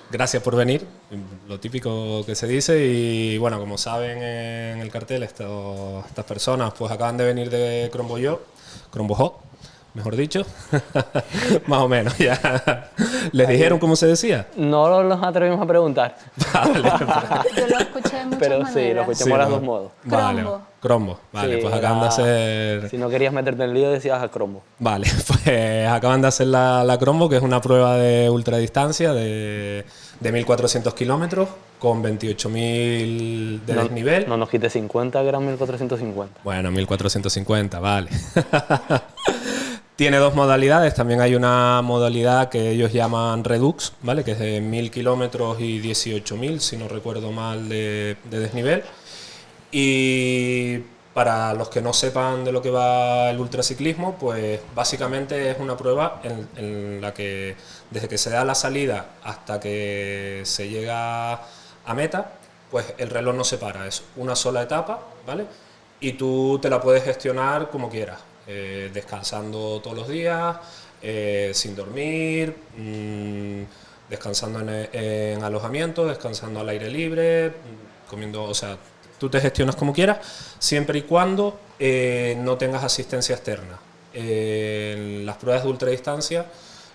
Gracias por venir, lo típico que se dice. Y bueno, como saben en el cartel, estas personas pues acaban de venir de Crombojo, mejor dicho. Más o menos, ya. ¿Les dijeron Ahí cómo se decía? no nos atrevimos a preguntar, Vale, Yo lo escuché de muchas pero sí, lo maneras. sí, escuchamos a los dos ¿no? modos. Vale, Crombo. Crombo. Sí, Vale, pues acaban de hacer... si no querías meterte en lío decías a cromo. Vale, pues acaban de hacer la Crombo, que es una prueba de ultradistancia de 1400 kilómetros con 28.000 de No, desnivel. no nos quites 50, que eran 1450. Bueno, 1450, vale. Tiene dos modalidades. También hay una modalidad que ellos llaman Redux, ¿vale? Que es de 1000 kilómetros y 18.000, si no recuerdo mal, de desnivel. Y para los que no sepan de lo que va el ultraciclismo, pues básicamente es una prueba en la que desde que se da la salida hasta que se llega a meta, pues el reloj no se para, es una sola etapa, ¿vale? Y tú te la puedes gestionar como quieras, descansando todos los días, sin dormir, descansando en alojamiento, descansando al aire libre, comiendo, o sea, tú te gestionas como quieras, siempre y cuando no tengas asistencia externa. En las pruebas de ultradistancia,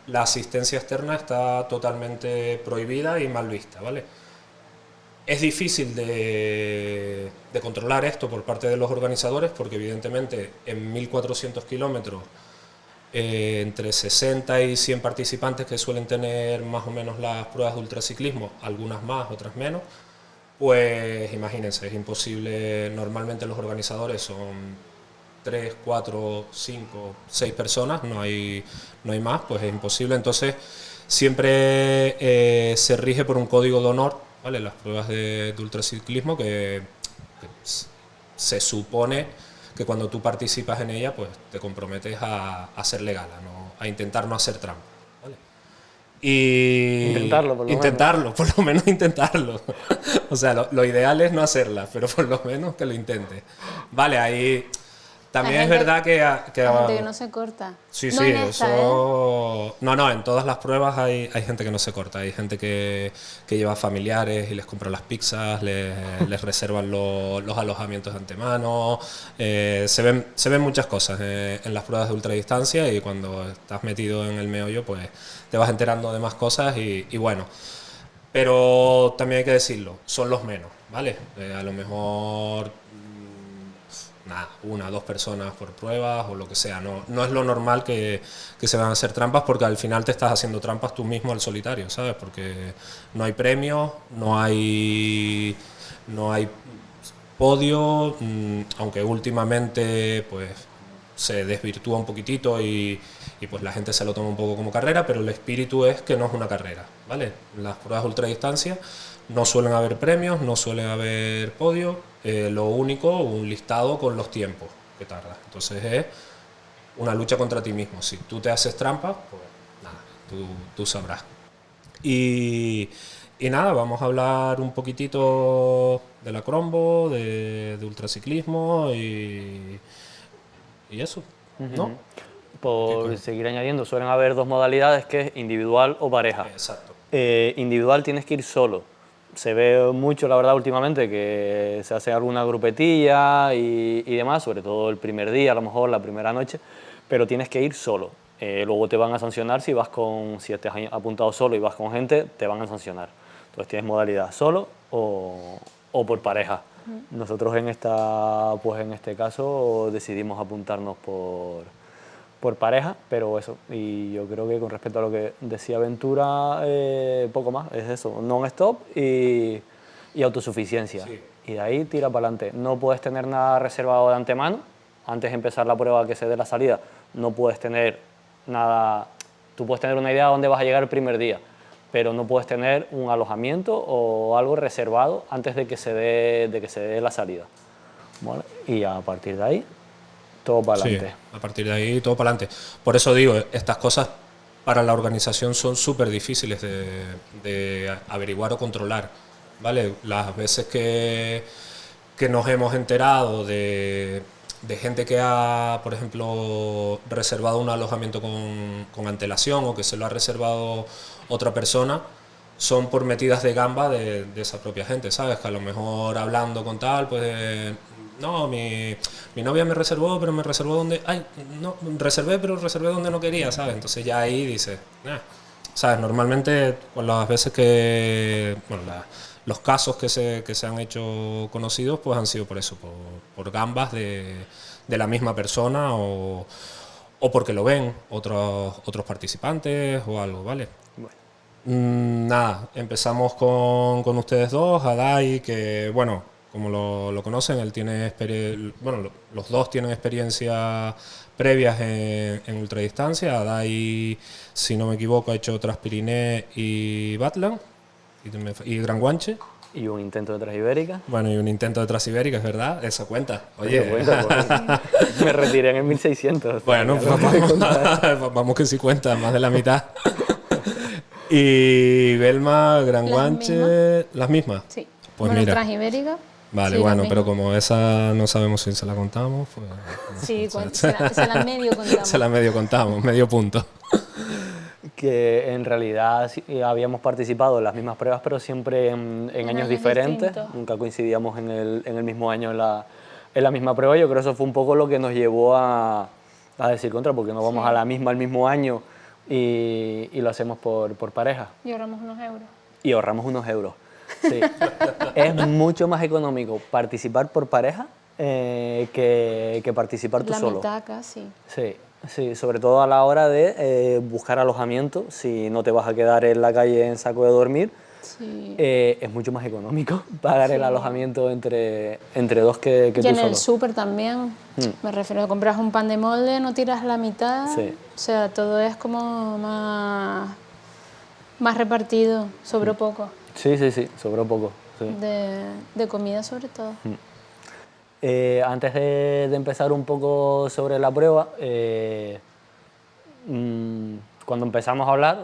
la asistencia externa está totalmente prohibida y mal vista, ¿vale? Es difícil de controlar esto por parte de los organizadores porque evidentemente en 1400 kilómetros entre 60 y 100 participantes que suelen tener más o menos las pruebas de ultraciclismo, algunas más, otras menos, pues imagínense, es imposible. Normalmente los organizadores son 3, 4, 5, 6 personas, no hay más, pues es imposible. Entonces siempre se rige por un código de honor, ¿vale? Las pruebas de ultraciclismo que se supone que cuando tú participas en ella, pues te comprometes a ser legal, a intentar no hacer trampa, ¿vale? Y Intentarlo, por lo menos intentarlo. O sea, lo ideal es no hacerla, pero por lo menos que lo intentes. Vale, ahí también es verdad que... Hay gente que no se corta. Sí, No sí, en esta, ¿eh? eso... No, en todas las pruebas hay gente que no se corta, hay gente que lleva familiares y les compra las pizzas, les reservan los alojamientos de antemano, se ven muchas cosas en las pruebas de ultradistancia y cuando estás metido en el meollo pues te vas enterando de más cosas y bueno, pero también hay que decirlo, son los menos, ¿vale? A lo mejor nada, una o dos personas por pruebas o lo que sea. No es lo normal que se van a hacer trampas porque al final te estás haciendo trampas tú mismo al solitario, ¿sabes? Porque no hay premios, no hay podio, aunque últimamente pues se desvirtúa un poquitito y pues la gente se lo toma un poco como carrera, pero el espíritu es que no es una carrera, ¿vale? Las pruebas ultradistancia no suelen haber premios, no suelen haber podios, lo único, un listado con los tiempos que tardas. Entonces es una lucha contra ti mismo. Si tú te haces trampas, pues nada, tú sabrás. Y, y nada, vamos a hablar un poquitito de la Crombo, de ultraciclismo y eso, ¿no? Por seguir añadiendo, suelen haber dos modalidades, que es individual o pareja. Exacto. Individual tienes que ir solo. Se ve mucho, la verdad, últimamente, que se hace alguna grupetilla y demás, sobre todo el primer día, a lo mejor la primera noche, pero tienes que ir solo. Luego te van a sancionar si estás apuntado solo y vas con gente, te van a sancionar. Entonces tienes modalidad solo o por pareja. Nosotros en este caso decidimos apuntarnos por pareja, pero eso, y yo creo que con respecto a lo que decía Ventura, poco más, es eso, non-stop y autosuficiencia. Sí. Y de ahí tira para adelante. No puedes tener nada reservado de antemano, antes de empezar la prueba que se dé la salida, no puedes tener nada, tú puedes tener una idea de dónde vas a llegar el primer día, pero no puedes tener un alojamiento o algo reservado antes de que se dé la salida. ¿Vale? Y a partir de ahí, todo para adelante. Sí, a partir de ahí todo para adelante. Por eso digo, estas cosas para la organización son súper difíciles de averiguar o controlar, ¿vale? Las veces que nos hemos enterado de gente que ha, por ejemplo, reservado un alojamiento con antelación o que se lo ha reservado otra persona, son por metidas de gamba de esa propia gente, ¿sabes? Que a lo mejor hablando con tal, pues no, mi novia me reservó, pero me reservó donde... Ay, no, reservé, pero reservé donde no quería, ¿sabes? Entonces ya ahí dices, ¿sabes? Normalmente, con las veces que... Bueno, los casos que se han hecho conocidos, pues han sido por eso, por gambas de la misma persona o porque lo ven otros participantes o algo, ¿vale? Bueno. Nada, empezamos con ustedes dos, Adai, que bueno, como lo conocen, él tiene bueno, los dos tienen experiencia previas en ultradistancia. Adai, si no me equivoco, ha hecho Transpiriné y Batland y Gran Guanche. Y un intento de Transibérica. Bueno, y un intento de Transibérica, es verdad, eso cuenta. Oye, cuenta, pues, me retiré en el 1600. Bueno, pues vamos que sí cuenta, más de la mitad. Y Belma, Gran Guanche, ¿las mismas? Sí. Pues bueno, mira. Transibérica. Vale, sí, bueno, pero como esa no sabemos si se la contamos, pues... Sí, se la medio contamos. Se la medio contamos, medio punto. Que en realidad sí, habíamos participado en las mismas pruebas, pero siempre en años diferentes. distintos. Nunca coincidíamos en el mismo año en la misma prueba. Yo creo que eso fue un poco lo que nos llevó a decir contra, porque no vamos a la misma el mismo año y lo hacemos por pareja. Y ahorramos unos euros. Y ahorramos unos euros. Sí. Es mucho más económico participar por pareja que participar tú solo. La mitad casi. Sí, sí, sobre todo a la hora de buscar alojamiento. Si no te vas a quedar en la calle en saco de dormir, Sí. es mucho más económico pagar el alojamiento entre dos que Y tú en solo. el súper también. Me refiero a compras un pan de molde, no tiras la mitad. Sí. O sea, todo es como más repartido, sobre poco. Sí, sí, sí, sobró poco. Sí. De comida sobre todo. Antes de empezar un poco sobre la prueba, cuando empezamos a hablar,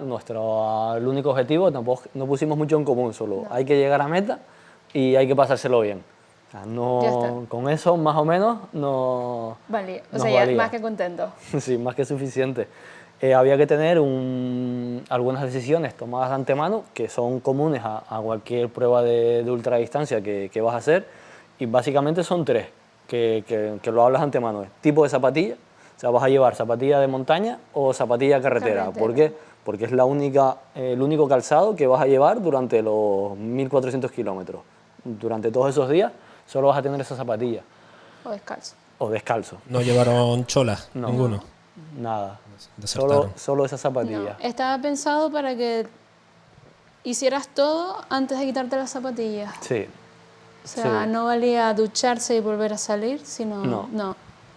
el único objetivo, tampoco no pusimos mucho en común, solo hay que llegar a meta y hay que pasárselo bien. O sea, Ya está. con eso, más o menos, no Vale, o nos sea, ya valía. más que contento. Sí, más que suficiente. Había que tener algunas decisiones tomadas de antemano que son comunes a cualquier prueba de ultradistancia que vas a hacer, y básicamente son tres, que lo hablas de antemano. Es tipo de zapatilla, o sea, vas a llevar zapatilla de montaña o zapatilla carretera. ¿Por qué? Porque es el único calzado que vas a llevar durante los 1400 kilómetros. Durante todos esos días solo vas a tener esa zapatilla. O descalzo. O descalzo. ¿No llevaron cholas? No. Ninguno. Nada. Desertaron. Solo esa No, zapatilla. estaba pensado para que hicieras todo antes de quitarte las zapatillas. Sí. O sea, Sí. no valía ducharse y volver a salir, sino... No.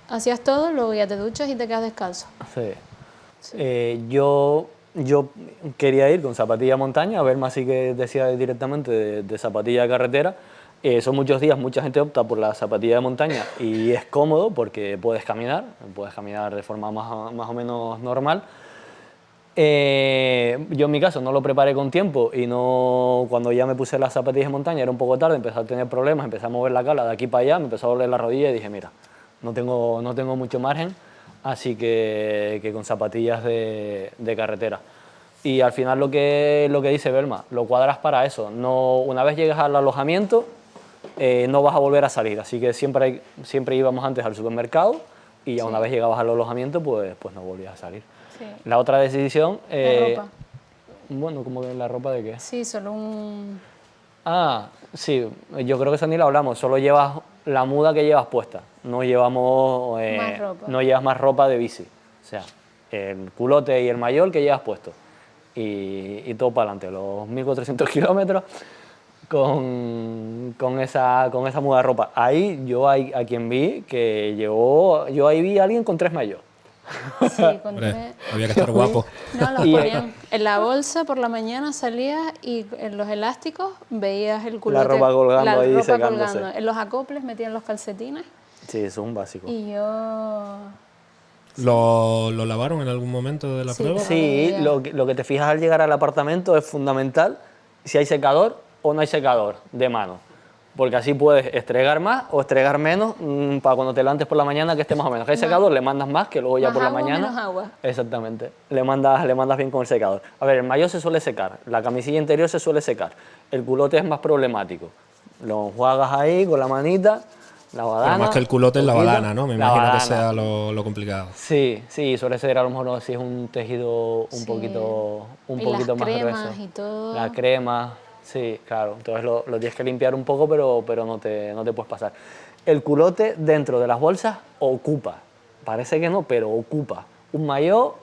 Hacías todo, luego ya te duchas y te quedas descalzo. Sí. Yo quería ir con zapatilla montaña, a ver más si que decía directamente de zapatilla de carretera. Son muchos días, mucha gente opta por la zapatilla de montaña y es cómodo porque puedes caminar de forma más o menos normal. Yo en mi caso no lo preparé con tiempo y cuando ya me puse las zapatillas de montaña era un poco tarde, empecé a tener problemas, empecé a mover la cala de aquí para allá, me empezó a doler la rodilla y dije, mira, no tengo mucho margen, así que con zapatillas de carretera. Y al final lo que dice Belma, lo cuadras para eso. Una vez llegas al alojamiento, no vas a volver a salir, así que siempre íbamos antes al supermercado y ya una vez llegabas al alojamiento, pues no volvías a salir. Sí. La otra decisión... La ropa. Bueno, ¿cómo que la ropa de qué? Sí, solo un... Ah, sí, yo creo que eso ni lo hablamos, solo llevas la muda que llevas puesta, no llevamos... Más ropa. No llevas más ropa de bici, o sea, el culote y el maillot que llevas puesto y todo para adelante, los 1400 kilómetros con esa muda de ropa. Ahí a quien vi que yo ahí vi a alguien con 3 maillots. Sí, con Hombre, tres... había que estar guapo. No, los Y- ponían en la bolsa por la mañana, salías y en los elásticos veías el culote. ropa colgando ahí, ropa secándose. colgando. En los acoples metían los calcetines Sí, eso es un básico. y yo... ¿Lo lavaron en algún momento de la Sí, prueba? Sí, lo que te fijas al llegar al apartamento es fundamental si hay secador o no hay secador de mano. porque así puedes estregar más o estregar menos para cuando te levantes por la mañana que esté más o menos. Que hay secador, le mandas más que luego ya Más por la agua o mañana. menos agua. Exactamente, le mandas bien con el secador. A ver, el maillot se suele secar, la camisilla interior se suele secar, el culote es más problemático. Lo enjuagas ahí con la manita, la badana. Pero más que el culote es la poquito, badana, ¿no? Me la imagino que badana. sea lo complicado. Sí, sí, suele ser a lo mejor si es un tejido un Sí. poquito Y más las cremas grueso. y todo. La crema, sí, claro. Entonces lo tienes que limpiar un poco, pero no te puedes pasar. El culote dentro de las bolsas ocupa. Parece que no, pero ocupa. Un maillot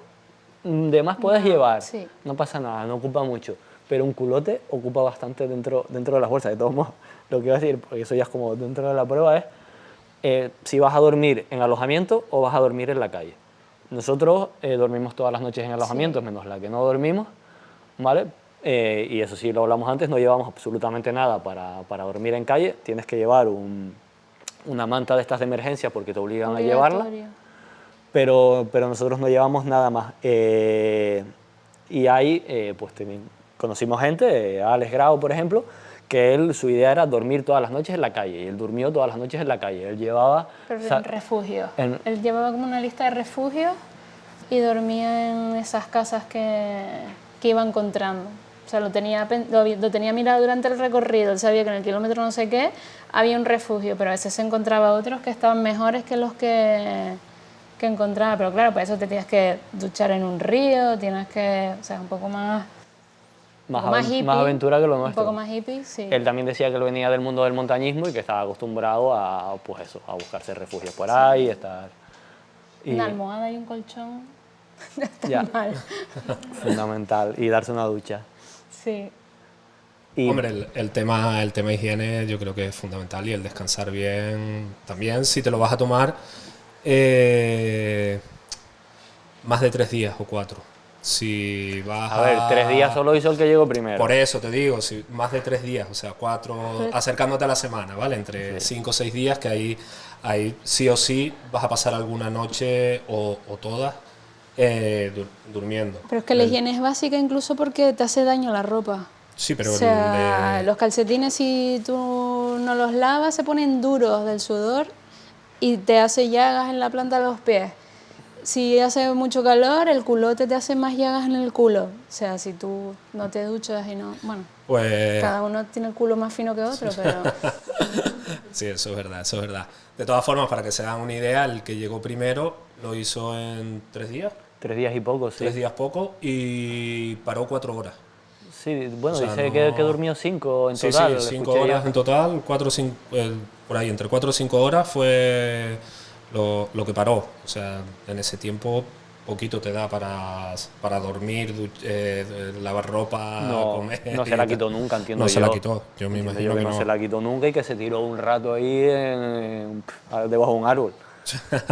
de más puedes No, llevar, sí. no pasa nada, no ocupa mucho. Pero un culote ocupa bastante dentro de las bolsas. De todos modos, lo que iba a decir, porque eso ya es como dentro de la prueba, es si vas a dormir en alojamiento o vas a dormir en la calle. Nosotros dormimos todas las noches en alojamientos, menos la que no dormimos, ¿vale? Y eso sí, lo hablamos antes, no llevamos absolutamente nada para dormir en calle. Tienes que llevar una manta de estas de emergencia porque te obligan a llevarla, Obligatorio. pero nosotros no llevamos nada más. Y ahí, pues conocimos gente, Alex Grau, por ejemplo, que su idea era dormir todas las noches en la calle, y él durmió todas las noches en la calle. Él llevaba... Pero en refugio. en- Él llevaba como una lista de refugios y dormía en esas casas que iba encontrando. O sea, lo tenía mirado durante el recorrido. Él sabía que en el kilómetro no sé qué había un refugio, pero a veces se encontraba otros que estaban mejores que los que encontraba. Pero claro, para eso te tienes que duchar en un río, tienes que... O sea, un poco más... más aventura que lo nuestro. Un poco más hippie, sí. Él también decía que él venía del mundo del montañismo y que estaba acostumbrado a, pues eso, a buscarse refugios por ahí, estar... Una almohada y un colchón. No está Ya. mal. Fundamental. Y darse una ducha. Sí. Y Hombre, el tema higiene yo creo que es fundamental, y el descansar bien también, si te lo vas a tomar más de 3 días o 4. Si vas a ver, 3 días solo hizo el que llegó primero. Por eso te digo, si más de 3 días, o sea, 4, acercándote a la semana, ¿vale? Entre 5 o 6 días, que ahí sí o sí vas a pasar alguna noche o todas durmiendo. Pero es que la higiene es básica incluso porque te hace daño la ropa. Sí, pero O sea, los calcetines, si tú no los lavas, se ponen duros del sudor y te hace llagas en la planta de los pies. Si hace mucho calor, el culote te hace más llagas en el culo. O sea, si tú no te duchas y no... Bueno, pues cada uno tiene el culo más fino que otro, pero... sí, eso es verdad, eso es verdad. De todas formas, para que se hagan una idea, el que llegó primero lo hizo en 3 días, 3 días y poco, sí. 3 días poco, y paró 4 horas. Sí, bueno, O sea, dice no- que durmió 5 en Sí, total. sí, 5 escuché yo. horas en total, 4 o 5, por ahí, entre 4 o 5 horas fue lo que paró. O sea, en ese tiempo poquito te da para dormir, lavar ropa, No, comer. no se y la tal. quitó nunca, entiendo No yo. se la quitó, yo me Entiendo imagino yo que no no. se la quitó nunca y que se tiró un rato ahí debajo de un árbol.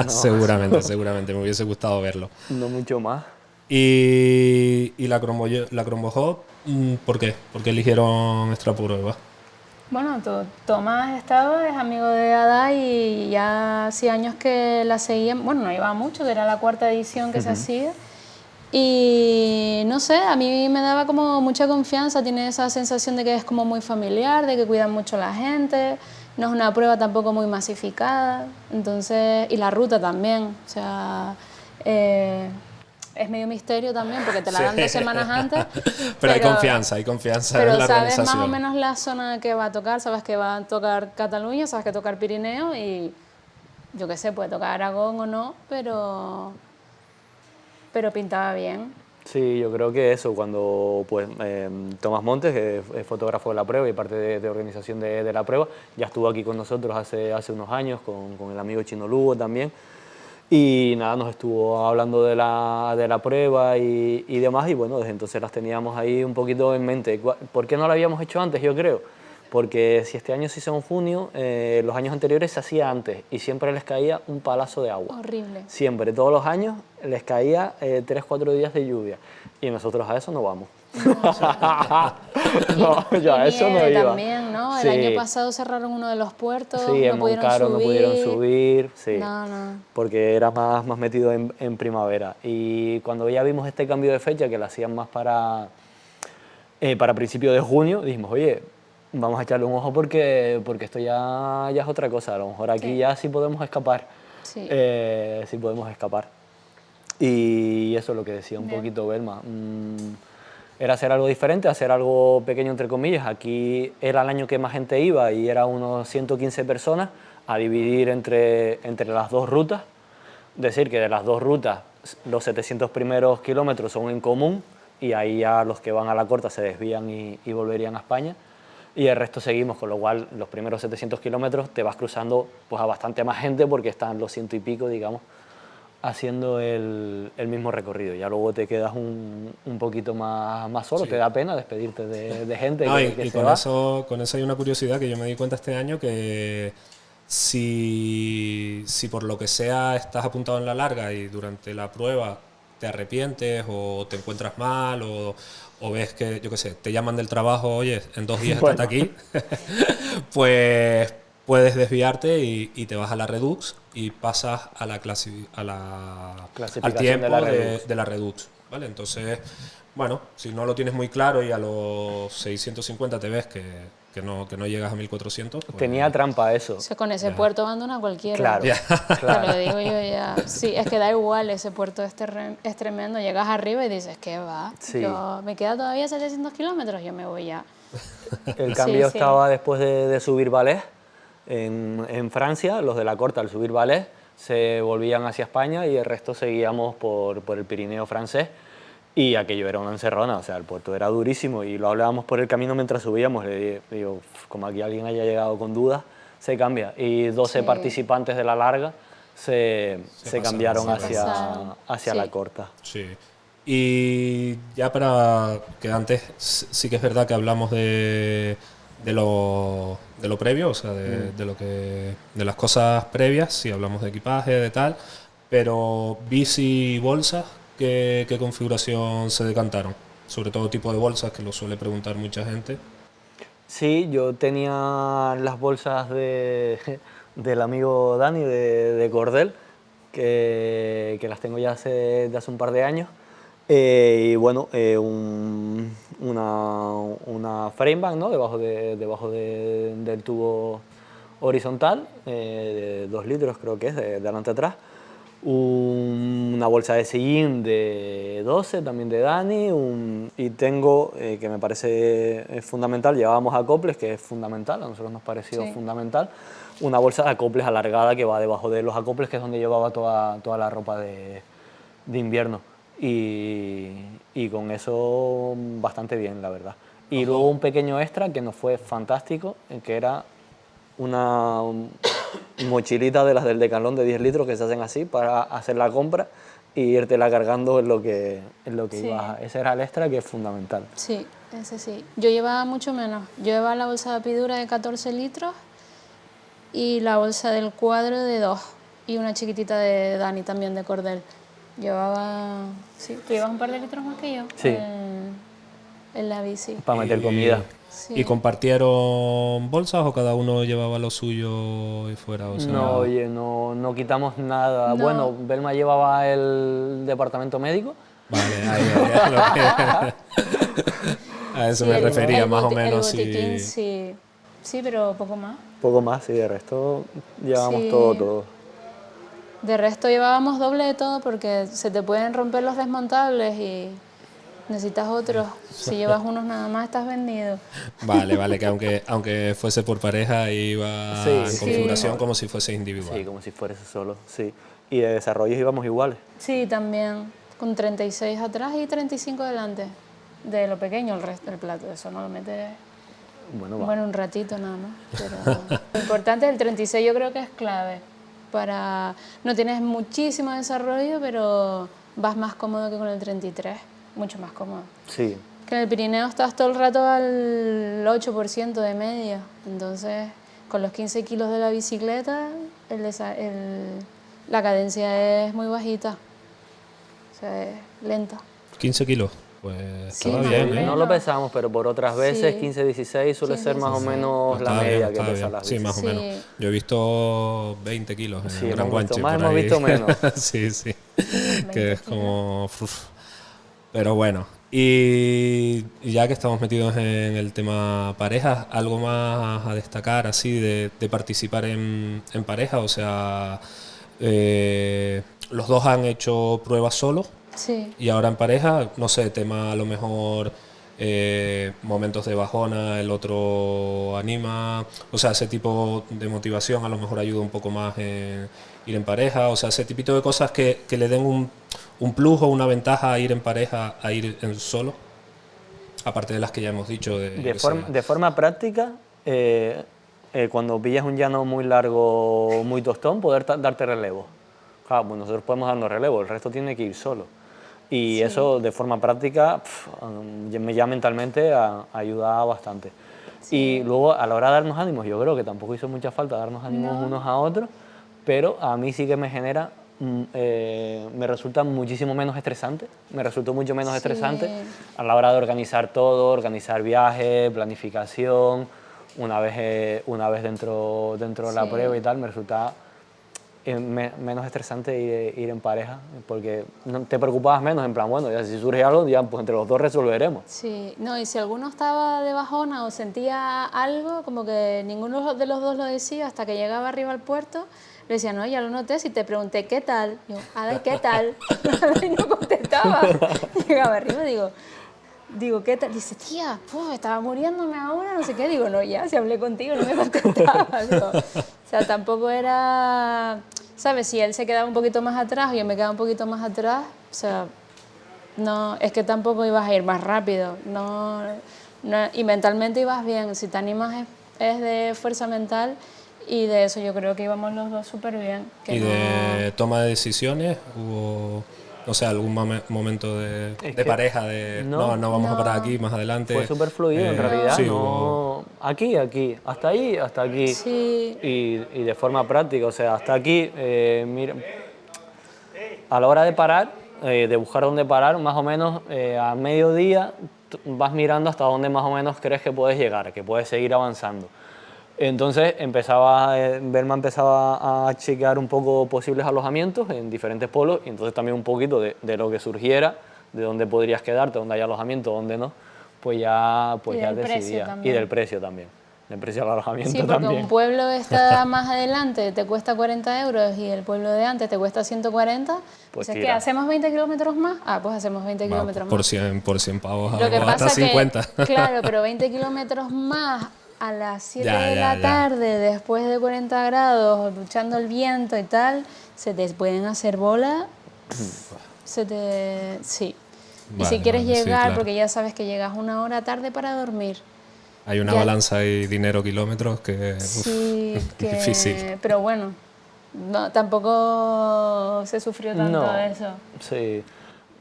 Seguramente, me hubiese gustado verlo. No mucho más. Y la Crombo Hop, ¿por qué? ¿Por qué eligieron esta prueba? Bueno, Tomás estaba, es amigo de Ada y ya hacía años que la seguían. Bueno, no llevaba mucho, que era la 4ª edición que se hacía. Y no sé, a mí me daba como mucha confianza, tiene esa sensación de que es como muy familiar, de que cuidan mucho a la gente, no es una prueba tampoco muy masificada, entonces, y la ruta también, o sea, es medio misterio también porque te la dan 2 semanas antes. Pero hay confianza Pero en la sabes organización. más o menos la zona que va a tocar, sabes que va a tocar Cataluña, sabes que tocar Pirineo y yo qué sé, puede tocar Aragón o no, pero pintaba bien. Sí, yo creo que eso, cuando pues, Tomás Montes, que es fotógrafo de la prueba y parte de organización de la prueba, ya estuvo aquí con nosotros hace unos años, con el amigo Chino Lugo también, y nada, nos estuvo hablando de la prueba y demás, y bueno, desde entonces las teníamos ahí un poquito en mente. ¿Por qué no lo habíamos hecho antes? Yo creo, porque si este año se hizo en junio, los años anteriores se hacía antes, y siempre les caía un palazo de agua. Horrible. Siempre, todos los años les caía 3-4 días de lluvia, y nosotros a eso no vamos. No, yo a Y eso no nieve iba. también, ¿no? Sí. El año pasado cerraron uno de los puertos, Sí, en no pudieron Moncaro subir. no pudieron subir, sí, No, no. porque era más metido en primavera. Y cuando ya vimos este cambio de fecha, que lo hacían más para principios de junio, dijimos, oye, Vamos a echarle un ojo porque esto ya es otra cosa. A lo mejor aquí Sí. ya sí podemos escapar. Sí. Sí podemos escapar. Y eso es lo que decía un Bien. poquito Belma. Era hacer algo diferente, hacer algo pequeño entre comillas. Aquí era el año que más gente iba y era unos 115 personas a dividir entre las dos rutas. Decir que de las dos rutas los 700 primeros kilómetros son en común y ahí ya los que van a la corta se desvían y volverían a España. Y el resto seguimos, con lo cual los primeros 700 kilómetros te vas cruzando pues, a bastante más gente porque están los 100 y pico, digamos, haciendo el mismo recorrido. Ya luego te quedas un poquito más solo, Sí. te da pena despedirte de gente No, que y se va. con eso hay una curiosidad que yo me di cuenta este año, que si por lo que sea estás apuntado en la larga y durante la prueba te arrepientes o te encuentras mal o ves que, yo qué sé, te llaman del trabajo, oye, en 2 días Bueno. estás aquí, pues puedes desviarte y te vas a la Redux y pasas a la al Clasificación tiempo de la Redux. de la Redux, ¿vale? Entonces, bueno, si no lo tienes muy claro y a los 650 te ves que no llegas a 1400, pues Tenía trampa eso. O sea, con ese puerto abandona cualquiera. Claro, Ya. Te lo digo yo ya. Sí, es que da igual, ese puerto es tremendo. Llegas arriba y dices, ¿qué va? Sí. Yo, me queda todavía 700 kilómetros, yo me voy ya. El cambio sí. estaba después de subir Valais en Francia. Los de la corta al subir Valais se volvían hacia España y el resto seguíamos por el Pirineo francés. Y aquello era una encerrona, o sea, el puerto era durísimo y lo hablábamos por el camino mientras subíamos. Le digo, como aquí alguien haya llegado con dudas, se cambia. Y 12 Sí. participantes de la larga se pasaron, cambiaron se pasaron. hacia Sí. la corta. Sí. Y ya para que antes sí que es verdad que hablamos de lo previo, o sea, de las cosas previas, sí hablamos de equipaje, de tal, pero bici y bolsas, ¿qué configuración se decantaron? Sobre todo tipo de bolsas, que lo suele preguntar mucha gente. Sí, yo tenía las bolsas del amigo Dani de Cordel, que las tengo ya de hace un par de años. Y bueno, una frame bag, ¿no? debajo del tubo horizontal, de 2 litros creo que es, de adelante a atrás. Una bolsa de sillín de 12, también de Dani, y tengo, que me parece fundamental, llevábamos acoples, que es fundamental, a nosotros nos pareció Sí. fundamental, una bolsa de acoples alargada que va debajo de los acoples, que es donde llevaba toda la ropa de invierno. Y con eso bastante bien, la verdad. Y luego un pequeño extra que nos fue fantástico, que era una mochilita de las del Decathlon de 10 litros que se hacen así para hacer la compra y irtela cargando en lo que Sí. ibas. Ese era el extra, que es fundamental. Sí, ese sí. Yo llevaba mucho menos. Yo llevaba la bolsa de Apidura de 14 litros y la bolsa del cuadro de 2 y una chiquitita de Dani también de Cordel. Llevaba... Sí, tú llevas un par de litros más que yo Sí. en la bici. Para meter comida. Sí. ¿Y compartieron bolsas o cada uno llevaba lo suyo y fuera? O sea, No, oye, no quitamos nada. No. Bueno, Belma llevaba el departamento médico. Vale, a eso Sí, me refería, el más o el menos. botiquín, Sí. sí. Sí, pero poco más. Poco más, y de resto llevábamos Sí. todo. De resto llevábamos doble de todo porque se te pueden romper los desmontables y necesitas otros. Si llevas unos nada más estás vendido. Vale, que aunque fuese por pareja iba Sí, en sí. configuración como si fuese individual. Sí, como si fuese solo, sí. Y de desarrollos íbamos iguales. Sí, también con 36 atrás y 35 delante. De lo pequeño el resto del plato, eso no lo metes Bueno, va. bueno un ratito nada más. Pero lo importante es el 36, yo creo que es clave. No tienes muchísimo desarrollo, pero vas más cómodo que con el 33, mucho más cómodo. Sí, Que en el Pirineo estás todo el rato al 8% de media, entonces con los 15 kilos de la bicicleta la cadencia es muy bajita, o sea, es lenta. 15 kilos, pues Sí, estaba más bien, o ¿eh? menos. no lo pesamos, pero por otras veces, Sí. 15-16 suele 15, ser más o 16. menos la Estaba bien, media que estaba pesan bien. las Sí, bicis. más o Sí. menos. Yo he visto 20 kilos en Sí, el Gran hemos visto Guanche. más, por hemos ahí. visto menos. sí. 20 Que es como... uf. Pero bueno, Y ya que estamos metidos en el tema parejas, ¿algo más a destacar así de participar en pareja? O sea, los dos han hecho pruebas solo Sí. y ahora en pareja, no sé, tema a lo mejor momentos de bajona, el otro anima, o sea, ese tipo de motivación a lo mejor ayuda un poco más en ir en pareja, o sea, ese tipito de cosas que le den un plus o una ventaja a ir en pareja a ir en solo, aparte de las que ya hemos dicho. De forma práctica, cuando pillas un llano muy largo, muy tostón, poder darte relevo. Claro, pues nosotros podemos darnos relevo, el resto tiene que ir solo. Y Sí. eso de forma práctica, ya mentalmente ayuda bastante. Sí. Y luego a la hora de darnos ánimos, yo creo que tampoco hizo mucha falta darnos ánimos No. unos a otros, pero a mí sí que me genera, me resulta muchísimo menos estresante, me resultó mucho menos Sí. estresante a la hora de organizar todo, organizar viajes, planificación, una vez dentro de la Sí. prueba y tal, me resulta menos estresante ir en pareja, porque te preocupabas menos, en plan, bueno, ya si surge algo, ya pues entre los dos resolveremos. Sí, no, y si alguno estaba de bajona o sentía algo, como que ninguno de los dos lo decía, hasta que llegaba arriba al puerto, le decían, no, ya lo noté, si te pregunté qué tal, yo, Ada, ¿qué tal? Y no contestaba. Llegaba arriba, digo, ¿qué tal? Dice, tía, estaba muriéndome ahora, no sé qué. Digo, no, ya, si hablé contigo, no me contestaba. Digo, o sea, tampoco era, ¿sabes? Si él se quedaba un poquito más atrás o yo me quedaba un poquito más atrás, o sea, no, es que tampoco ibas a ir más rápido. No, y mentalmente ibas bien. Si te animas es de fuerza mental y de eso yo creo que íbamos los dos súper bien. ¿Y de toma de decisiones? ¿Hubo, no sé, algún momento de pareja de no vamos a parar aquí más adelante? Fue súper fluido en realidad, sí, no, aquí, hasta ahí, hasta aquí. Sí. Y de forma práctica, o sea, hasta aquí, mira, a la hora de parar, de buscar dónde parar, más o menos a mediodía vas mirando hasta dónde más o menos crees que puedes llegar, que puedes seguir avanzando. Entonces Belma empezaba a chequear un poco posibles alojamientos en diferentes pueblos y entonces también un poquito de lo que surgiera, de dónde podrías quedarte, dónde hay alojamiento, dónde no, pues ya decidía. Y del precio también, del precio del alojamiento Sí, porque también. un pueblo está más adelante te cuesta 40 euros y el pueblo de antes te cuesta 140. Pues Pues es que tira. hacemos 20 kilómetros más. Ah, pues hacemos 20 kilómetros por más. 100 pavos Lo que hasta pasa 50. que, claro, pero 20 kilómetros más a las 7 Ya, de ya, la ya. tarde, después de 40 grados, luchando el viento y tal, se te pueden hacer bola. Sí. Y Vale, si quieres vale, sí, llegar, claro. porque ya sabes que llegas una hora tarde para dormir. Hay una Ya. balanza y dinero kilómetros que Sí, que, difícil. pero bueno, no, tampoco se sufrió tanto No, eso. sí.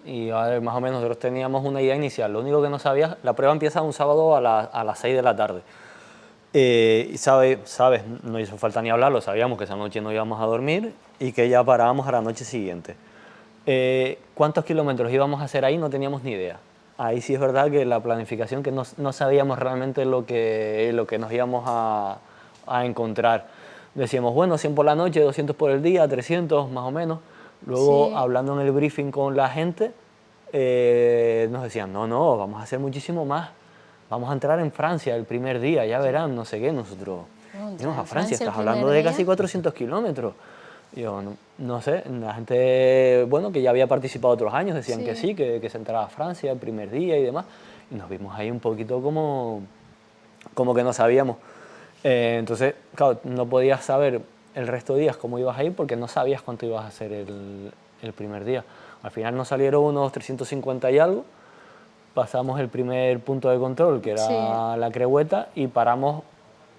Y a ver, más o menos nosotros teníamos una idea inicial. Lo único que no sabías, la prueba empieza un sábado a las 6 de la tarde. Y sabes, no hizo falta ni hablarlo, sabíamos que esa noche no íbamos a dormir y que ya parábamos a la noche siguiente. ¿Cuántos kilómetros íbamos a hacer ahí? No teníamos ni idea. Ahí sí es verdad que la planificación, que no sabíamos realmente lo que nos íbamos a encontrar. Decíamos, bueno, 100 por la noche, 200 por el día, 300 más o menos. Luego, Sí. hablando en el briefing con la gente, nos decían, no, vamos a hacer muchísimo más. Vamos a entrar en Francia el primer día, ya verán, no sé qué. Nosotros, Entrar a en Francia, Francia el estás hablando primer de día. casi 400 kilómetros. Yo no sé, la gente, bueno, que ya había participado otros años, decían que sí, que se entraba a Francia el primer día y demás. Y nos vimos ahí un poquito como que no sabíamos. Entonces, claro, no podías saber el resto de días cómo ibas a ir porque no sabías cuánto ibas a hacer el primer día. Al final nos salieron unos 350 y algo. Pasamos el primer punto de control, que era Sí. la Crehueta, y paramos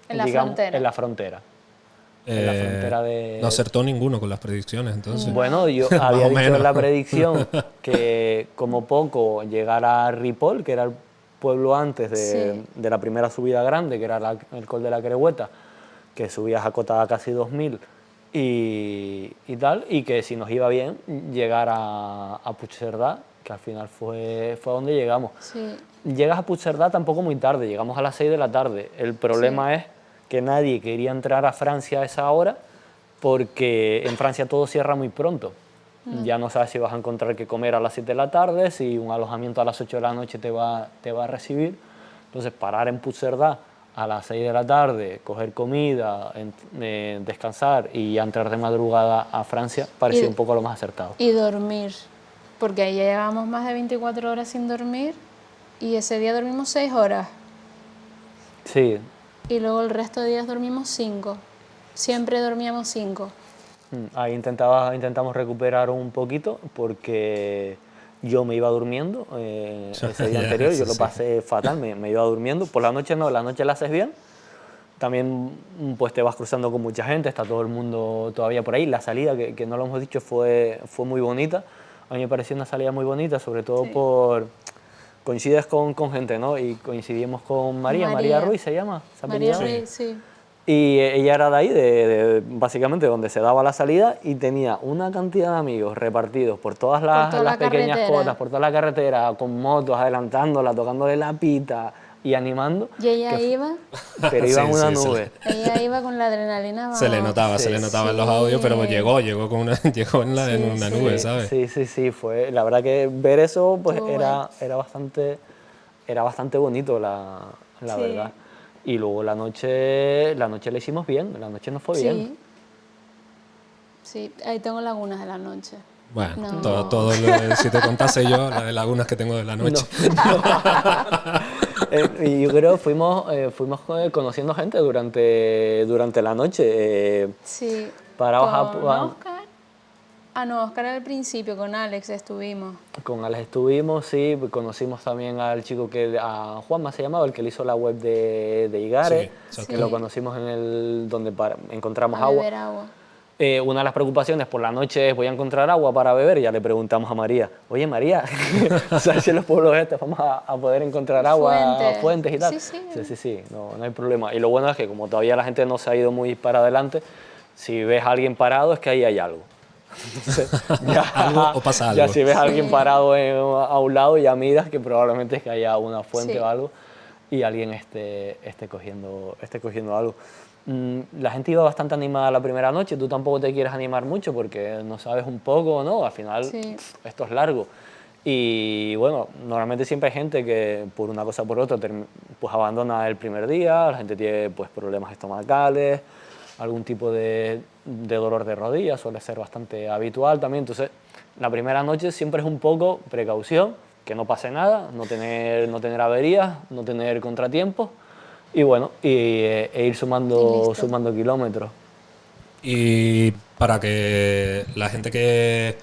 En la digamos, frontera. en la frontera. En la frontera de... No acertó ninguno con las predicciones, entonces. Bueno, yo Más había o dicho menos. en la predicción que como poco llegar a Ripoll, que era el pueblo antes Sí. de la primera subida grande, que era el Col de la Crehueta, que subías a cota casi 2000 y tal, y que si nos iba bien, llegar a Puigcerdá, que al final fue donde llegamos. Sí. Llegas a Puigcerdá tampoco muy tarde, llegamos a las 6 de la tarde. El problema es que nadie quería entrar a Francia a esa hora porque en Francia todo cierra muy pronto. Ya no sabes si vas a encontrar que comer a las 7 de la tarde, si un alojamiento a las 8 de la noche te va a recibir. Entonces, parar en Puigcerdá a las 6 de la tarde, coger comida, descansar y ya entrar de madrugada a Francia parecía un poco lo más acertado. Y dormir, porque ahí ya llevamos más de 24 horas sin dormir y ese día dormimos 6 horas. Sí. Y luego el resto de días dormimos 5. Siempre dormíamos 5. Ahí intentamos recuperar un poquito porque yo me iba durmiendo ese día anterior, yo lo pasé fatal, me iba durmiendo. Por la noche no, la noche la haces bien. También pues te vas cruzando con mucha gente, está todo el mundo todavía por ahí. La salida, que no lo hemos dicho, fue muy bonita. A mí me pareció una salida muy bonita, sobre todo por... Coincides con gente, ¿no? Y coincidimos con María Ruiz, ¿se llama? María Ruiz, sí. Y ella era de ahí, básicamente donde se daba la salida, y tenía una cantidad de amigos repartidos por todas las pequeñas cotas, por toda la carretera, con motos, adelantándola, tocándole la pita y animando. Y ella iba... Pero iba en una nube. Ella iba con la adrenalina bajo. Se le notaba en los audios, pero llegó en una nube, ¿sabes? Sí, fue... La verdad que ver eso pues era bastante bonito, la verdad. Y luego la noche la hicimos bien, la noche nos fue bien. Sí, ahí tengo lagunas de la noche. Bueno, todo si te contase yo, las lagunas que tengo de la noche. Y yo creo que fuimos conociendo gente durante la noche. Sí, Oscar. No, Oscar al principio, con Alex estuvimos. Con Alex estuvimos, sí, conocimos también al chico a Juanma se llamaba, el que le hizo la web de Igare, que lo conocimos donde encontramos agua. Beber agua. Una de las preocupaciones por la noche es voy a encontrar agua para beber, y ya le preguntamos a María, oye María, ¿sabes si en los pueblos vamos a poder encontrar agua, fuentes y tal? Sí, no hay problema. Y lo bueno es que como todavía la gente no se ha ido muy para adelante, si ves a alguien parado es que ahí hay algo. Entonces, o pasa algo. Ya si ves a alguien parado a un lado, ya miras que probablemente es que haya una fuente o algo y alguien esté cogiendo algo. La gente iba bastante animada la primera noche, tú tampoco te quieres animar mucho porque no sabes un poco, ¿no? Al final esto es largo. Y bueno, normalmente siempre hay gente que por una cosa o por otra pues abandona el primer día, la gente tiene pues problemas estomacales, algún tipo de dolor de rodillas, suele ser bastante habitual también. Entonces, la primera noche siempre es un poco precaución, que no pase nada, no tener averías, no tener contratiempos y bueno, e ir sumando kilómetros. Y para que la gente que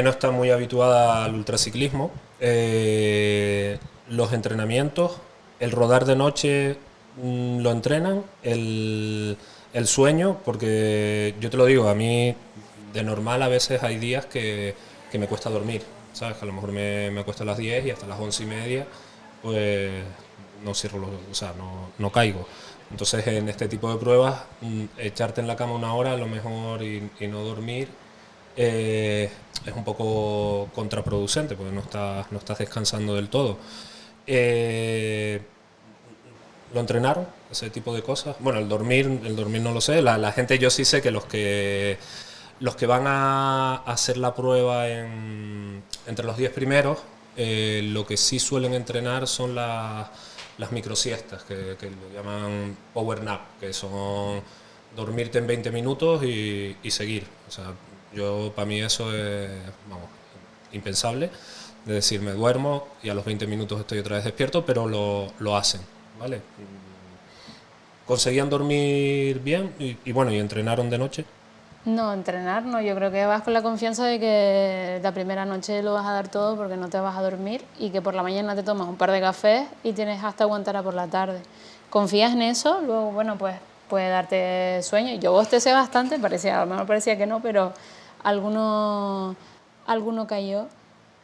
no está muy habituada al ultraciclismo, los entrenamientos, el rodar de noche lo entrenan, el sueño, porque yo te lo digo, a mí de normal a veces hay días que me cuesta dormir, ¿sabes? Que a lo mejor me acuesto a las 10 y hasta las 11:30 pues no cierro no caigo. Entonces en este tipo de pruebas echarte en la cama una hora a lo mejor y no dormir es un poco contraproducente porque no estás descansando del todo. ¿Lo entrenaron? Ese tipo de cosas. Bueno, el dormir no lo sé. La gente, yo sí sé que los que van a hacer la prueba entre los 10 primeros, lo que sí suelen entrenar son las microsiestas, que lo llaman power nap, que son dormirte en 20 minutos y seguir. O sea, para mí eso es impensable, de decir, me duermo y a los 20 minutos estoy otra vez despierto, pero lo hacen. ¿Vale? ¿Conseguían dormir bien y entrenaron de noche? No, entrenar no, yo creo que vas con la confianza de que la primera noche lo vas a dar todo porque no te vas a dormir y que por la mañana te tomas un par de cafés y tienes hasta aguantar a por la tarde. Confías en eso, luego pues puede darte sueño. Yo bostecé bastante, a lo mejor parecía que no, pero alguno cayó,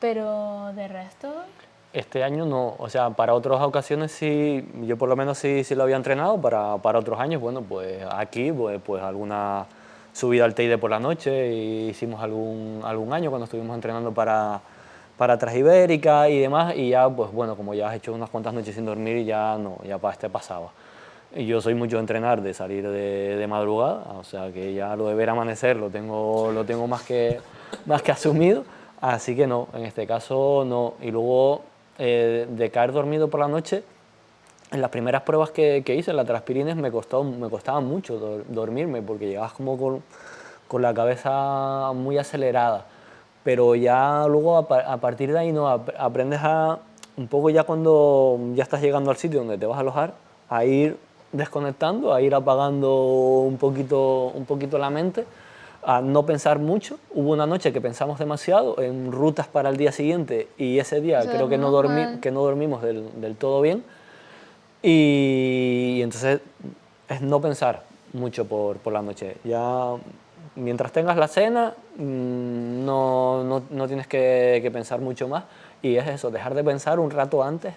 pero de resto... Este año no, o sea, para otras ocasiones sí, yo por lo menos sí lo había entrenado, para otros años, bueno, pues aquí, pues alguna subida al Teide por la noche, hicimos algún año cuando estuvimos entrenando para Transibérica y demás, y ya, pues bueno, como ya has hecho unas cuantas noches sin dormir, ya para pasaba. Y yo soy mucho de entrenar, de salir de madrugada, o sea que ya lo de ver amanecer lo tengo más que asumido, así que no, en este caso no. Y luego de caer dormido por la noche, en las primeras pruebas que hice, las transpirines, me costaba mucho dormirme porque llegabas como con la cabeza muy acelerada. Pero ya luego a partir de ahí no, aprendes a, un poco ya cuando ya estás llegando al sitio donde te vas a alojar, a ir desconectando, a ir apagando un poquito la mente, a no pensar mucho. Hubo una noche que pensamos demasiado en rutas para el día siguiente y ese día creo que no dormimos del todo bien. Y entonces es no pensar mucho por la noche. Ya mientras tengas la cena no tienes que pensar mucho más y es eso, dejar de pensar un rato antes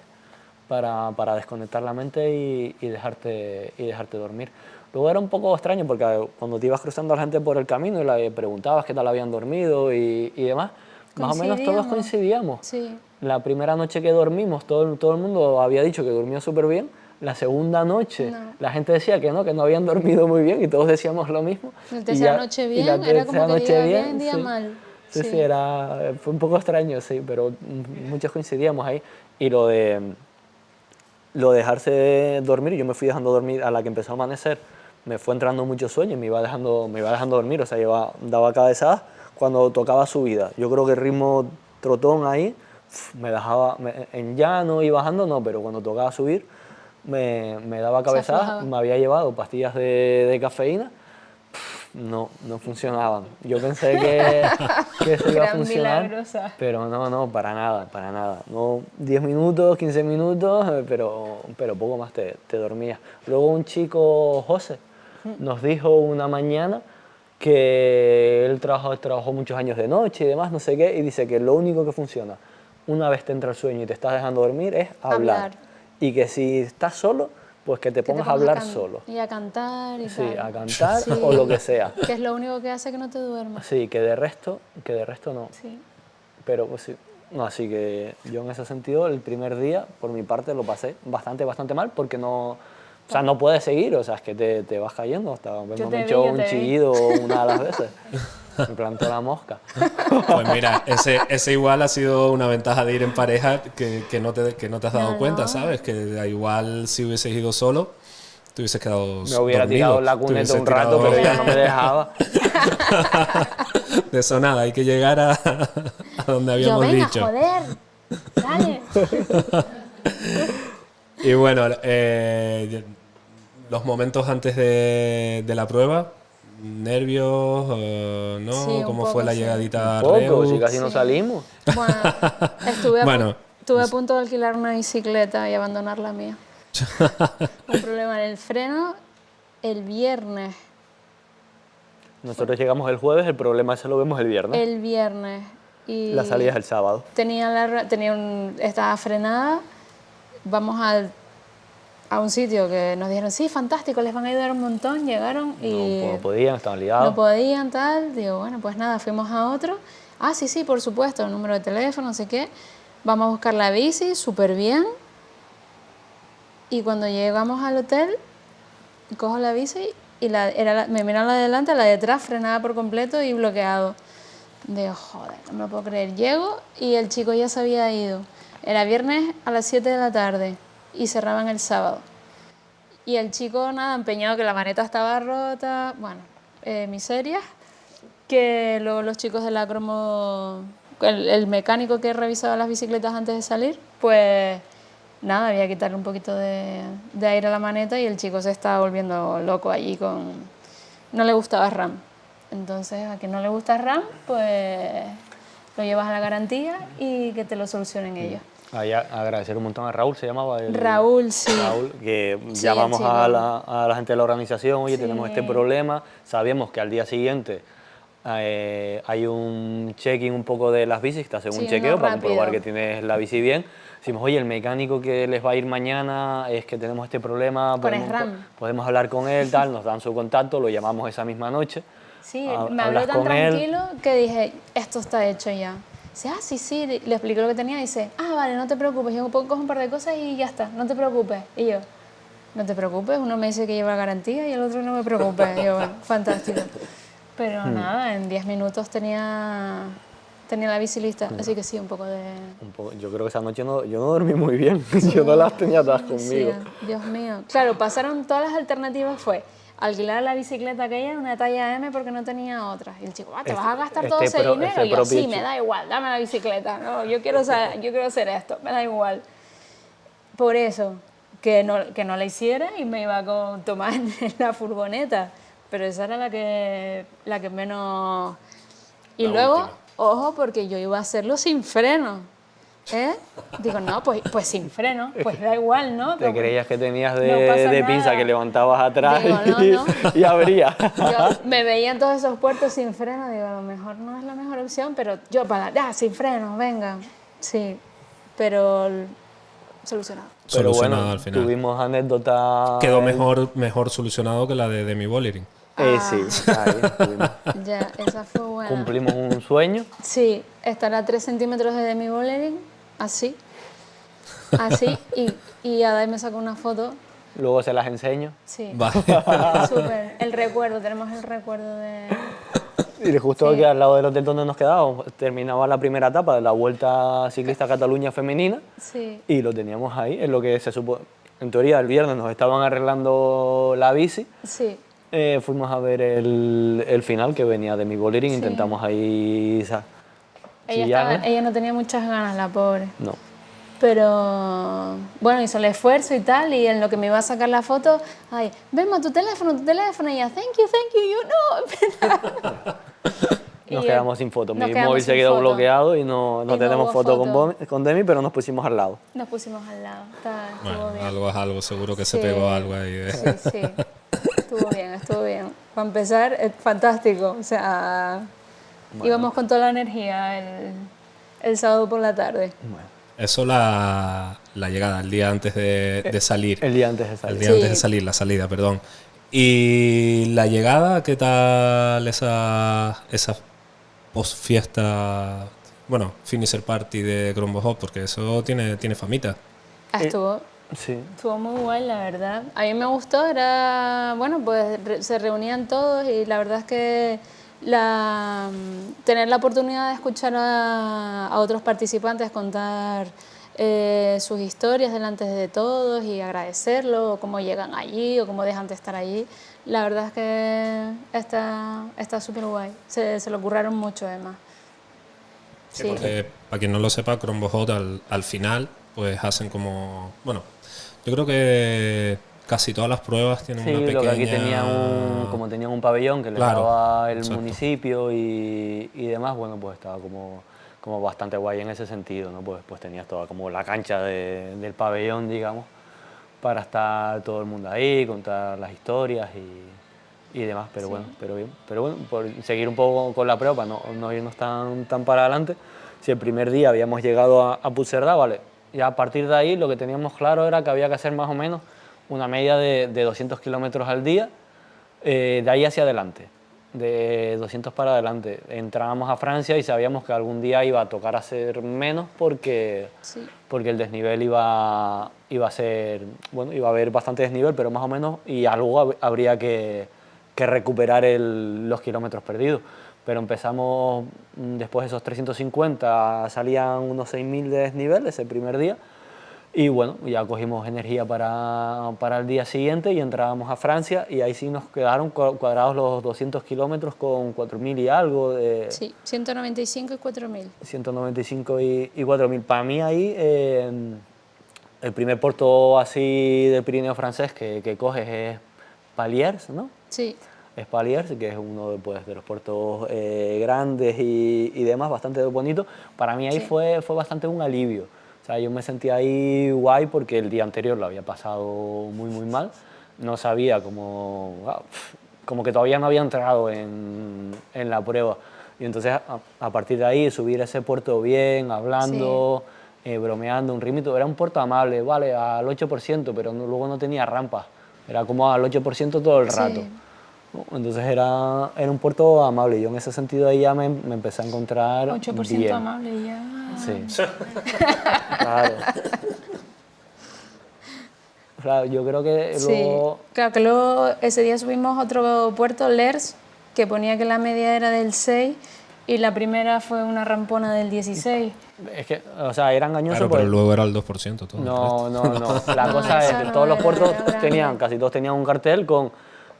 para desconectar la mente y dejarte dormir. Luego era un poco extraño porque cuando te ibas cruzando a la gente por el camino y le preguntabas qué tal habían dormido y demás, más o menos todos coincidíamos. Sí. La primera noche que dormimos, todo el mundo había dicho que durmió súper bien. La segunda noche, la gente decía que no habían dormido muy bien y todos decíamos lo mismo. La tercera noche bien, era como que día bien, día mal. Sí, fue un poco extraño, sí, pero muchos coincidíamos ahí. Y lo de dejarse dormir, yo me fui dejando dormir a la que empezó a amanecer, me fue entrando mucho sueño y me iba dejando dormir, o sea, daba cabezadas cuando tocaba subida. Yo creo que el ritmo trotón ahí me dejaba, en llano y bajando no, pero cuando tocaba subir me daba cabezadas, me había llevado pastillas de cafeína, no funcionaban. Yo pensé que eso iba a funcionar, milagrosa. pero no, para nada. No, 10 minutos, 15 minutos, pero poco más te dormías. Luego un chico, José, nos dijo una mañana que él trabajó muchos años de noche y demás, no sé qué, y dice que lo único que funciona una vez te entra el sueño y te estás dejando dormir es hablar. Y que si estás solo, pues que te pongas a hablar solo. Y a cantar y sí, tal. A cantar o lo que sea. Que es lo único que hace que no te duermas. Sí, que de resto no. Sí. Pero pues sí, no, así que yo en ese sentido el primer día, por mi parte, lo pasé bastante mal porque no... O sea, no puedes seguir, o sea, es que te vas cayendo. Hasta me he hecho un chillido una de las veces. Me plantó la mosca. Pues mira, ese igual ha sido una ventaja de ir en pareja que no te has dado cuenta, ¿sabes? Que igual si hubieses ido solo, te hubieses quedado me hubiera dormido, tirado la cuneta un rato, pero ella no me dejaba. De eso nada, hay que llegar a donde habíamos dicho. Joder, dale. Y bueno, los momentos antes de la prueba, nervios, ¿no? Sí, ¿Cómo fue la llegadita a Poco, Reus? si casi no salimos. Bueno, estuve a punto de alquilar una bicicleta y abandonar la mía. Un problema en el freno el viernes. Nosotros llegamos el jueves, el problema ese lo vemos el viernes. El viernes. Y la salida es el sábado. Estaba frenada. Vamos a un sitio que nos dijeron, sí, fantástico, les van a ayudar un montón. Llegaron y... No podían, estaban liados. No podían, tal. Digo, bueno, pues nada, fuimos a otro. Ah, sí, por supuesto, el número de teléfono, no sé qué. Vamos a buscar la bici, súper bien. Y cuando llegamos al hotel, cojo la bici y me miran la de delante, la de atrás frenada por completo y bloqueado. Digo, joder, no me lo puedo creer. Llego y el chico ya se había ido. Era viernes a las 7 de la tarde y cerraban el sábado. Y el chico, nada, empeñado que la maneta estaba rota. Bueno, miserias. Que luego los chicos del Acromo, el mecánico que revisaba las bicicletas antes de salir, pues nada, había que quitarle un poquito de aire a la maneta y el chico se estaba volviendo loco allí con... No le gustaba RAM. Entonces, a quien no le gusta RAM, pues lo llevas a la garantía y que te lo solucionen ellos. Agradecer un montón a Raúl, se llamaba. Raúl, sí. Raúl, que sí, llamamos a la gente de la organización, oye, sí, tenemos este problema, sabíamos que al día siguiente hay un check-in un poco de las bicis, te hacen un chequeo para comprobar que tienes la bici bien. Decimos, oye, el mecánico que les va a ir mañana es que tenemos este problema, podemos hablar con él, tal, nos dan su contacto, lo llamamos esa misma noche. Sí, me habló tan tranquilo que dije, esto está hecho ya. Dice, sí, le expliqué lo que tenía y dice, vale, no te preocupes, yo cojo un par de cosas y ya está, no te preocupes. Y yo, no te preocupes, uno me dice que lleva garantía y el otro no me preocupe. Y yo, bueno, fantástico. Pero nada, en 10 minutos tenía la bici lista, así que sí, un poco de... Yo creo que esa noche yo no dormí muy bien, yo no las tenía todas conmigo. Sí, Dios mío. Claro, pasaron todas las alternativas, fue alquilar la bicicleta aquella, una talla M, porque no tenía otra. Y el chico, ¿te vas a gastar todo ese dinero? Y yo, sí, me da igual, dame la bicicleta. No, yo quiero hacer esto, me da igual. Por eso, que no la hiciera y me iba con Tomás en la furgoneta. Pero esa era la que menos... Y luego, última. ojo, porque yo iba a hacerlo sin freno. Digo, no, pues sin freno, pues da igual, ¿no? Te creías que tenías no pasa de nada. pinza que levantabas atrás. Digo, no. Y abría. Yo me veía en todos esos puertos sin freno, digo, a lo mejor no es la mejor opción, pero yo sin freno, venga. Sí, pero solucionado. Pero Solucionado bueno, al final. tuvimos anécdotas... Quedó mejor solucionado que la de Demi Bollering. Sí, ahí estuvimos. Ya, esa fue buena. Cumplimos un sueño. Sí, estar a 3 centímetros de Demi Bollering, así, y Adai me sacó una foto. Luego se las enseño. Sí, Vale. súper. Tenemos el recuerdo de... Y justo Sí. aquí al lado del hotel donde nos quedábamos, terminaba la primera etapa de la Vuelta Ciclista a Cataluña Femenina. Sí, Y lo teníamos ahí, en lo que se supo. En teoría, el viernes nos estaban arreglando la bici. sí. Fuimos a ver el final que venía de mi Bollering. Sí. Intentamos ahí chillarle. Ella no tenía muchas ganas, la pobre. No. Pero bueno, hizo el esfuerzo y tal, y en lo que me iba a sacar la foto, ay, Belma, tu teléfono, y ella, thank you, yo no. Nos Y, quedamos sin foto. nos Mi quedamos móvil se sin quedó foto. bloqueado y no Y no tenemos hubo foto foto. con Demi, pero nos pusimos al lado. Nos pusimos al lado, estuvo Bueno, bien. algo es algo, seguro que se Sí, pegó algo ahí. Sí, estuvo bien. Para empezar, fantástico, o sea, íbamos con toda la energía el sábado por la tarde. Bueno, Eso la llegada, el día antes de salir. el día antes de salir. El día Sí. antes de salir, la salida, perdón. Y la llegada, ¿qué tal esa post-fiesta, bueno, finisher party de Grombohop? Porque eso tiene famita. Estuvo Sí. Estuvo muy guay, la verdad. A mí me gustó, bueno, pues se reunían todos y la verdad es que tener la oportunidad de escuchar a otros participantes contar sus historias delante de todos y agradecerlo, o cómo llegan allí o cómo dejan de estar allí, la verdad es que está súper guay. Se lo curraron mucho, además. Sí. Porque, para quien no lo sepa, Grombohop al final, pues hacen como, bueno, yo creo que casi todas las pruebas tienen Sí, una pequeña... lo que aquí como tenían un pabellón que le Claro, daba el exacto. municipio y demás, bueno, pues estaba como bastante guay en ese sentido, ¿no? Pues tenías toda como la cancha del pabellón, digamos, para estar todo el mundo ahí, contar las historias y demás, pero Sí. bueno, pero bueno, por seguir un poco con la prueba, para no irnos tan para adelante, si el primer día habíamos llegado a Puigcerdà, vale, ya a partir de ahí lo que teníamos claro era que había que hacer más o menos una media de 200 kilómetros al día, de ahí hacia adelante, de 200 para adelante. Entrábamos a Francia y sabíamos que algún día iba a tocar hacer menos porque el desnivel iba a ser, bueno, iba a haber bastante desnivel, pero más o menos, y algo habría que recuperar los kilómetros perdidos. Pero empezamos, después de esos 350, salían unos 6.000 de desnivel ese primer día. Y bueno, ya cogimos energía para el día siguiente y entrábamos a Francia y ahí sí nos quedaron cuadrados los 200 kilómetros con 4.000 y algo. Sí, 195 y 4.000. 195 y 4.000. Para mí ahí, el primer puerto así del Pirineo francés que coges es Paliers, ¿no? Sí. Es Paliers, que es uno de los puertos grandes y demás, bastante bonito. Para mí ahí Sí. fue bastante un alivio. O sea, yo me sentía ahí guay porque el día anterior lo había pasado muy mal. No sabía como que todavía no había entrado en la prueba. Y entonces a partir de ahí subir ese puerto bien, hablando, bromeando, un ritmito. Era un puerto amable, vale, al 8%, pero luego no tenía rampas. Era como al 8% todo el rato. Sí. Entonces era un puerto amable. Yo en ese sentido ahí ya me empecé a encontrar 8% bien. amable ya. Sí. Claro. Claro, yo creo que Sí, luego... claro que luego ese día subimos a otro puerto, Lers, que ponía que la media era del 6 y la primera fue una rampona del 16. Es que, o sea, era engañoso Claro, pues... pero luego era el 2% todo. No, no, no. La No, cosa es esa que no todos los era, puertos era grande. tenían, casi todos tenían un cartel con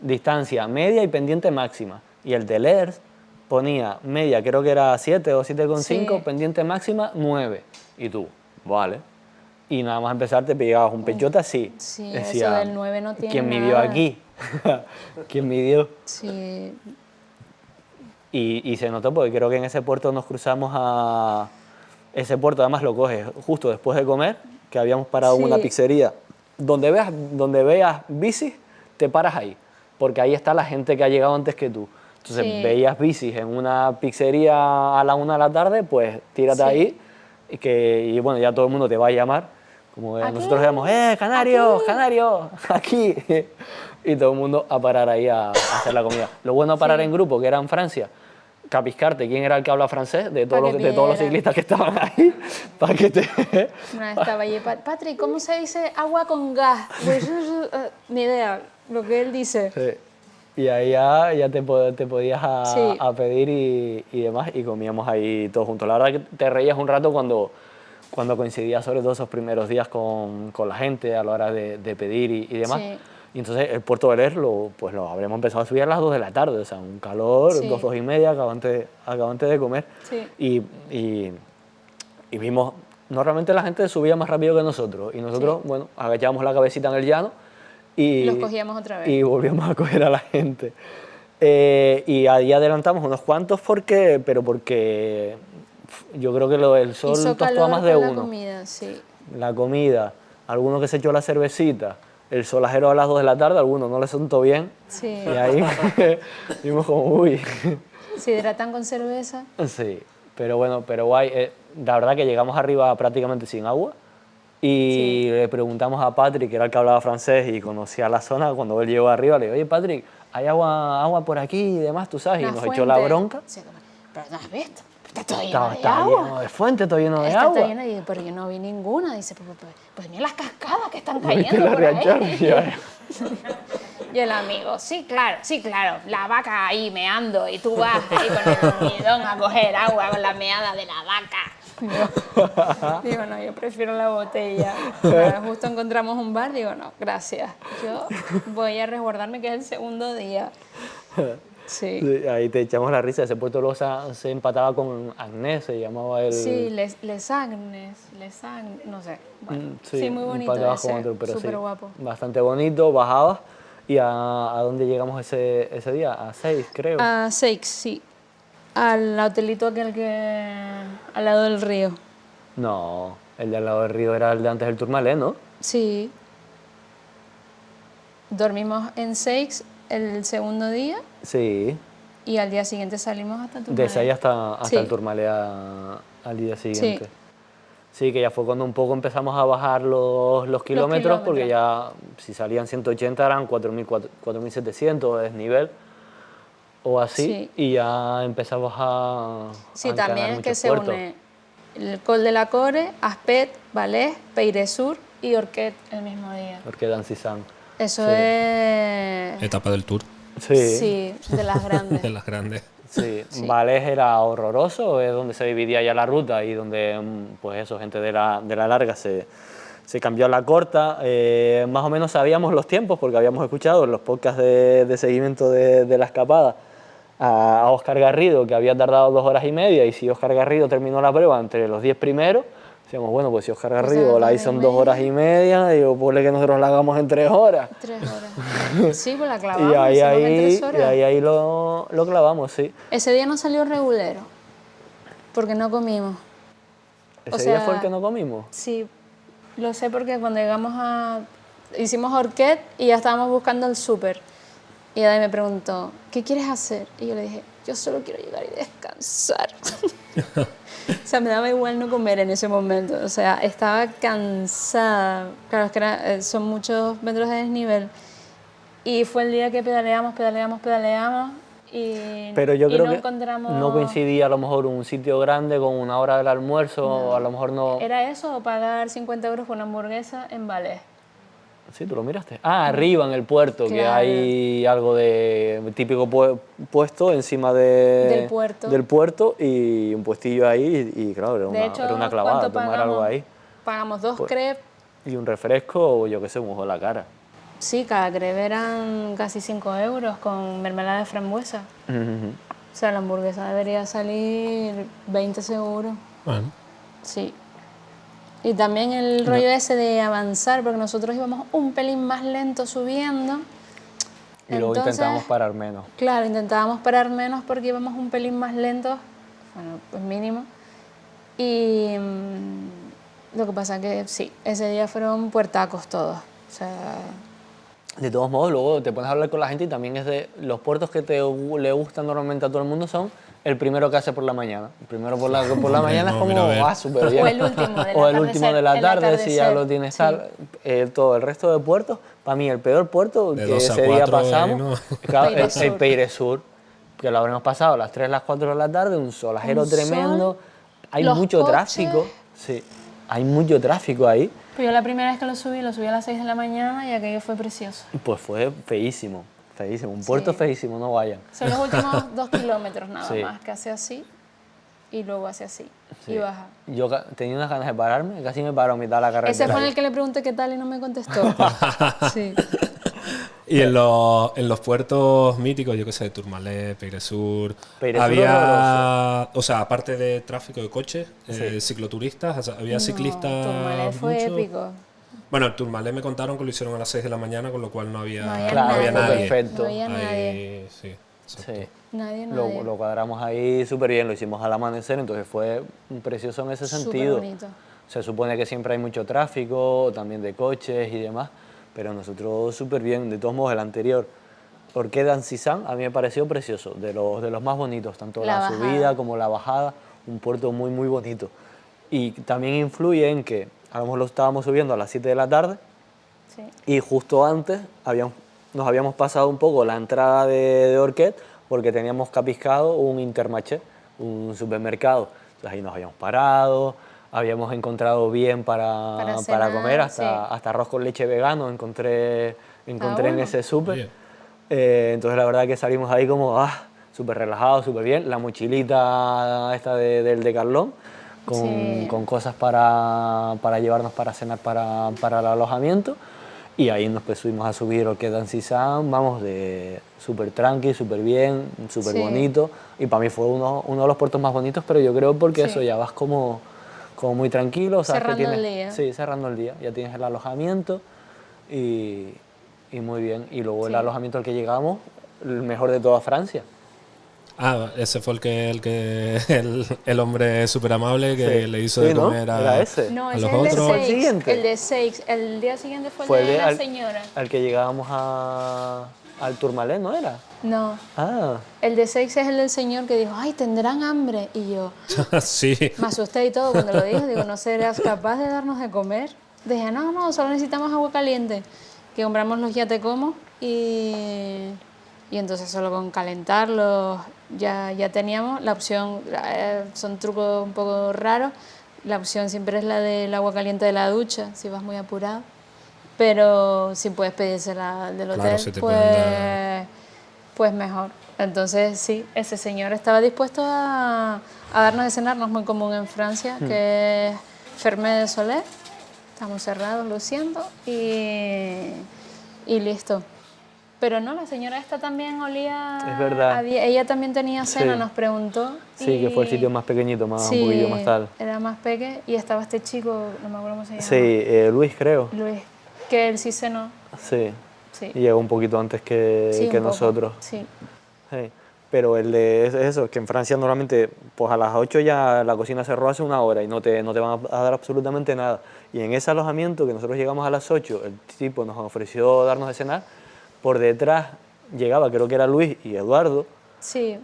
distancia media y pendiente máxima. Y el de Lers ponía media, creo que era 7 o 7,5, Sí. pendiente máxima 9. Y tú, vale. Y nada más empezar te pegabas un pechote así. Sí, Decía, eso del 9 no tiene ¿quién midió nada. aquí? ¿Quién midió? Sí, Y se notó porque creo que en ese puerto nos cruzamos a... Ese puerto además lo coges justo después de comer, que habíamos parado en una Sí. pizzería. Donde veas bicis, te paras ahí, porque ahí está la gente que ha llegado antes que tú. Entonces Sí. veías bicis en una pizzería a la 1 de la tarde, pues tírate Sí. ahí y bueno, ya todo el mundo te va a llamar. Como ¿Aquí? nosotros llamamos, Canarios, ¿Aquí? Canarios, aquí. Y todo el mundo a parar ahí a hacer la comida. Lo bueno de parar Sí. en grupo, que era en Francia, capiscarte quién era el que habla francés, de todos, Pa' que de todos los pidiera. ciclistas que estaban ahí, para que te... una vez estaba allí, Patrick, ¿cómo se dice agua con gas? Pues, ni idea, lo que él dice. Sí. Y ahí ya te podías Sí. a pedir y demás, y comíamos ahí todos juntos. La verdad que te reías un rato cuando coincidías, sobre todo esos primeros días con la gente a la hora de pedir y demás. Sí. Y entonces el Puerto de Lers pues lo habremos empezado a subir a las 2 de la tarde, o sea, un calor, Sí. 2 y media, acabante de comer. Sí. Y vimos, normalmente la gente subía más rápido que nosotros, y nosotros, Sí. bueno, agachábamos la cabecita en el llano y Los cogíamos otra vez. y volvíamos a coger a la gente. Y ahí adelantamos unos cuantos porque yo creo que el sol Hizo tostó a calor más de con la uno. comida, sí. La comida, alguno que se echó la cervecita, el solajero a las 2 de la tarde, alguno no le sentó bien. Sí. Y ahí vimos como, uy. Se hidratan con cerveza. Sí, pero bueno, pero guay. La verdad que llegamos arriba prácticamente sin agua y Sí. le preguntamos a Patrick, que era el que hablaba francés y conocía la zona, cuando él llegó arriba, le digo, oye Patrick, ¿hay agua por aquí y demás, tú sabes? Y Una nos echó la fuente. bronca. Sí, pero no has visto, está todo lleno de Estaba agua. lleno de fuente, todo lleno de Está agua. todo lleno y pero yo no vi ninguna. Dice, pues mira las cascadas que están ¿Viste cayendo la por riachuela? ahí. Y el amigo, sí, claro, la vaca ahí meando y tú vas ahí con el bidón a coger agua con la meada de la vaca. Digo, no, yo prefiero la botella. Justo encontramos un bar, digo, no, gracias. Yo voy a resguardarme que es el segundo día. Sí. Sí, ahí te echamos la risa. Ese puerto luego se empataba con Agnès, se llamaba el... Sí, Les Agnes, no sé. Bueno, sí, muy bonito empatabas con ese, otro, pero súper sí, guapo. bastante bonito, bajabas. ¿Y a dónde llegamos ese día? A 6, creo. A Seix, sí. Al hotelito aquel que... al lado del río. No, el de al lado del río era el de antes del Tourmalet, ¿no? Sí. Dormimos en Seix el segundo día Sí, y al día siguiente salimos hasta de Tourmalet. 6 hasta Sí. el Tourmalet al día siguiente. Sí, que ya fue cuando un poco empezamos a bajar los kilómetros, porque ya si salían 180 eran 4.700 de desnivel o así, Sí. y ya empezamos a Sí, encarar también es que muchos se puertos. une el Col de la Core, Aspet, Valais, Peyresur y Orquet el mismo día. Porque dan Cisán. Eso Sí. es... Etapa del Tour, Sí, sí. Sí, de las grandes. de las grandes. Sí. Valais era horroroso, es donde se dividía ya la ruta y donde, pues eso, gente de la larga se cambió a la corta. Más o menos sabíamos los tiempos porque habíamos escuchado en los podcasts de seguimiento de la escapada a Óscar Garrido, que había tardado 2 horas y media, y si Óscar Garrido terminó la prueba entre los 10 primeros, decíamos, bueno, pues si Óscar Garrido la hizo en 2 horas y media, digo, ponle que nosotros la hagamos en 3 horas. 3 horas. Sí, pues la clavamos, Y ahí, hicimos en 3 horas. ahí lo clavamos, sí. Ese día no salió regulero, porque no comimos. ¿Ese día fue el que no comimos? Sí, lo sé porque cuando llegamos hicimos Orquet y ya estábamos buscando el súper. Y Adai me preguntó, ¿qué quieres hacer? Y yo le dije, yo solo quiero llegar y descansar. O sea, me daba igual no comer en ese momento. O sea, estaba cansada. Claro, es que son muchos metros de desnivel. Y fue el día que pedaleamos y, Pero yo y creo no que encontramos... no coincidía a lo mejor un sitio grande con una hora del almuerzo, o a lo mejor no... ¿Era eso o pagar 50 euros por una hamburguesa en Valais? Sí, tú lo miraste. Ah, arriba en el puerto, que Claro. hay algo de típico puesto encima Del puerto. del puerto y un puestillo ahí y claro, De hecho, era una clavada ¿cuánto tomar pagamos? algo ahí. Pagamos 2 Pues, crepes. y un refresco o yo qué sé, un ojo en la cara. Sí, cada crepe eran casi 5 euros con mermelada de frambuesa. O sea, la hamburguesa debería salir 20 seguro. Bueno, Sí. Y también el rollo ese de avanzar, porque nosotros íbamos un pelín más lento subiendo. Y luego Entonces, intentábamos parar menos. Claro, intentábamos parar menos porque íbamos un pelín más lentos, bueno, pues mínimo. Y lo que pasa que sí, ese día fueron puertacos todos. O sea, De todos modos, luego te pones a hablar con la gente y también es de los puertos que le gustan normalmente a todo el mundo son el primero que hace por la mañana. El primero por la mañana no, es mira, a ver. como, súper bien. O el último del O el último de la atardecer, tarde, el si ya lo atardecer, tienes sí. tal. Todo el resto de puertos, para mí el peor puerto De que 12 a ese día 4 pasamos, ¿no? claro, el Peiresur. Peiresur, que lo habremos pasado a las 3, las 4 de la tarde, un solajero Un sol, tremendo, hay los mucho coches. tráfico, sí, hay mucho tráfico ahí, pues yo la primera vez que lo subí a las 6 de la mañana y aquello fue precioso. pues fue feísimo, feísimo, un puerto Sí. feísimo, no vayan. Son los últimos 2 kilómetros nada Sí. más, que hace así y luego hace así Sí. y baja. Yo tenía unas ganas de pararme, casi me paro a mitad de la carretera. Ese fue en el que le pregunté qué tal y no me contestó. Sí. Y en los puertos míticos, yo qué sé, Tourmalet, Peiresur, Peiresur había, o sea, aparte de tráfico de coches, Sí. cicloturistas, o sea, había No, ciclistas. Tourmalet fue mucho. épico. Bueno, el Tourmalet me contaron que lo hicieron a las 6 de la mañana, con lo cual no había, No había Claro, nadie. fue nadie. perfecto. No había nadie. Ahí, sí, exacto. Sí. Nadie. Lo cuadramos ahí súper bien, lo hicimos al amanecer, entonces fue precioso en ese sentido. Superbonito. Se supone que siempre hay mucho tráfico, también de coches y demás, pero nosotros súper bien. De todos modos, el anterior, Orqueda en Sisán, a mí me pareció precioso, de los más bonitos, tanto La la bajada. subida como la bajada, un puerto muy, muy bonito. Y también influye en que a lo mejor lo estábamos subiendo a las 7 de la tarde, Sí. y justo antes nos habíamos pasado un poco la entrada de Orquet porque teníamos capiscado un Intermarché, un supermercado. Entonces ahí nos habíamos parado, habíamos encontrado bien para cenar, comer, sí. hasta arroz con leche vegano encontré en bueno. ese súper. Oye. Entonces la verdad que salimos ahí como súper relajados, súper bien. La mochilita esta del Decathlon Sí. con cosas para llevarnos para cenar para el alojamiento. Y ahí nos subimos a subir Orqueda en Sisán, vamos, de súper tranqui, súper bien, súper Sí. bonito. Y para mí fue uno de los puertos más bonitos, pero yo creo porque Sí. eso, ya vas como muy tranquilo. ¿Sabes que Cerrando el tienes? día. Sí, cerrando el día. Ya tienes el alojamiento y muy bien. Y luego el Sí. alojamiento al que llegamos, el mejor de toda Francia. Ah, ese fue el hombre súper amable que Sí. le hizo Sí, de ¿no? comer Era ese. No, a ese los es el de otros. ¿Fue el Seix. siguiente? El de Seix. El día siguiente fue Fue el de la al, señora. al que llegábamos al Tourmalet, ¿no era? No. Ah, El de Seix es el del señor que dijo, ay, tendrán hambre. Y yo Sí. me asusté y todo cuando lo dijo. Digo, ¿no serás capaz de darnos de comer? Dije, no, solo necesitamos agua caliente. Que compramos los ya te como y entonces solo con calentarlos ya teníamos. La opción, son trucos un poco raros. La opción siempre es la del agua caliente de la ducha, si vas muy apurado. Pero si puedes pedírsela del hotel, Claro, si te pueden dar. pues mejor. Entonces sí, ese señor estaba dispuesto a darnos de cenar, no es muy común en Francia, que es Fermé de Soler. Estamos cerrados, luciendo y listo. Pero no, la señora esta también olía... Es verdad. Ella también tenía cena, Sí. nos preguntó. sí, que fue el sitio más pequeñito, un poquillo más tal. era más peque y estaba este chico, no me acuerdo cómo se llama. Sí, Luis creo. Luis, que él sí cenó. Sí. Sí. Y llegó un poquito antes que Sí, un poco, nosotros. Sí. Sí. Pero es eso, que en Francia normalmente pues a las 8 ya la cocina cerró hace una hora y no te van a dar absolutamente nada. Y en ese alojamiento que nosotros llegamos a las 8, el tipo nos ofreció darnos de cenar, por detrás llegaba, creo que era Luis y Eduardo, Sí.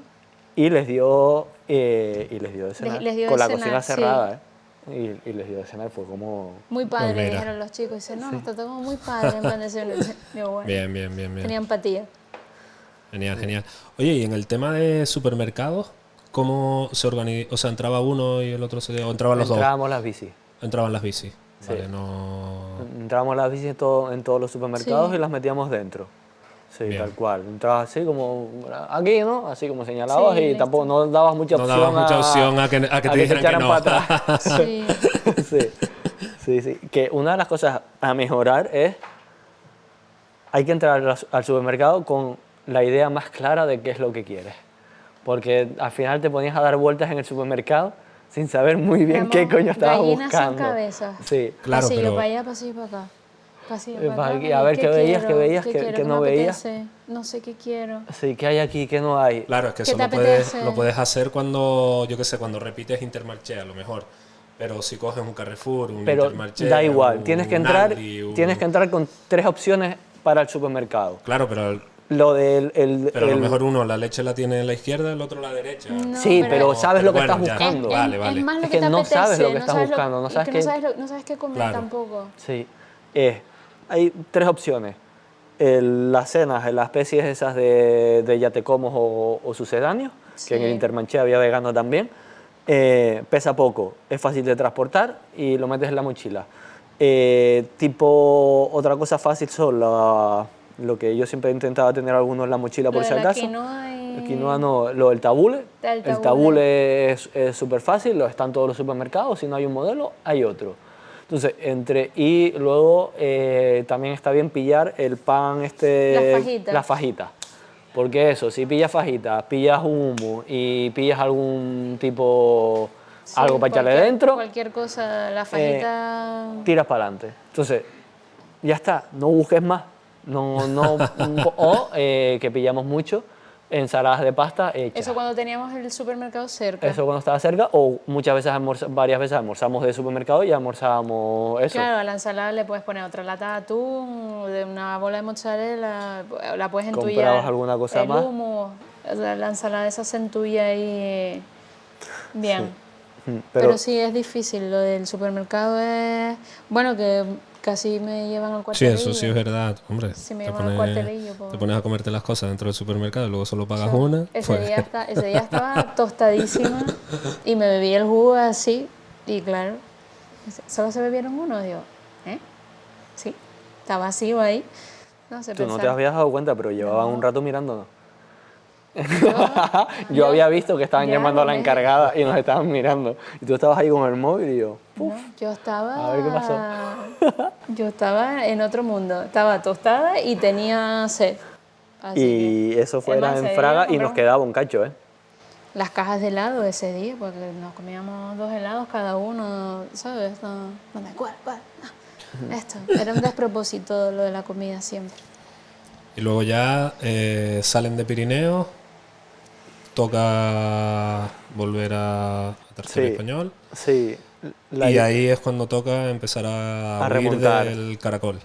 y les dio de cenar, les dio con de la cenar, cocina sí. cerrada, ¿eh? Y les dio de cenar, fue como... Muy padre, mira. dijeron los chicos. Dicen, no, nos tratamos muy padre en plan de ser. Digo, bueno, Bien, bien. tenía empatía. Genial, genial. Oye, y en el tema de supermercados, ¿cómo se organiza? O sea, ¿entraba uno y el otro o entraban los dos? Entrábamos las bicis. Entraban las bicis. Vale, no... Entrábamos las bicis en todos los supermercados y las metíamos dentro. Sí, Bien. tal cual. Entrabas así como aquí, ¿no? Así como señalabas Sí, y listo. tampoco no dabas mucha No opción, dabas mucha opción a que te se dijeran que echaran no. para atrás. Sí. Sí, sí, sí. Que una de las cosas a mejorar es, hay que entrar al supermercado con la idea más clara de qué es lo que quieres. Porque al final te ponías a dar vueltas en el supermercado sin saber muy bien qué Éramos coño estabas gallinas sin buscando. cabeza. Sí. Claro, pasillo pero- para allá, pasillo para acá. Pasillo para para acá. aquí, a ver qué veías, qué veías, ¿Qué qué quiero? no me veías. apetece? No sé qué quiero. Sí, ¿qué hay aquí? ¿Qué no hay? Claro, es que ¿Qué eso te apetece? lo puedes hacer cuando, yo qué sé, cuando repites Intermarché, a lo mejor. Pero si coges un Carrefour, un Pero Intermarché, da igual, un tienes que entrar, Aldi, tienes que entrar con 3 opciones para el supermercado. Claro, pero Lo del a lo mejor uno la leche la tiene en la izquierda, el otro la derecha. No, sí, pero sabes pero lo que bueno, estás ya. buscando. Vale, vale. Es más lo Es que que te no apetece. sabes lo que estás buscando, no y sabes que no sabes qué comer Claro. tampoco. Sí, hay 3 opciones. Las cenas, las especies esas de yatecomos o sucedáneos, que en el Sí. Intermarché había vegano también. Pesa poco, es fácil de transportar y lo metes en la mochila. Otra cosa fácil son lo que yo siempre he intentado tener algunos en la mochila Lo por de si la acaso. quinoa y- El quinoa no, el tabule. El El tabule es súper fácil, lo está en todos los supermercados, si no hay un modelo, hay otro. Entonces, y luego también está bien pillar el pan Las fajitas. Porque eso, si pillas fajitas, pillas un hummus y pillas algún tipo, Sí, algo para echarle cualquier- dentro, Cualquier cosa, la fajita. tiras para adelante. Entonces, ya está, no busques más. Que pillamos mucho, ensaladas de pasta hechas. Eso cuando teníamos el supermercado cerca. Eso cuando estaba cerca, o muchas veces, varias veces almorzamos de supermercado y almorzábamos eso. Claro, a la ensalada le puedes poner otra lata de atún, de una bola de mozzarella, la puedes entullar. Comprabas alguna cosa el más. humo, o sea, la ensalada esa se entulla ahí bien. Pero, Pero sí es difícil, lo del supermercado es... Bueno, que casi me llevan al Sí, cuartelillo. eso sí es verdad, hombre. Sí, me te, llaman al cuartelillo, te pones a comerte las cosas dentro del supermercado y luego solo pagas Yo una. Ese, pues- ese día estaba tostadísima y me bebí el jugo así y claro, solo se bebieron uno, digo, ¿eh? Sí, está vacío ahí. No sé tú no te pensar. habías dado cuenta, pero llevaban No. un rato mirándonos. Yo había visto que estaban ya llamando a lo la ves. encargada y nos estaban mirando. Y tú estabas ahí con el móvil y yo, No, yo estaba... A ver qué pasó. Yo estaba en otro mundo. Estaba tostada y tenía sed. Así y que, eso fue es más, en ese Fraga día y nos compramos quedaba un cacho, ¿eh? las cajas de helado ese día, porque nos comíamos 2 helados cada uno, ¿sabes? No me acuerdo. No. Esto, era un despropósito lo de la comida siempre. Y luego ya salen de Pirineos, toca volver a territorio Sí. español. Sí. Y ahí es cuando toca empezar a huir remontar. del caracol.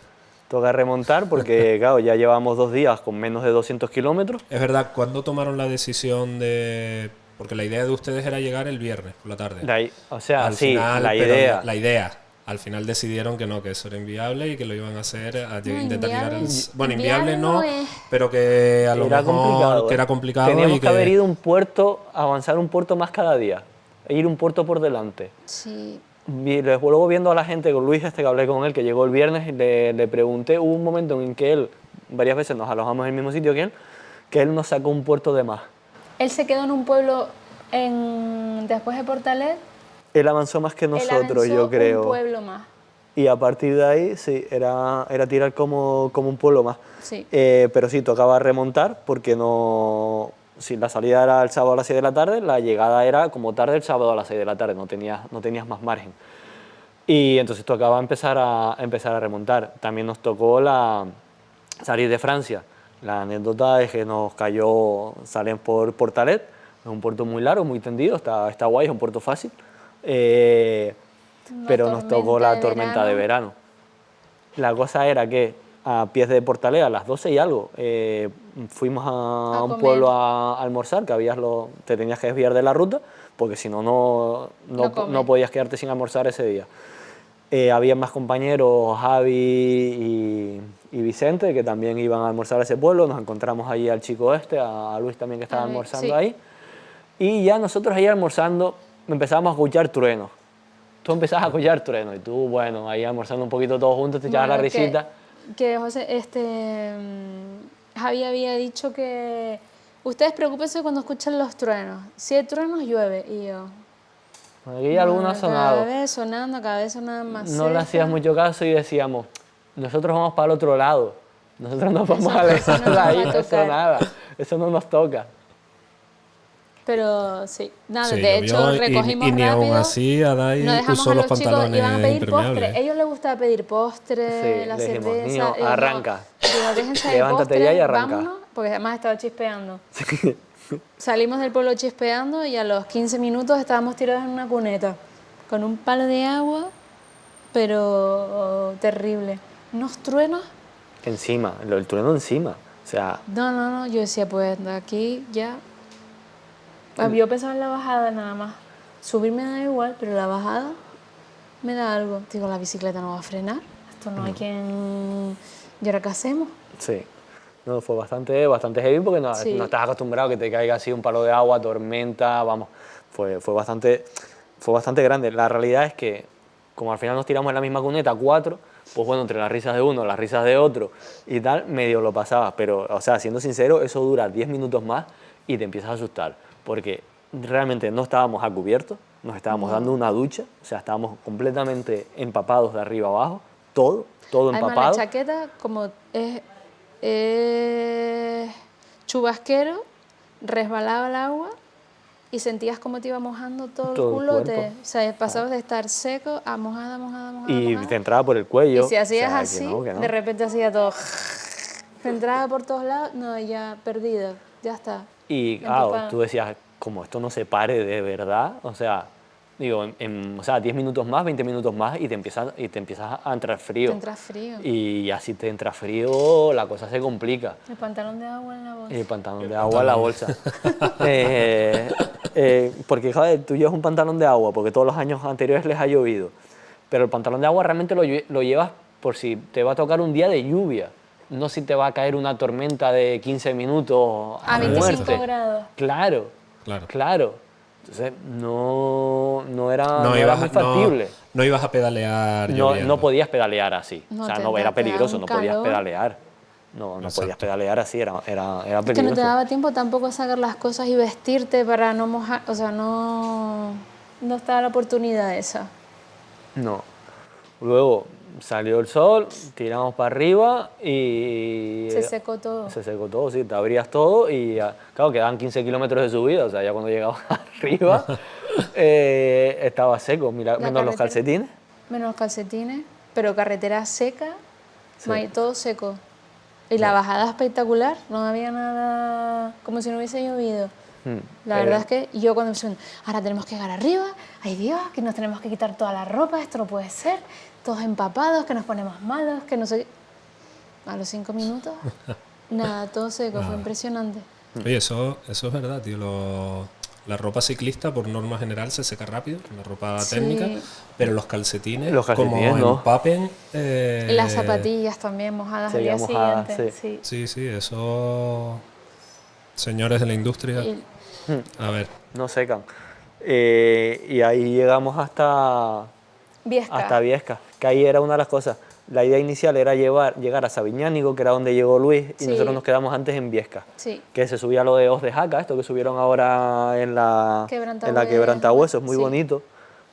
Toca remontar porque, claro, ya llevamos 2 días con menos de 200 kilómetros. Es verdad, ¿cuándo tomaron la decisión de...? Porque la idea de ustedes era llegar el viernes por la tarde. O sea, Al sí, final, la pero idea. la idea. Al final decidieron que no, que eso era inviable y que lo iban a hacer, intentar llegar inviable- Bueno, inviable inviable no, no es. pero que a lo Era mejor complicado. que era complicado Teníamos y que haber ido a un puerto, avanzar un puerto más cada día. E ir un puerto por delante. Sí, Luego viendo a la gente, con Luis, que hablé con él, que llegó el viernes, y le pregunté, hubo un momento en que él, varias veces nos alojamos en el mismo sitio que él nos sacó un puerto de más. él se quedó en un pueblo después de Portalet. Él avanzó más que Él nosotros, avanzó yo creo. un pueblo más. Y a partir de ahí, sí, era tirar como un pueblo más. Sí. Pero sí, tocaba remontar porque no... Si la salida era el sábado a las 6 de la tarde, la llegada era como tarde el sábado a las 6 de la tarde, no tenías más margen. Y entonces tocaba empezar a remontar. También nos tocó salir de Francia. La anécdota es que nos salen por Portalet, es un puerto muy largo, muy tendido, está guay, es un puerto fácil. Pero nos tocó la tormenta de verano. La cosa era que a pies de Portalet, a las 12 y algo, fuimos a un comer. pueblo a almorzar, que te tenías que desviar de la ruta, porque si no, No comes. no podías quedarte sin almorzar ese día. Había más compañeros, Javi y Vicente, que también iban a almorzar a ese pueblo. Nos encontramos allí al chico a Luis también, que estaba A Luis, almorzando sí. ahí. Y ya nosotros ahí almorzando empezamos a escuchar truenos. tú empezás a collar trueno y tú, bueno, ahí almorzando un poquito todos juntos, te echabas la risita. Que José, Javi había dicho que ustedes preocúpense cuando escuchan los truenos. Si hay truenos, llueve. Y yo... Aquí alguno ha sonado. Cada vez sonaban más No le cerca. hacías mucho caso y decíamos, nosotros vamos para el otro lado. Nosotros nos vamos a alejar no nos de va ahí, a eso tocar. nada. Eso no nos toca. Pero sí, nada, Sí, de hecho llovió recogimos y ni rápido. aún así Adai No dejamos usó a los los chicos, pantalones iban a pedir impermeables. postre. A ellos les gusta pedir postre, Sí, la le dijimos, cerveza. "Niño, Digo, arranca. Digo, déjense de Levántate postre, ya y arranca". vámonos, porque además estaba chispeando. Salimos del pueblo chispeando y a los 15 minutos estábamos tirados en una cuneta con un palo de agua, pero terrible. Unos truenos. Encima, el trueno encima. O sea, No, yo decía, pues de aquí ya. Yo pensaba en la bajada nada más. Subir me da igual, pero la bajada me da algo. Digo, la bicicleta no va a frenar. Esto no hay quien... ¿Y ahora qué hacemos? sí. No, fue bastante heavy porque no, Sí. no estás acostumbrado a que te caiga así un palo de agua, tormenta, vamos. Fue bastante grande. La realidad es que, como al final nos tiramos en la misma cuneta, 4, pues bueno, entre las risas de uno, las risas de otro y tal, medio lo pasabas. Pero, o sea, siendo sincero, eso dura 10 minutos más y te empiezas a asustar. Porque realmente no estábamos a cubierto, nos estábamos dando una ducha, o sea, estábamos completamente empapados de arriba abajo, todo Además, empapado. la chaqueta, como es chubasquero, resbalaba el agua y sentías como te iba mojando todo el Todo el culote. cuerpo. O sea, pasabas de estar seco a mojada. Y te entraba por el cuello. Y si hacías o sea, así, que no. de repente hacía todo. Te entraba por todos lados, no, ya perdido, ya está. Y claro, Empapada. tú decías, como esto no se pare de verdad, o sea, digo, o sea, 10 minutos más, 20 minutos más y te empiezas a entrar frío. Te entras frío. Y así te entra frío, la cosa se complica. El pantalón de agua en la bolsa. Y el pantalón de agua en la bolsa. Porque, joder, tú llevas un pantalón de agua porque todos los años anteriores les ha llovido. Pero el pantalón de agua realmente lo llevas por si te va a tocar un día de lluvia. No si te va a caer una tormenta de 15 minutos A a 25 muerte. grados. Claro. Entonces no era muy factible. No ibas a pedalear No lloviendo. podías pedalear así. No, o sea, te no era da peligroso, un no podías calor. pedalear. No podías Exacto. pedalear así, era peligroso. Que no te daba tiempo tampoco a sacar las cosas y vestirte para no mojar, o sea, no estaba la oportunidad esa. No. Luego salió el sol, tiramos para arriba y... Se secó todo. Se secó todo, sí, te abrías todo y claro, quedaban 15 kilómetros de subida, o sea, ya cuando llegabas arriba estaba seco, mira, menos los carretera- calcetines. Menos los calcetines, pero carretera seca, Sí. todo seco. Y la bajada espectacular, no había nada, como si no hubiese llovido. La verdad es que yo cuando me dicen, ahora tenemos que llegar arriba, ay Dios, que nos tenemos que quitar toda la ropa, esto no puede ser, todos empapados, que nos ponemos malos, que no sé qué. A los 5 minutos, nada, todo seco, fue impresionante. Oye, eso es verdad, tío. La ropa ciclista, por norma general, se seca rápido, la ropa Sí. técnica, pero los calcetines, como no. empapen... Y las zapatillas también mojadas al día seguían mojadas, siguiente. Sí, eso... Señores de la industria, Y a ver. No secan. Y ahí llegamos hasta Viesca. Viesca, que ahí era una de las cosas. La idea inicial era llegar a Sabiñánigo, que era donde llegó Luis, y Sí. nosotros nos quedamos antes en Viesca. Sí. Que se subía lo de Os de Jaca, esto que subieron ahora en la Quebrantahuesos, muy Sí. bonito.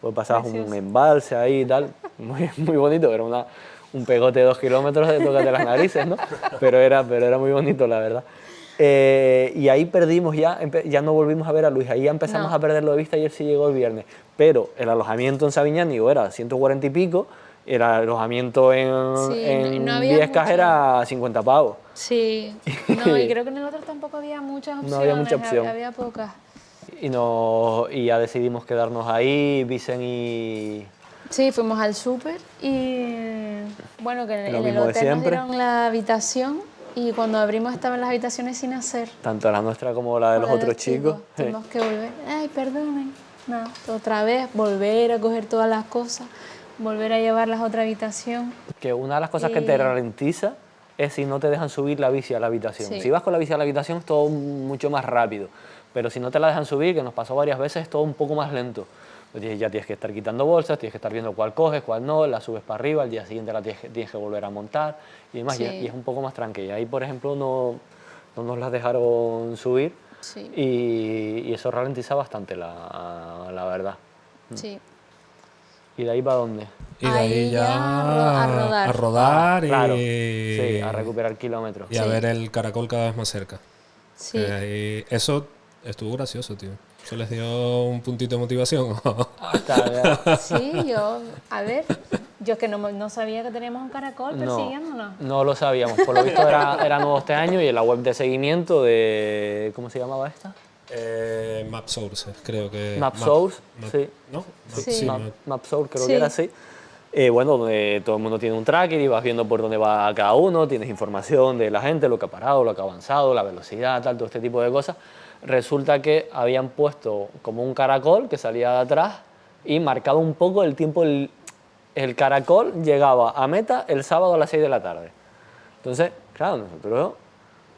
Pues pasabas un Precioso. embalse ahí y tal, muy bonito, era un pegote de 2 kilómetros de tócate las narices, ¿no? Pero era muy bonito, la verdad. Y ahí perdimos ya no volvimos a ver a Luis, ahí ya empezamos No. a perderlo de vista y él sí llegó el viernes. Pero el alojamiento en Sabiñánigo era 140 y pico, el alojamiento en Sí, no había Viescas mucho. era 50 pavos. Sí, no, y creo que en el otro tampoco había muchas opciones. No había mucha opción. Había pocas. Y ya decidimos quedarnos ahí, Vicen y... Sí, fuimos al súper y bueno, que en Lo el mismo de hotel nos siempre. dieron la habitación y cuando abrimos estaban las habitaciones sin hacer. Tanto la nuestra como la de los Hola, otros chicos. Tuvimos que volver. Ay, perdonen. No, otra vez, volver a coger todas las cosas, volver a llevarlas a otra habitación. Que una de las cosas que te ralentiza es si no te dejan subir la bici a la habitación. Sí. Si vas con la bici a la habitación es todo mucho más rápido, pero si no te la dejan subir, que nos pasó varias veces, es todo un poco más lento. Ya tienes que estar quitando bolsas, tienes que estar viendo cuál coges, cuál no, la subes para arriba, al día siguiente la tienes que volver a montar y demás, Sí. y es un poco más tranquila. Ahí, por ejemplo, no nos las dejaron subir Sí. y eso ralentiza bastante, la verdad. Sí. ¿Y de ahí para dónde? Y de ahí Ahí ya ya a rodar. a rodar Claro, y, sí, a recuperar kilómetros. y a Sí. ver el caracol cada vez más cerca. Sí. Eso estuvo gracioso, tío. ¿Eso les dio un puntito de motivación? Sí, a ver, yo que no sabía que teníamos un caracol persiguiéndonos. No lo sabíamos. Por lo visto era nuevo este año y en la web de seguimiento de... ¿Cómo se llamaba esta? Map Sources, creo que. MapSource, sí. ¿No? Sí. MapSource creo Sí. que era así. Bueno, donde todo el mundo tiene un tracker y vas viendo por dónde va cada uno, tienes información de la gente, lo que ha parado, lo que ha avanzado, la velocidad, tal, todo este tipo de cosas. Resulta que habían puesto como un caracol que salía de atrás y marcaba un poco el tiempo. El caracol llegaba a meta el sábado a las 6 de la tarde. Entonces, claro, nosotros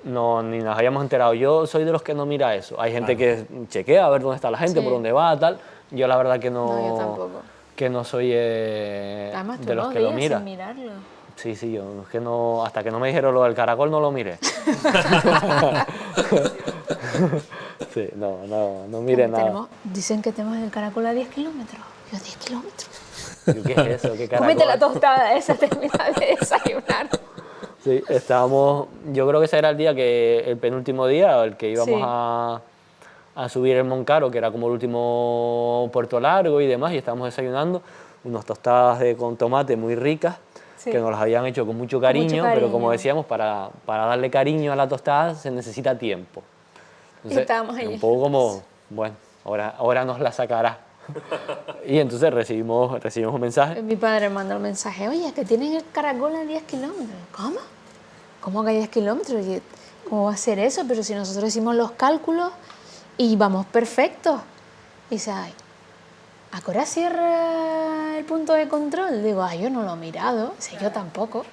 ni nos habíamos enterado. Yo soy de los que no mira eso. Hay gente que chequea a ver dónde está la gente, Sí. por dónde va, tal. Yo la verdad que No, yo tampoco. que no soy Además, tú de los no que lo días mira. sin mirarlo. Sí, yo es que no, hasta que no me dijeron lo del caracol no lo miré. Sí, no miré nada. Dicen que tenemos el caracol a 10 kilómetros. Yo, 10 kilómetros. ¿Qué es eso? ¿Qué caracol? Cómete la tostada esa, termina de desayunar. Sí, estábamos, yo creo que ese era el día el penúltimo día, el que íbamos Sí. a subir el Moncaro, que era como el último puerto largo y demás, y estábamos desayunando unas tostadas con tomate muy ricas, Sí. que nos las habían hecho con mucho cariño, pero como cariño. decíamos, para darle cariño a la tostada se necesita tiempo. Y estábamos allí. Un poco como, bueno, ahora nos la sacará. Y entonces recibimos un mensaje. Mi padre mandó el mensaje, oye, que tienen el caracol a 10 kilómetros. ¿Cómo? ¿Cómo que a 10 kilómetros? Y, ¿cómo va a ser eso? Pero si nosotros hicimos los cálculos y vamos perfectos. Y dice, ay, ¿a qué hora cierra el punto de control? Digo, ay, yo no lo he mirado. Dice, yo tampoco.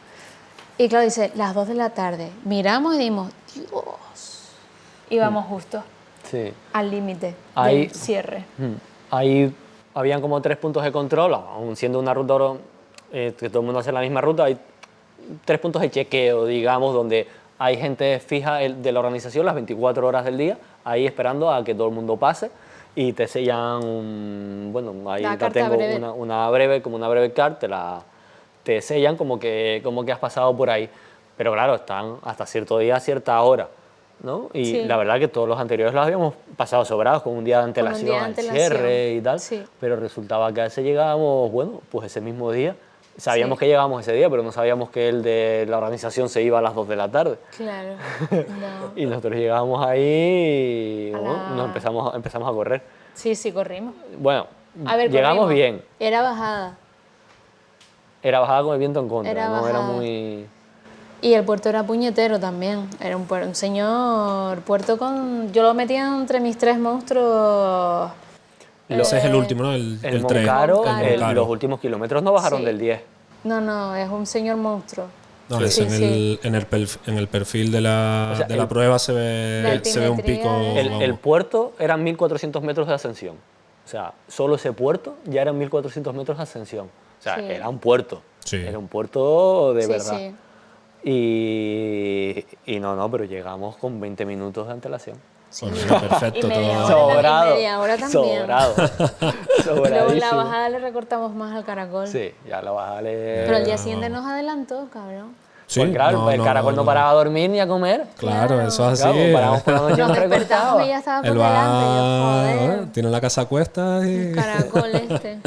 Y claro, dice, las 2 de la tarde. Miramos y dimos, Dios. Y vamos justo Sí. al límite Ahí- del cierre. Ahí habían como 3 puntos de control, aún siendo una ruta que todo el mundo hace la misma ruta, hay 3 puntos de chequeo, digamos, donde hay gente fija de la organización las 24 horas del día, ahí esperando a que todo el mundo pase y te sellan, bueno, ahí La la carta tengo breve. una breve card, te sellan como que has pasado por ahí. Pero claro, están hasta cierto día, a cierta hora, ¿no? Y Sí. la verdad que todos los anteriores los habíamos pasado sobrados con un día de Con un antelación día de al antelación. cierre y tal, Sí. pero resultaba que a ese llegábamos, bueno, pues ese mismo día. Sabíamos Sí. que llegábamos ese día, pero no sabíamos que el de la organización se iba a las 2 de la tarde. Claro. No. Y nosotros llegábamos ahí y A bueno, la- nos empezamos a correr. Sí, corrimos. Bueno, A ver, llegamos corrimos. bien. Era bajada. Era bajada con el viento en contra, Era no era bajada. muy... Y el puerto era puñetero también. Era un señor puerto con... Yo lo metía entre mis 3 monstruos. Ese es el último, ¿no? El el 3. Moncaro, Moncaro. los últimos kilómetros no bajaron Sí. del 10. No, es un señor monstruo. No, Sí, es sí, en el perfil de la, O sea, de la el- prueba La se ve un pico. altimetría de- vamos. El puerto eran 1.400 metros de ascensión. O sea, solo ese puerto ya eran 1.400 metros de ascensión. O sea, Sí. era un puerto. Sí. Era un puerto de Sí, verdad. sí. Y no, pero llegamos con 20 minutos de antelación. Bueno, era perfecto Y media todo. hora. Sobrado. y media hora también. Sobrado. Luego en la Sobradísimo. bajada le recortamos más al caracol. Sí, ya la bajada le... Pero el día siguiente nos adelantó, cabrón. Sí, Pues claro, el caracol no paraba a dormir ni a comer. Claro, eso es Claro, así. paramos por la noche y Nos nos despertamos recortaba. y ya estaba por Él delante. Y yo, va, joder, tiene la casa a cuestas y... caracol este.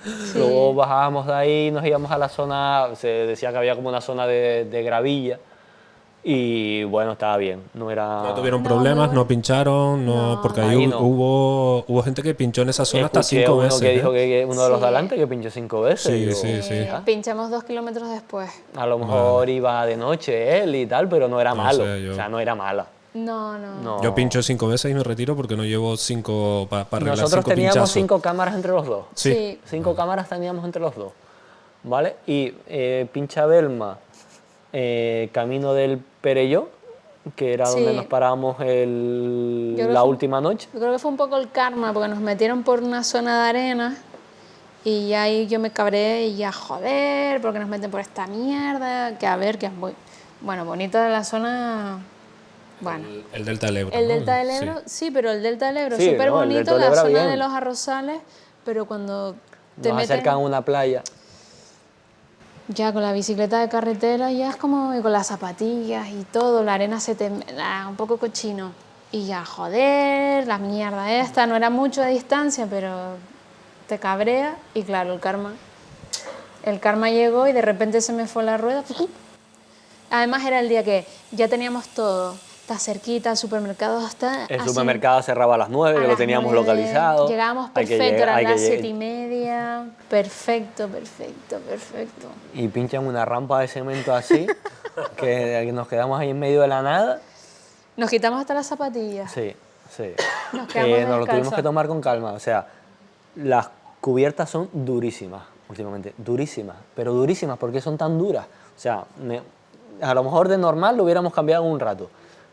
Sí. Luego bajábamos de ahí, nos íbamos a la zona, se decía que había como una zona de gravilla y bueno, estaba bien, no era... No tuvieron No, problemas, muy no pincharon, no, porque ahí Ahí no. hubo gente que pinchó en esa zona hasta Escuché 5 uno veces. que dijo ¿eh? que uno de los Sí. de adelante que pinchó 5 veces. Sí, y digo, sí, sí. Pinchamos 2 kilómetros después. a lo mejor iba de noche él y tal, pero no era No malo, sé, yo- o sea, no era mala. No. No. Yo pincho 5 veces y me retiro porque no llevo 5 para arreglar 5 Nosotros teníamos pinchazos. 5 cámaras entre los dos. Sí. 5 cámaras teníamos entre los dos, ¿vale? Y Pincha Belma, camino del Perelló, que era donde Sí. nos parábamos Yo creo la que- última noche. Yo creo que fue un poco el karma, porque nos metieron por una zona de arena y ya ahí yo me cabré y ya, joder, porque nos meten por esta mierda, que a ver, que es muy... Bueno, bonita la zona... Bueno, El Delta del Ebro. el ¿no? Delta del Ebro, sí, pero el Delta del Ebro es Sí, súper ¿no? El bonito, Delta del la Ebro zona bien. de los arrozales, pero cuando te Nos meten acercan a una playa. ya con la bicicleta de carretera, ya es como y con las zapatillas y todo, la arena se te... un poco cochino. Y ya, joder, la mierda esta, no era mucho de distancia, pero te cabrea y claro, el karma llegó y de repente se me fue la rueda. Además era el día que ya teníamos todo, está cerquita, el supermercado está... El así, supermercado cerraba a las 9, a que lo las teníamos 9, localizado. Llegábamos Hay que perfecto, llegar- eran hay que las llegar. 7:30, perfecto, perfecto, perfecto. Y pinchan una rampa de cemento así, que nos quedamos ahí en medio de la nada. Nos quitamos hasta las zapatillas. Sí, sí. Nos quedamos Nos lo tuvimos descalzos. que tomar con calma. O sea, las cubiertas son durísimas últimamente. Durísimas. Pero durísimas, ¿por qué son tan duras? O sea, a lo mejor de normal lo hubiéramos cambiado en un rato.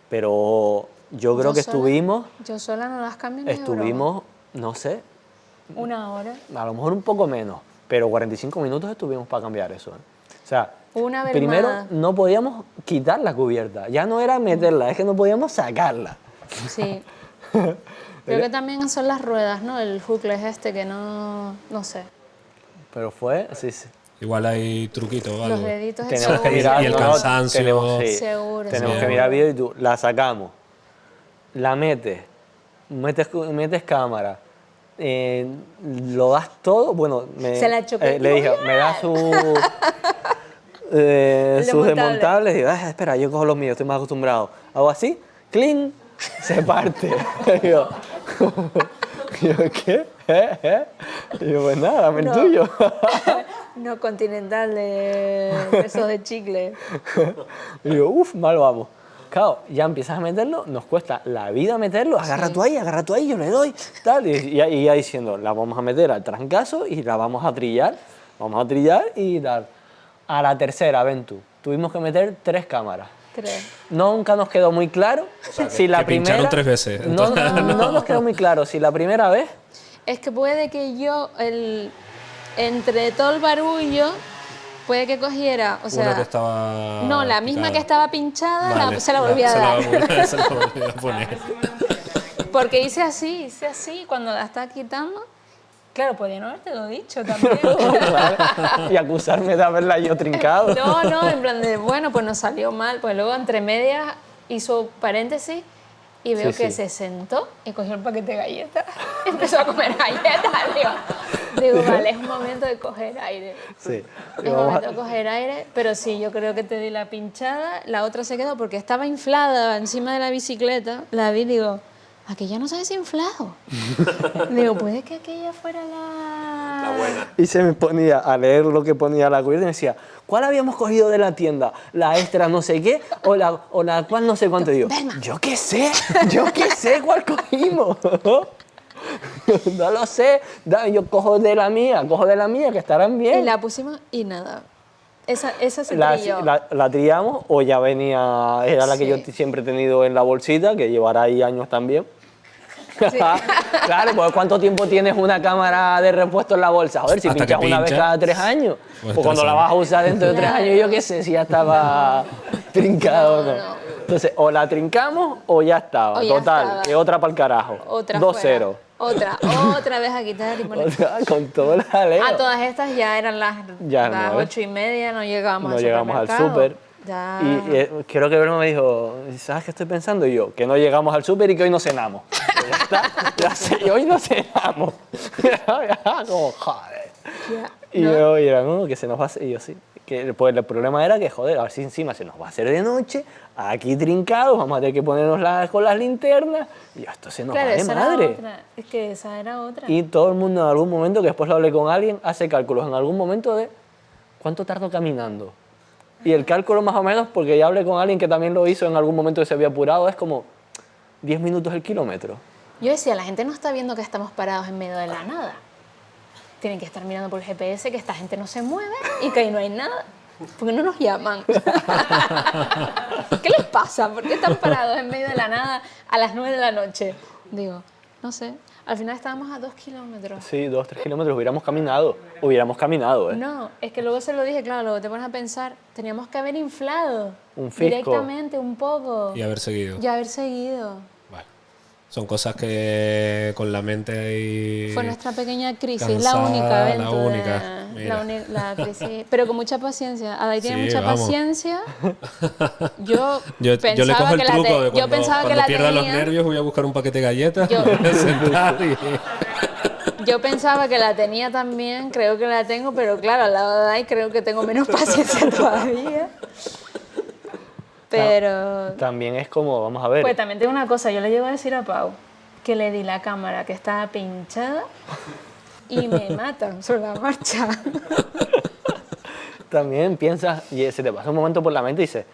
Pero yo creo que estuvimos, Yo sola no las cambio ni de broma. estuvimos, no sé, Una hora. a lo mejor un poco menos, pero 45 minutos estuvimos para cambiar eso. O sea, Una vez primero más. no podíamos quitar la cubierta, ya no era meterla, es que no podíamos sacarla. Sí. Creo que también son las ruedas, ¿no? El hook es este que no sé. Pero fue, sí, sí. Igual hay truquito o Los algo. deditos Tenemos que seguro. mirar Y el ¿no? cansancio. Tenemos, sí, Seguro, tenemos que seguro. mirar vídeo y tú la sacamos, la metes cámara, lo das todo, bueno, Se la choqué. le dije, me das sus desmontable. desmontables, y digo, espera, yo cojo los míos, estoy más acostumbrado, hago así, clean, se parte. Digo, ¿qué? Y yo, pues nada, dame el No. tuyo. No continental de esos de chicle. Y digo, uff, mal vamos. Claro, ya empiezas a meterlo, nos cuesta la vida meterlo, agarra tú ahí, yo le doy, tal. Y ya diciendo, la vamos a meter al trancazo y la vamos a trillar y tal. A la tercera, ven tú, tuvimos que meter 3 cámaras. 3. Nunca nos quedó muy claro si la que pincharon 3 veces. No nos quedó muy claro si la primera vez. Es que puede que yo, entre todo el barullo, puede que cogiera, o sea... Una que estaba... No, la misma picada. que estaba pinchada Vale, se la volví a dar. Se la volví a poner. Porque hice así, cuando la estaba quitando. Claro, podía no habértelo dicho también. Claro, y acusarme de haberla yo trincado. No, en plan de, bueno, pues nos salió mal. Pues luego entre medias hizo paréntesis y veo Sí, que sí. se sentó y cogió el paquete de galletas. Empezó a comer galletas. Digo, vale, es un momento de coger aire. Sí. Es un momento de coger aire, pero sí, yo creo que te di la pinchada, la otra se quedó porque estaba inflada encima de la bicicleta. La vi y digo, aquella no se ha desinflado. Digo, puede que aquella fuera la buena. Y se me ponía a leer lo que ponía la cubierta y me decía, ¿cuál habíamos cogido de la tienda? ¿La extra no sé qué? ¿O la cual no sé cuánto? Y digo, yo qué sé cuál cogimos. No lo sé, yo cojo de la mía, que estarán bien. Y la pusimos y nada. Esa se La, trilló. la trillamos o ya venía, era la que Sí. yo siempre he tenido en la bolsita, que llevará ahí años también. Claro, pues ¿cuánto tiempo tienes una cámara de repuesto en la bolsa? A ver, si Hasta pinchas que una vez pincha. cada 3 años, Pues o cuando 3 la vas a usar dentro de 3 Claro. años, yo qué sé si ya estaba trincado o no. No. Entonces, o la trincamos o ya estaba. O ya Total, estaba. que otra para el carajo. Otra 2-0. fuera. Otra vez a quitar y poner. Otra, con todo el jaleo. A todas estas ya eran las Ya 9. 8:30, no llegábamos No al llegamos al supermercado. súper. Ya. Y creo que Bruno me dijo, ¿sabes qué estoy pensando? Y yo, que no llegamos al súper y que hoy no cenamos. Ya está, ya sé, y hoy no cenamos. Como, joder. Ya, Y ¿no? yo, y era, no, que se nos va a hacer, y yo sí. Que, pues el problema era que, joder, a ver si encima se nos va a hacer de noche, aquí trincados, vamos a tener que ponernos con las linternas, y esto se nos Claro, va de esa madre. era otra. Es que esa era otra. Y todo el mundo en algún momento, que después lo hablé con alguien, hace cálculos en algún momento de cuánto tardo caminando. Y el cálculo más o menos, porque ya hablé con alguien que también lo hizo en algún momento que se había apurado, es como 10 minutos el kilómetro. Yo decía, la gente no está viendo que estamos parados en medio de la nada. Tienen que estar mirando por el GPS que esta gente no se mueve y que ahí no hay nada. ¿Por qué no nos llaman? ¿Qué les pasa? ¿Por qué están parados en medio de la nada a las 9 de la noche? Digo, no sé. Al final estábamos a 2 kilómetros. Sí, 2, 3 kilómetros hubiéramos caminado. Hubiéramos caminado, ¿eh? No, es que luego se lo dije, claro, luego te pones a pensar, teníamos que haber inflado Un fisco. directamente un poco Y haber seguido. y haber seguido. Bueno, son cosas que con la mente y... Fue nuestra pequeña crisis, cansada, la única evento. la única, mira. La crisis, pero con mucha paciencia. Adai tiene Sí, mucha vamos. paciencia. Yo Yo le pensaba cojo el que la truco de yo cuando, pensaba que cuando la pierda los tenía. nervios voy a buscar un paquete de galletas, Yo- me voy a sentar y... Yo pensaba que la tenía también, creo que la tengo, pero claro, al lado de Adai creo que tengo menos paciencia todavía. Pero También es como, vamos a ver, pues también tengo una cosa, yo le llego a decir a Pau que le di la cámara que estaba pinchada y me matan sobre la marcha. también piensas, y se te pasa un momento por la mente y dices,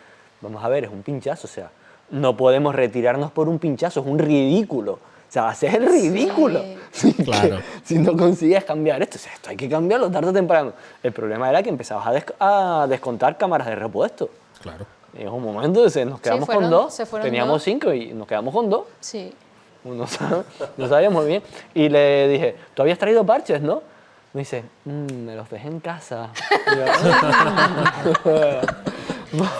vamos a ver, es un pinchazo, o sea, no podemos retirarnos por un pinchazo, es un ridículo. O sea, haces el ridículo. Sí. Claro. Si no consigues cambiar esto, o sea, esto hay que cambiarlo tarde o temprano. El problema era que empezabas a descontar cámaras de repuesto. Claro. Y en un momento nos quedamos fueron- con 2, se fueron teníamos 2. 5 y nos quedamos con 2. Sí. No sabíamos muy bien. Y le dije, ¿tú habías traído parches, no? Me dice, me los dejé en casa. Y yo,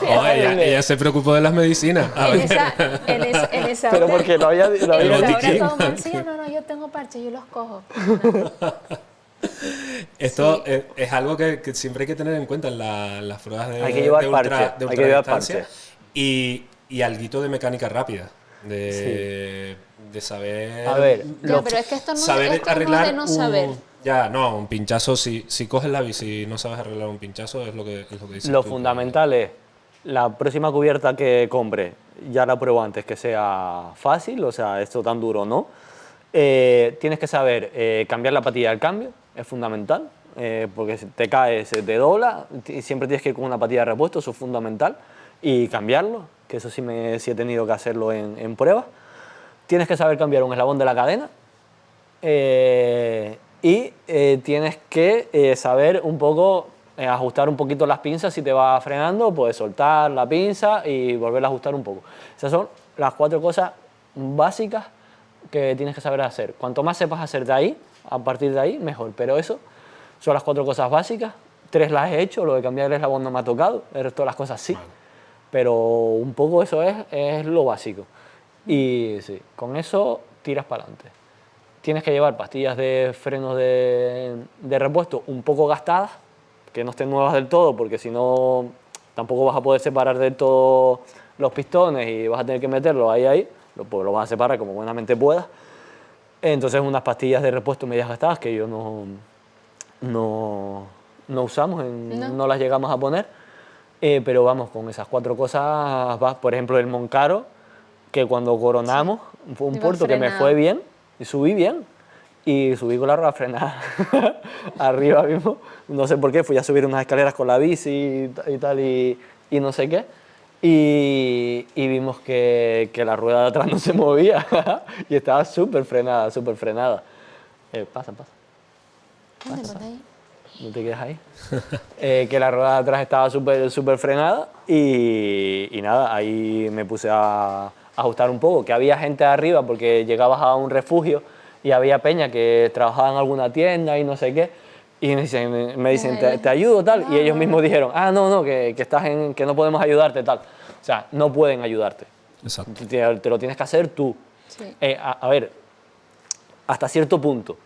Oh, ella se preocupó de las medicinas. A En ver. esa Pero hora- porque lo había en dicho. esa hora botiquín. como Marcia, no, yo tengo parches, yo los cojo. Esto es algo que siempre hay que tener en cuenta en las pruebas de, Hay que llevar de parche, de hay que llevar ultradistancia. parche. Y alguito de mecánica rápida. De saber. A ver, Ya, pero es que esto no, saber esto no arreglar es de no saber. Ya, no, un pinchazo. Si coges la bici y no sabes arreglar un pinchazo, es lo que dices Lo tú. fundamental es, la próxima cubierta que compre, ya la pruebo antes que sea fácil, o sea, esto tan duro no. Tienes que saber cambiar la patilla del cambio, es fundamental, porque si te caes, se te dobla, y siempre tienes que ir con una patilla de repuesto, eso es fundamental, y cambiarlo, que eso sí he tenido que hacerlo en pruebas. Tienes que saber cambiar un eslabón de la cadena, y tienes que saber un poco ajustar un poquito las pinzas. Si te va frenando, puedes soltar la pinza y volver a ajustar un poco. Esas son las 4 cosas básicas que tienes que saber hacer. Cuanto más sepas hacer de ahí, a partir de ahí, mejor. Pero eso son las 4 cosas básicas. 3 las he hecho, lo de cambiar el eslabón no me ha tocado, el resto de las cosas sí. Vale. Pero un poco eso es lo básico. Y sí, con eso tiras para adelante. Tienes que llevar pastillas de frenos de repuesto un poco gastadas, que no estén nuevas del todo, porque si no tampoco vas a poder separar del todo los pistones y vas a tener que meterlos ahí, pues lo vas a separar como buenamente puedas. Entonces unas pastillas de repuesto medias gastadas que yo no usamos, no las llegamos a poner, pero vamos, con esas 4 cosas vas. Por ejemplo, el Moncaro, que cuando coronamos fue un Iba puerto que me frenado. fue bien y subí bien. Y subí con la rueda frenada arriba mismo, no sé por qué, fui a subir unas escaleras con la bici y tal, y no sé qué. Y vimos que la rueda de atrás no se movía y estaba súper frenada, súper frenada. Pasa. ¿Dónde lo tenéis? No te quedes ahí. Que la rueda de atrás estaba súper frenada y nada, ahí me puse a ajustar un poco, que había gente arriba porque llegabas a un refugio y había peña que trabajaba en alguna tienda y no sé qué, y me dicen ¿te ayudo tal? Y ellos mismos dijeron, no, que no podemos ayudarte tal. O sea, no pueden ayudarte. Exacto. Te lo tienes que hacer tú. Sí. A ver, hasta cierto punto,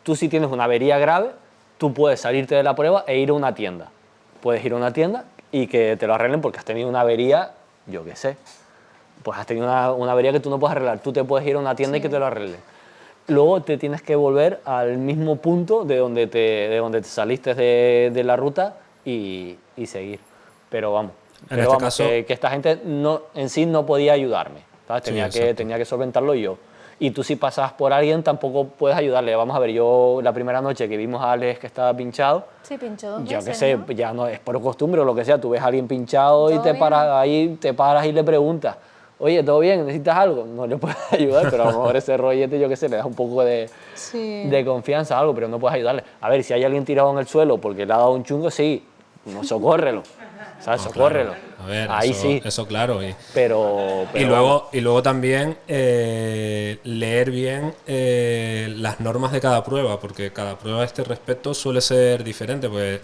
tú si tienes una avería grave, tú puedes salirte de la prueba e ir a una tienda. Puedes ir a una tienda y que te lo arreglen porque has tenido una avería, yo qué sé, pues has tenido una avería que tú no puedes arreglar. Tú te puedes ir a una tienda y que te lo arreglen. Luego te tienes que volver al mismo punto de donde te saliste de la ruta y seguir. Pero vamos, En este caso- que esta gente en sí no podía ayudarme, ¿sabes? Sí, Tenía exacto. que solventarlo yo. Y tú si pasas por alguien tampoco puedes ayudarle. Vamos a ver, yo la primera noche que vimos a Alex que estaba pinchado, Sí, pinchó 2 yo veces, qué sé, ¿no? ya no es por costumbre o lo que sea, tú ves a alguien pinchado y ¿Todo te bien? paras ahí, te paras y le preguntas, oye, ¿todo bien? ¿Necesitas algo? No le puedes ayudar, pero a lo mejor ese rollete, yo qué sé, le das un poco de Sí. confianza a algo, pero no puedes ayudarle. A ver, si hay alguien tirado en el suelo porque le ha dado un chungo, sí, no, socórrelo, ¿sabes? No, Socórrelo. claro. A ver, ahí eso, sí. eso claro. Pero Y luego también leer bien las normas de cada prueba, porque cada prueba a este respecto suele ser diferente. Pues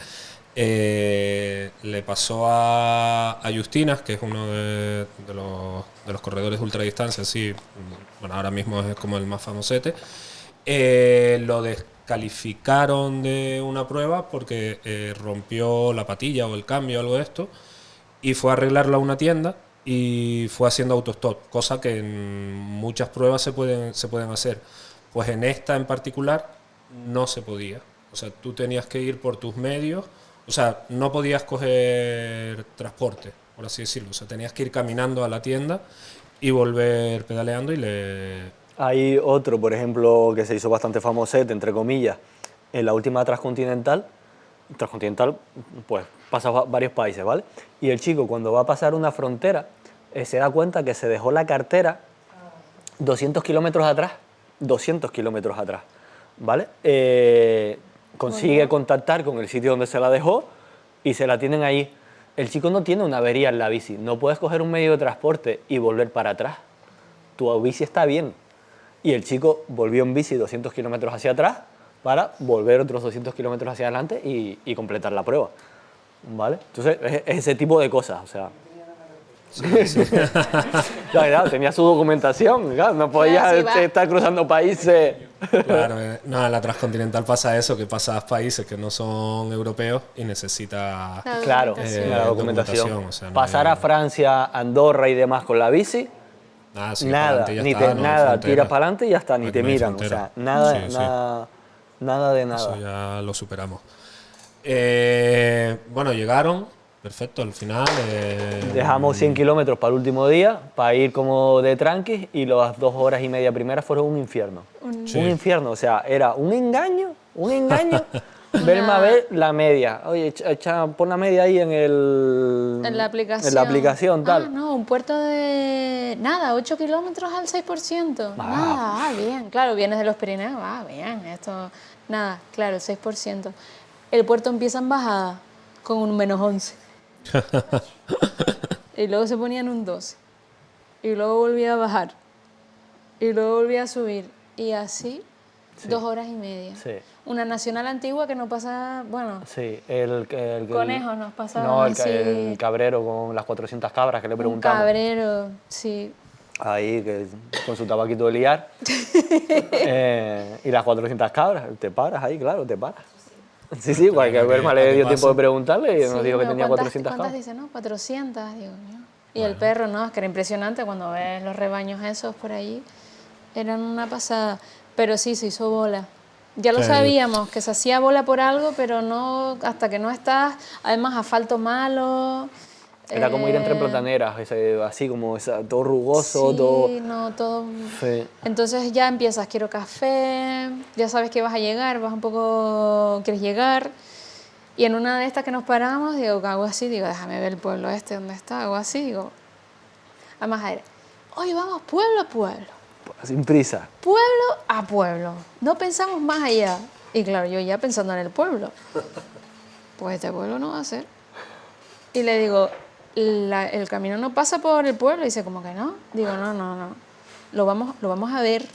le pasó a Justinas, que es uno de los corredores de ultradistancia, sí, bueno, ahora mismo es como el más famosete. Lo descalificaron de una prueba porque rompió la patilla o el cambio o algo de esto, y fue a arreglarlo a una tienda y fue haciendo autostop, cosa que en muchas pruebas se pueden hacer. Pues en esta en particular no se podía. O sea, tú tenías que ir por tus medios, o sea, no podías coger transporte, por así decirlo. O sea, tenías que ir caminando a la tienda y volver pedaleando y hay otro, por ejemplo, que se hizo bastante famosete, entre comillas, en la última Transcontinental, pues pasa varios países, ¿vale? Y el chico cuando va a pasar una frontera se da cuenta que se dejó la cartera 200 kilómetros atrás, ¿vale? Consigue contactar con el sitio donde se la dejó y se la tienen ahí. El chico no tiene una avería en la bici, no puedes coger un medio de transporte y volver para atrás. Tu bici está bien. Y el chico volvió en bici 200 kilómetros hacia atrás para volver otros 200 kilómetros hacia adelante y completar la prueba, ¿vale? Entonces, es ese tipo de cosas, o sea... Sí. Claro, tenía su documentación, claro, no podía estar cruzando países. Claro, no, en la Transcontinental pasa eso, que pasas países que no son europeos y necesitas Claro, la documentación. O sea, pasar a Francia, Andorra y demás con la bici, sí, nada, nada, tiras para adelante y ya está, ni te miran, o sea, nada, sí. nada de nada. Eso ya lo superamos. Bueno, llegaron, perfecto, al final. Dejamos 100 kilómetros para el último día, para ir como de tranqui, y las 2 horas y media primeras fueron un infierno. Sí. Un infierno, o sea, era un engaño, verme a ver la media. Oye, pon la media ahí en la aplicación, tal. No, un puerto de... Nada, 8 kilómetros al 6%. Nada, bien. Claro, vienes de los Pirineos, bien, esto... Nada, claro, el 6%. El puerto empieza en bajada con un -11. Y luego se ponía en un 12. Y luego volvía a bajar. Y luego volvía a subir. Y así, 2 horas y media. Sí. Una nacional antigua que no pasa, bueno... Sí, Conejos nos pasaba. No, así. el cabrero con las 400 cabras que le preguntamos. Un cabrero, sí. Ahí, que con su tabaquito de liar. Y las 400 cabras, te paras ahí, claro, te paras. Sí, cualquier Berma le dio tiempo de preguntarle y nos dijo que tenía 400 cabras. ¿Cuántas dice? No, 400, digo yo. Y el perro, ¿no? Es que era impresionante cuando ves los rebaños esos por allí. Eran una pasada. Pero sí, se hizo bola. Ya lo sabíamos, que se hacía bola por algo, pero no hasta que no estás. Además, asfalto malo. Era como ir entre plataneras, así como todo rugoso, sí, todo... no, todo... Sí. Entonces ya empiezas, quiero café, ya sabes que vas a llegar, vas un poco, quieres llegar. Y en una de estas que nos paramos, digo, hago así, digo, déjame ver el pueblo este, ¿dónde está? Hago así, digo, además, oye, vamos pueblo a pueblo. Sin prisa. Pueblo a pueblo, no pensamos más allá. Y claro, yo ya pensando en el pueblo, pues este pueblo no va a ser. Y le digo, el camino no pasa por el pueblo. Y dice, ¿cómo que no? Digo, no. Lo vamos a ver,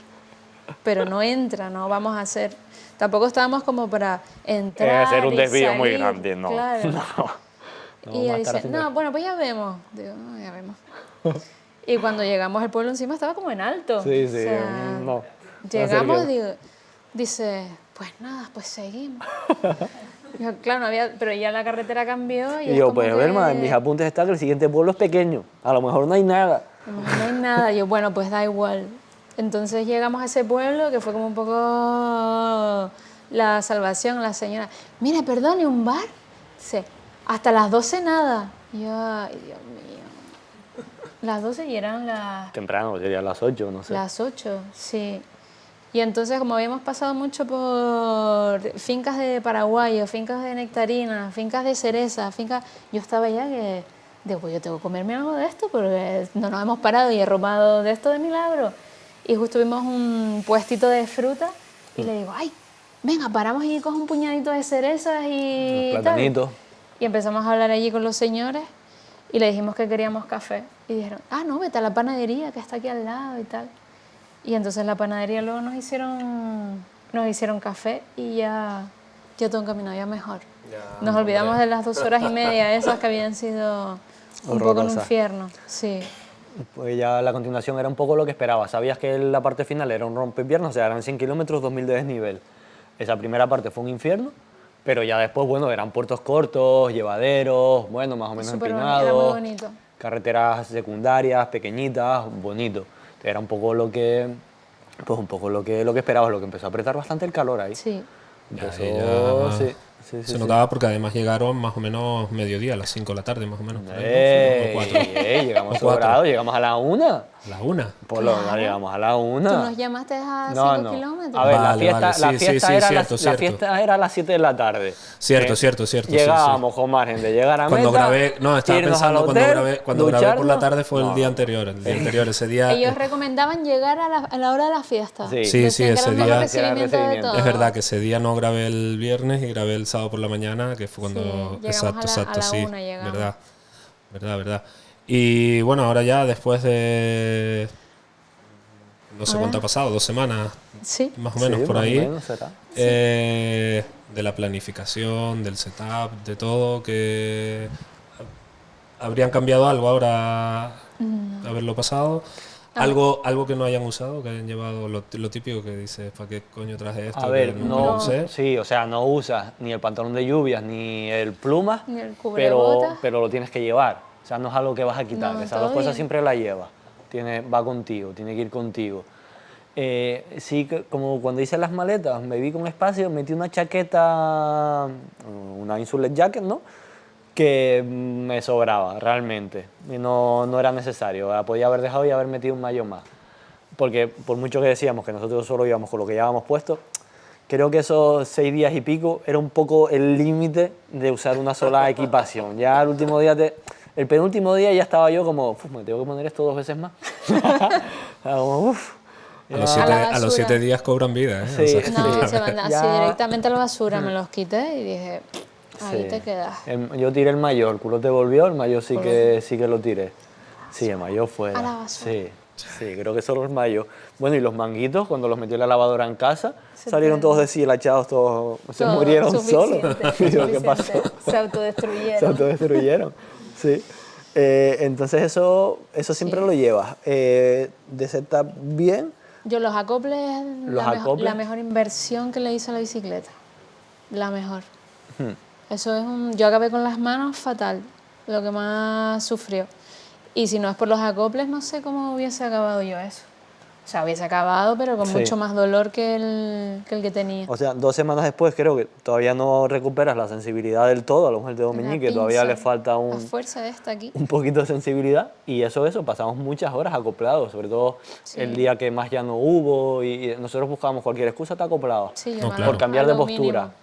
pero no entra, no vamos a hacer. Tampoco estábamos como para entrar. Hacer un desvío salir. Muy grande, no. Claro. No, y ella dice, no, bueno, pues ya vemos. Digo, no, ya vemos. Y cuando llegamos al pueblo encima estaba como en alto. Sí, o sea, no. Llegamos, dice, pues nada, pues seguimos. Yo, claro, no había, pero ya la carretera cambió. Y yo, pues, Berma, en mis apuntes está que el siguiente pueblo es pequeño. A lo mejor no hay nada. A lo mejor no hay nada. Yo, bueno, pues da igual. Entonces llegamos a ese pueblo que fue como un poco la salvación. La señora, mire, perdone, ¿un bar? Sí. Hasta las 12 nada. Y yo, ay, Dios mío. Las 12 y eran las... Temprano, serían las 8, no sé. Las 8, sí. Y entonces, como habíamos pasado mucho por fincas de paraguayo, fincas de nectarina, fincas de cereza, yo estaba ya que, digo, pues yo tengo que comerme algo de esto porque no nos hemos parado y he robado de esto de milagro. Y justo vimos un puestito de fruta y le digo, ay, venga, paramos y coge un puñadito de cerezas y platanitos. Y empezamos a hablar allí con los señores y le dijimos que queríamos café. Y dijeron, no, vete a la panadería que está aquí al lado y tal. Y entonces la panadería luego nos hicieron café y ya todo encaminado, ya mejor. Nos olvidamos de las 2 horas y media esas que habían sido un poco un infierno. Sí. Pues ya la continuación era un poco lo que esperaba. Sabías que la parte final era un rompepiernas, o sea, eran 100 kilómetros, 2000 de desnivel. Esa primera parte fue un infierno, pero ya después, bueno, eran puertos cortos, llevaderos, bueno, más o menos empinados. Era muy bonito. Carreteras secundarias, pequeñitas, bonito. Era un poco lo que, pues un poco lo que esperabas, lo que empezó a apretar bastante el calor ahí. Sí. Empezó, sí. Se notaba porque además llegaron más o menos mediodía, a las 5 de la tarde más o menos. Por ahí, ¿no? O 4. Llegamos sobrados, llegamos a la 1. ¿A la 1? Por lo menos llegamos a la 1. ¿Tú nos llamaste a 5 kilómetros? A ver, Vale, la fiesta era a las 7 de la tarde. Cierto. Llegábamos con margen de llegar a cuando meta. grabé, no, estaba pensando cuando grabé por la tarde fue el día anterior. El día anterior, ese día. Ellos recomendaban llegar a la hora de la fiesta. Sí, Decían ese que era el día. mejor recibimiento de todo. Es verdad que ese día no grabé el viernes y grabé el sábado por la mañana, que fue cuando. Sí, exacto, sí. 1 llegamos. Verdad. Y bueno, ahora ya después de. No sé cuánto ha pasado, 2 semanas. Sí. Más o menos Sí, por más o ahí. menos será. De la planificación, del setup, de todo, que habrían cambiado algo ahora haberlo pasado. Algo que no hayan usado, que hayan llevado lo típico que dices, ¿para qué coño traje esto? A ver, que no usé? Sí, o sea, no usas ni el pantalón de lluvias ni el pluma, Ni el cubrebotas. pero lo tienes que llevar. O sea, no es algo que vas a quitar. No, Esas todo 2 cosas bien. siempre las llevas. Va contigo, tiene que ir contigo. Sí, como cuando hice las maletas, me vi con espacio, metí una chaqueta, una insulet jacket, ¿no? Que me sobraba realmente y no era necesario. La podía haber dejado y haber metido un maillot más. Porque por mucho que decíamos que nosotros solo íbamos con lo que llevábamos puesto, creo que esos 6 días y pico era un poco el límite de usar una sola equipación. Ya el último día, el penúltimo día ya estaba yo como, me tengo que poner esto 2 veces más. Como, A los 7 días cobran vida, ¿eh? Sí. O sea que- No, se mandan Ya. así directamente a la basura, me los quité y dije, ahí te quedas. Yo tiré el maillot, el culo te volvió, el maillot sí que lo tiré. Sí, el maillot fue. A la basura. Sí, creo que solo el maillot. Bueno, y los manguitos, cuando los metió en la lavadora en casa, Se salieron te- todos deshilachados, todos se Todo murieron solos. suficiente, Digo, ¿qué pasó? suficiente. Se autodestruyeron. Se autodestruyeron. Sí. Entonces eso siempre Sí. lo llevas. De setup bien. Yo los acoples, Los la acoples. mejor inversión que le hice a la bicicleta. La mejor. Hmm. Eso es yo acabé con las manos fatal, lo que más sufrió. Y si no es por los acoples, no sé cómo hubiese acabado yo eso. O sea, hubiese acabado, pero con Sí. mucho más dolor que el que tenía. O sea, 2 semanas después creo que todavía no recuperas la sensibilidad del todo, a lo mejor el dedo La meñique todavía pinza, le falta la un fuerza de esta aquí. poquito de sensibilidad y eso, pasamos muchas horas acoplados, sobre todo Sí. el día que más ya no hubo y nosotros buscábamos cualquier excusa, está acoplado. Sí, No, llamar claro. Por cambiar de a lo postura. mínimo.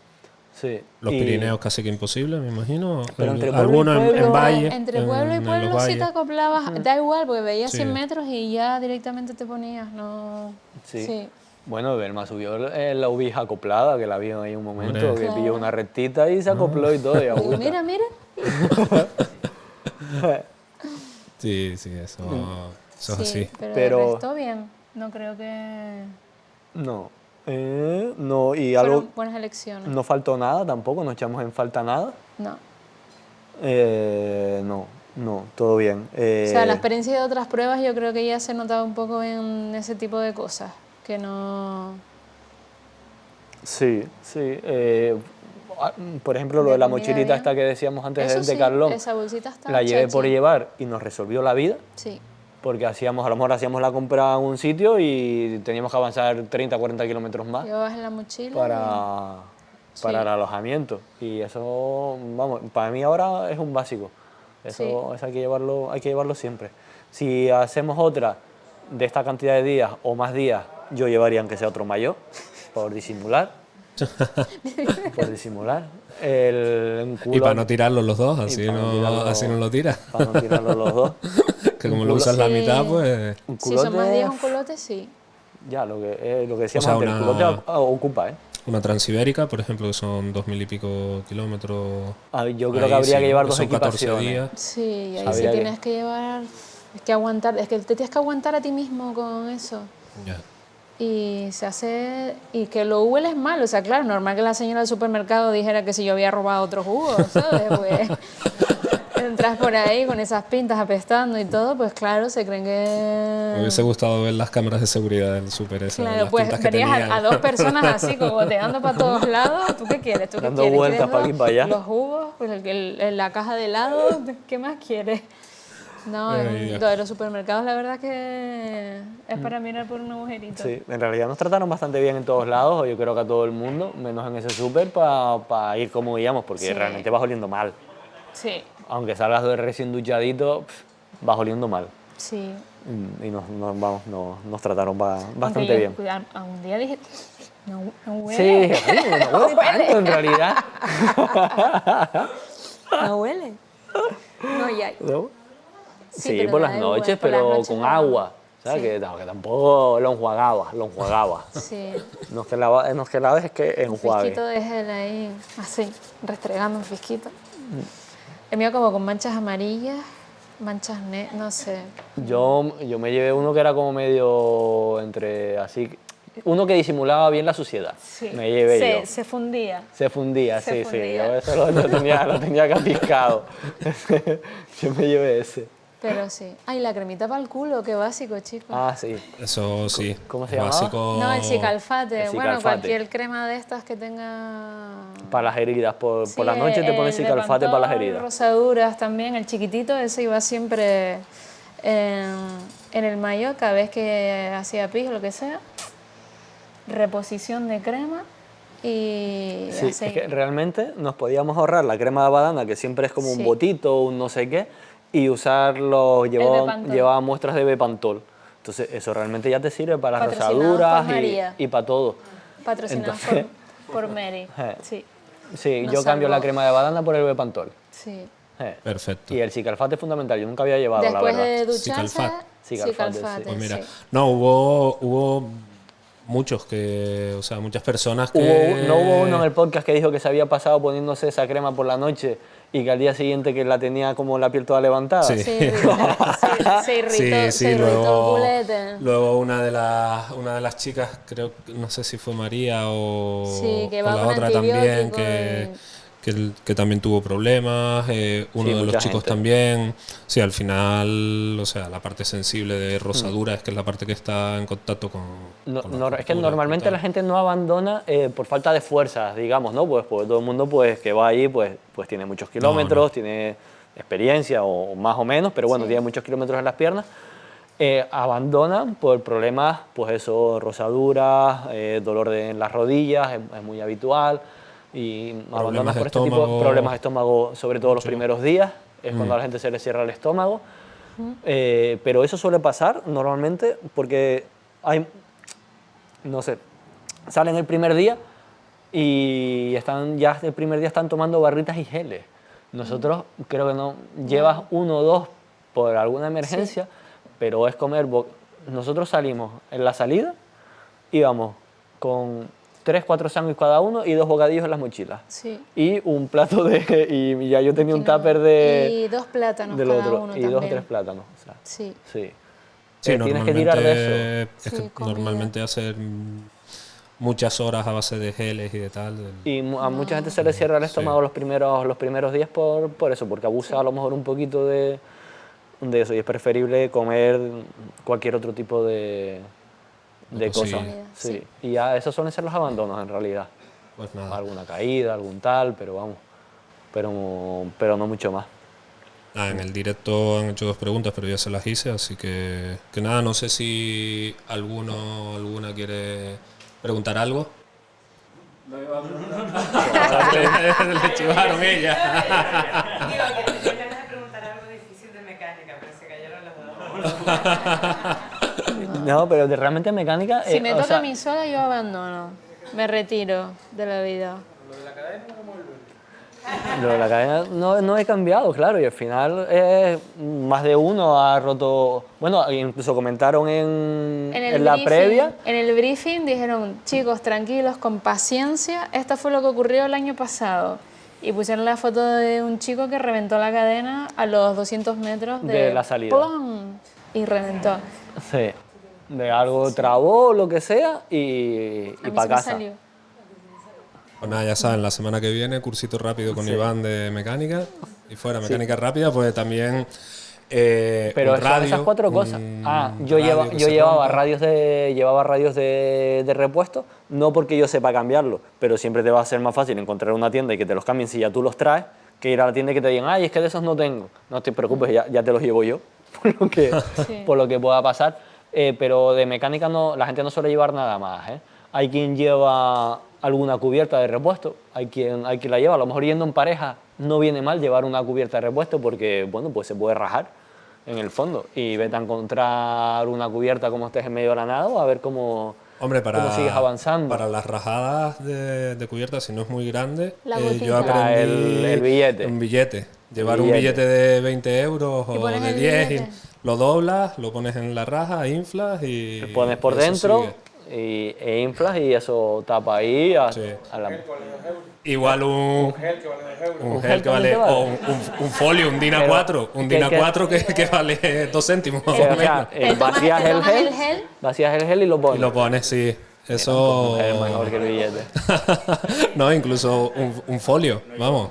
Sí. Los Y- Pirineos casi que imposible, me imagino. Pero entre pueblo y Algunos en pueblo- valle. Entre pueblo y en pueblo los sí te valles. acoplabas, da igual, porque veías Sí. 100 metros y ya directamente te ponías, no... Sí. Bueno, Belma subió la ubija acoplada, que la vio ahí un momento, Hombre. que pilló una rectita y se acopló y todo. Y a Digo, gusto. mira, mira. Sí, eso es Sí, así. pero el resto bien. No creo que... No. No, y Fueron algo, buenas elecciones. no faltó nada tampoco, no echamos en falta nada. No. No, todo bien. O sea, la experiencia de otras pruebas yo creo que ya se notaba un poco en ese tipo de cosas. Que no... Sí. Por ejemplo, lo de la comida mochilita bien. esta que decíamos antes Eso del sí, Decathlon, esa bolsita está la llevé por chachi. llevar y nos resolvió la vida. Sí. Porque a lo mejor hacíamos la compra en un sitio y teníamos que avanzar 30, 40 kilómetros más Llevabas en la mochila para Sí. el alojamiento. Y eso, vamos, para mí ahora es un básico. Eso, Sí. eso hay que llevarlo siempre. Si hacemos otra de esta cantidad de días o más días, yo llevaría aunque sea otro maillot, por disimular. Por disimular. Un Y para no culo- tirarlos los dos, así para no no, tirarlo- así no lo tiras. para no tirarlo los dos. Que como lo usas la Sí. mitad, pues. Un Si son más culote, días un culote, sí. Ya, lo que decíamos O sea, antes, el culote ocupa, ¿eh? Una transibérica, por ejemplo, que son 2000 y pico kilómetros. Yo creo Ahí que habría sí, que llevar ¿no? dos Son 14 equipaciones. días. Sí, y ahí sí Habría que- tienes que llevar, es que aguantar, es que te tienes que aguantar a ti mismo con eso. Ya. Y se hace, y que lo hueles mal, o sea, claro, normal que la señora del supermercado dijera que si yo había robado otro jugo, ¿sabes? Pues entras por ahí con esas pintas apestando y todo, pues claro, se creen Me que... hubiese gustado ver las cámaras de seguridad del súper esas, Claro, las pues pintas que verías tenían. a dos personas así, como boteando para todos lados. ¿Tú qué quieres? ¿Tú qué Dando quieres? vueltas ¿Quieres para aquí y para allá. los jugos? Pues la caja de helado, ¿qué más quieres? No, Ay, Dios. lo de los supermercados la verdad que es para mirar por un agujerito. Sí, en realidad nos trataron bastante bien en todos lados, yo creo que a todo el mundo, menos en ese súper para ir como íbamos, porque Sí. realmente vas oliendo mal. Sí, Aunque salgas de recién duchadito, vas oliendo mal. sí. Y nos trataron bastante Aunque yo, bien. cuidado, a un día dije, no, no Sí, huele, dije, "Oye, no huele tanto en realidad". no huele. No, ya. ¿No? Sí, pero por da las igual, noches, por las pero noches con no. agua. ¿Sabes? Sí. Que tampoco lo enjuagaba. Sí, No es que laves, es que un enjuague. fisquito de gel ahí, así, restregando un fisquito. El mío como con manchas amarillas, manchas no sé. Yo me llevé uno que era como medio entre así, uno que disimulaba bien la suciedad. Sí. Me llevé yo. Se fundía. Se fundía, Se sí, fundía. yo eso lo tenía capiscado. Yo me llevé ese. Pero sí. Ay, la cremita para el culo, qué básico, chicos. Ah, sí. Eso sí. ¿Cómo se es llamaba? básico. No, el cicalfate. El Bueno, Cicalfate. cualquier crema de estas que tenga... Para las heridas, por Sí, la noche te pones el cicalfate para las Bepantol, heridas. rosaduras también. El chiquitito, ese iba siempre en el maillot, cada vez que hacía pis o lo que sea. Reposición de crema y Sí, es aceite. que realmente nos podíamos ahorrar la crema de badana, que siempre es como un Sí. botito, un no sé qué, y usarlo, Bepantol. llevaba muestras de Bepantol. Entonces eso realmente ya te sirve para las Patrocinados por rosaduras María. y para todo. Patrocinados Entonces- por Mary. Sí, Sí, Nos yo cambio salvó. la crema de badana por el Bepantol. sí. Perfecto. Y el cicalfate es fundamental, yo nunca había llevado, la Después verdad. de ducharse, Cicalfate. Cicalfate, sí. cicalfate, Pues mira, sí. no, hubo muchos que, o sea, muchas personas que... No hubo uno en el podcast que dijo que se había pasado poniéndose esa crema por la noche y que al día siguiente que la tenía como la piel toda levantada. Sí. Se irritó, se irritó el culete. luego una de las chicas, creo, no sé si fue María o, Sí, que o va la con otra también, antibiótico que también tuvo problemas, uno Sí, de los mucha chicos gente. también. Sí, al final, o sea, la parte sensible de rosadura es que es la parte que está en contacto con... con la Es que cultura, normalmente con la tal. gente no abandona por falta de fuerzas, digamos, ¿no? Pues todo el mundo pues, que va ahí pues tiene muchos kilómetros, tiene experiencia o más o menos, pero bueno, Sí. tiene muchos kilómetros en las piernas. Abandonan por problemas, pues eso, rosaduras, dolor en las rodillas, es muy habitual. Y abandonan de por este tipo de estómago. problemas de estómago, sobre todo los Mucho. primeros días, es cuando a la gente se le cierra el estómago. Pero eso suele pasar normalmente porque hay, no sé, salen el primer día y ya el primer día están tomando barritas y geles. Nosotros creo que no, llevas uno o dos por alguna emergencia, pero es comer, nosotros salimos en la salida, íbamos con 3, 4 sándwiches cada uno y 2 bocadillos en las mochilas. Sí. Y un plato y ya yo tenía un Quinoa. tupper de Y 2 plátanos del cada otro uno y 2 o también. 3 plátanos. O sea, Sí. sí. Sí, Tienes que tirar de eso. Es que Sí, comida. normalmente hacer muchas horas a base de geles y de tal. Y a mucha gente se le cierra el estómago los primeros días por eso, porque abusa a lo mejor un poquito de eso y es preferible comer cualquier otro tipo de cosas. comida, Sí. Y ya esos suelen ser los abandonos en realidad. Pues nada. Alguna caída, algún tal, pero vamos, pero no mucho más. Nada, en el directo han hecho 2 preguntas, pero ya se las hice, así que nada, no sé si alguna quiere preguntar algo. Le chivaron ella. Digo, que tenía ganas de preguntar algo difícil de mecánica, pero se cayeron las dos. No, pero realmente mecánica... Si me o toca sea, a mí sola, yo abandono. Me retiro de la vida. Lo de la cadena no he cambiado, claro, y al final más de uno ha roto... Bueno, incluso comentaron en la previa... En el briefing dijeron, chicos, tranquilos, con paciencia, esto fue lo que ocurrió el año pasado. Y pusieron la foto de un chico que reventó la cadena a los 200 metros de la salida. ¡Plum! Y reventó. Sí, de algo trabó, lo que sea, y para casa. Salió. Pues nada, ya saben, la semana que viene, cursito rápido con Iván de mecánica. Y fuera, mecánica rápida, pues también pero un radio, esas 4 cosas. Yo radio llevaba radios de repuesto, no porque yo sepa cambiarlo, pero siempre te va a ser más fácil encontrar una tienda y que te los cambien si ya tú los traes, que ir a la tienda y que te digan, ay, es que de esos no tengo. No te preocupes, ya te los llevo yo, por lo que pueda pasar. Pero de mecánica la gente no suele llevar nada más, ¿eh? Hay quien lleva alguna cubierta de repuesto, hay quien la lleva, a lo mejor yendo en pareja no viene mal llevar una cubierta de repuesto porque, bueno, pues se puede rajar en el fondo y vete a encontrar una cubierta como estés en medio de la nada o a ver cómo sigues avanzando. Para las rajadas de cubierta, si no es muy grande, yo gotita. aprendí el billete. Un billete. Llevar un billete de 20 euros o de 10, y lo doblas, lo pones en la raja, inflas y... Lo pones por dentro e inflas y eso tapa ahí igual un gel que vale, o un folio, un DIN A4, un DIN A4 que vale 2 céntimos. O sea, vacías el gel y lo pones. Y lo pones, sí. Eso... Es mejor que el billete. No, incluso un folio, vamos.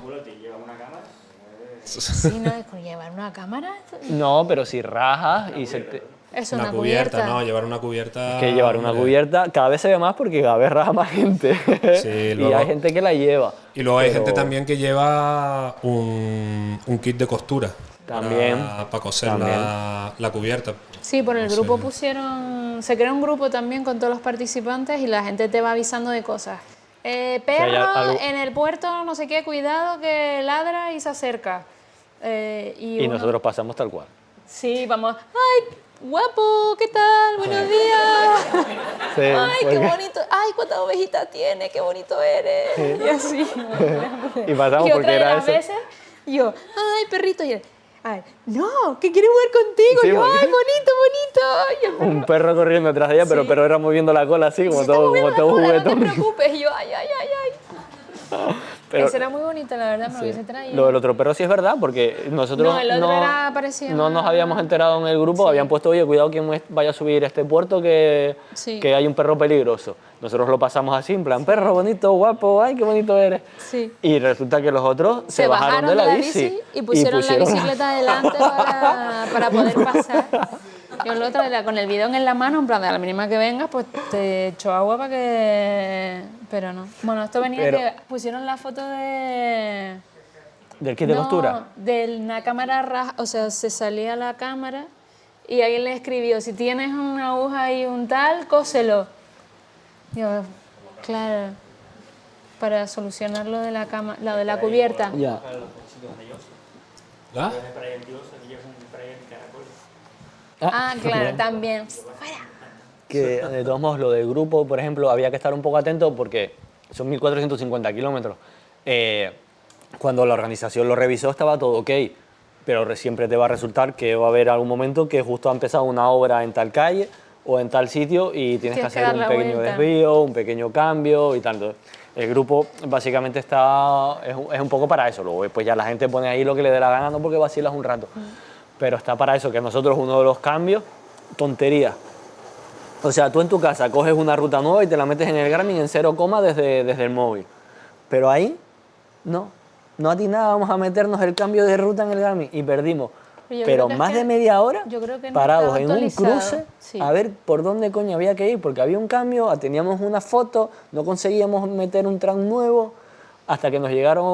Sí, no, es con llevar una cámara. No, pero si rajas y se te... Es una cubierta, no, llevar una cubierta... Es que llevar una cubierta cada vez se ve más porque cada vez raja más gente. Sí, y hay gente que la lleva. Y luego hay gente también que lleva un kit de costura. También. Para coser la cubierta. Sí, por el grupo se creó un grupo también con todos los participantes y la gente te va avisando de cosas. Perro en el puerto, no sé qué, cuidado que ladra y se acerca. Y nosotros pasamos tal cual. Sí, vamos, ¡ay, guapo! ¿Qué tal? Buenos días. Sí, ¡Ay, qué bonito! ¡Ay, cuántas ovejitas tienes! ¡Qué bonito eres! Y así. Y pasamos y porque otra de era las eso. veces, yo, ¡ay, perrito! Y él, ay, no, que quiere jugar contigo. Sí, yo, porque- ¡ay, bonito, bonito! Y el perro, Un perro corriendo detrás de ella, pero el perro era moviendo la cola así, como "Se está moviendo la todo cola, juguetón. no te preocupes. Y yo, ¡ay, ay, ay, ay! Pero Ese era muy bonito, la verdad, me lo hubiese traído. lo del otro perro sí es verdad, porque nosotros No, el otro era parecido no nos más- habíamos enterado en el grupo, Sí. habían puesto, oye, cuidado quien vaya a subir este puerto que Sí. hay un perro peligroso. Nosotros lo pasamos así, en plan, perro bonito, guapo, ay, qué bonito eres. Sí. Y resulta que los otros se bajaron de la bici y pusieron la bicicleta adelante para poder pasar. Yo el otro era con el bidón en la mano, en plan, de a la mínima que vengas, pues te echo agua para que... Pero no. Bueno, esto venía Pero- que pusieron la foto de... del kit de costura. de una cámara o sea, se salía la cámara y alguien le escribió, si tienes una aguja y un tal, cóselo. Yo, claro, para solucionar lo de la lo de la cubierta. Ya. ¿Ah? Ah, claro, también. Que de todos modos lo del grupo, por ejemplo, había que estar un poco atento porque son 1.450 kilómetros. Cuando la organización lo revisó estaba todo ok, pero siempre te va a resultar que va a haber algún momento que justo ha empezado una obra en tal calle o en tal sitio y tienes que Tienes que hacer dar un la pequeño vuelta. desvío, un pequeño cambio y tal. Entonces, el grupo básicamente es un poco para eso. Luego pues ya la gente pone ahí lo que le dé la gana, no porque vacilas un rato. Pero está para eso, que nosotros uno de los cambios, tontería. O sea, tú en tu casa coges una ruta nueva y te la metes en el Garmin en 0, desde el móvil. Pero ahí, no atinábamos a meternos el cambio de ruta en el Garmin y perdimos. Yo Pero creo que es más que- de media hora yo creo que no parados estaba en un actualizado. cruce Sí. a ver por dónde coño había que ir, porque había un cambio, teníamos una foto, no conseguíamos meter un tram nuevo, hasta que nos llegaron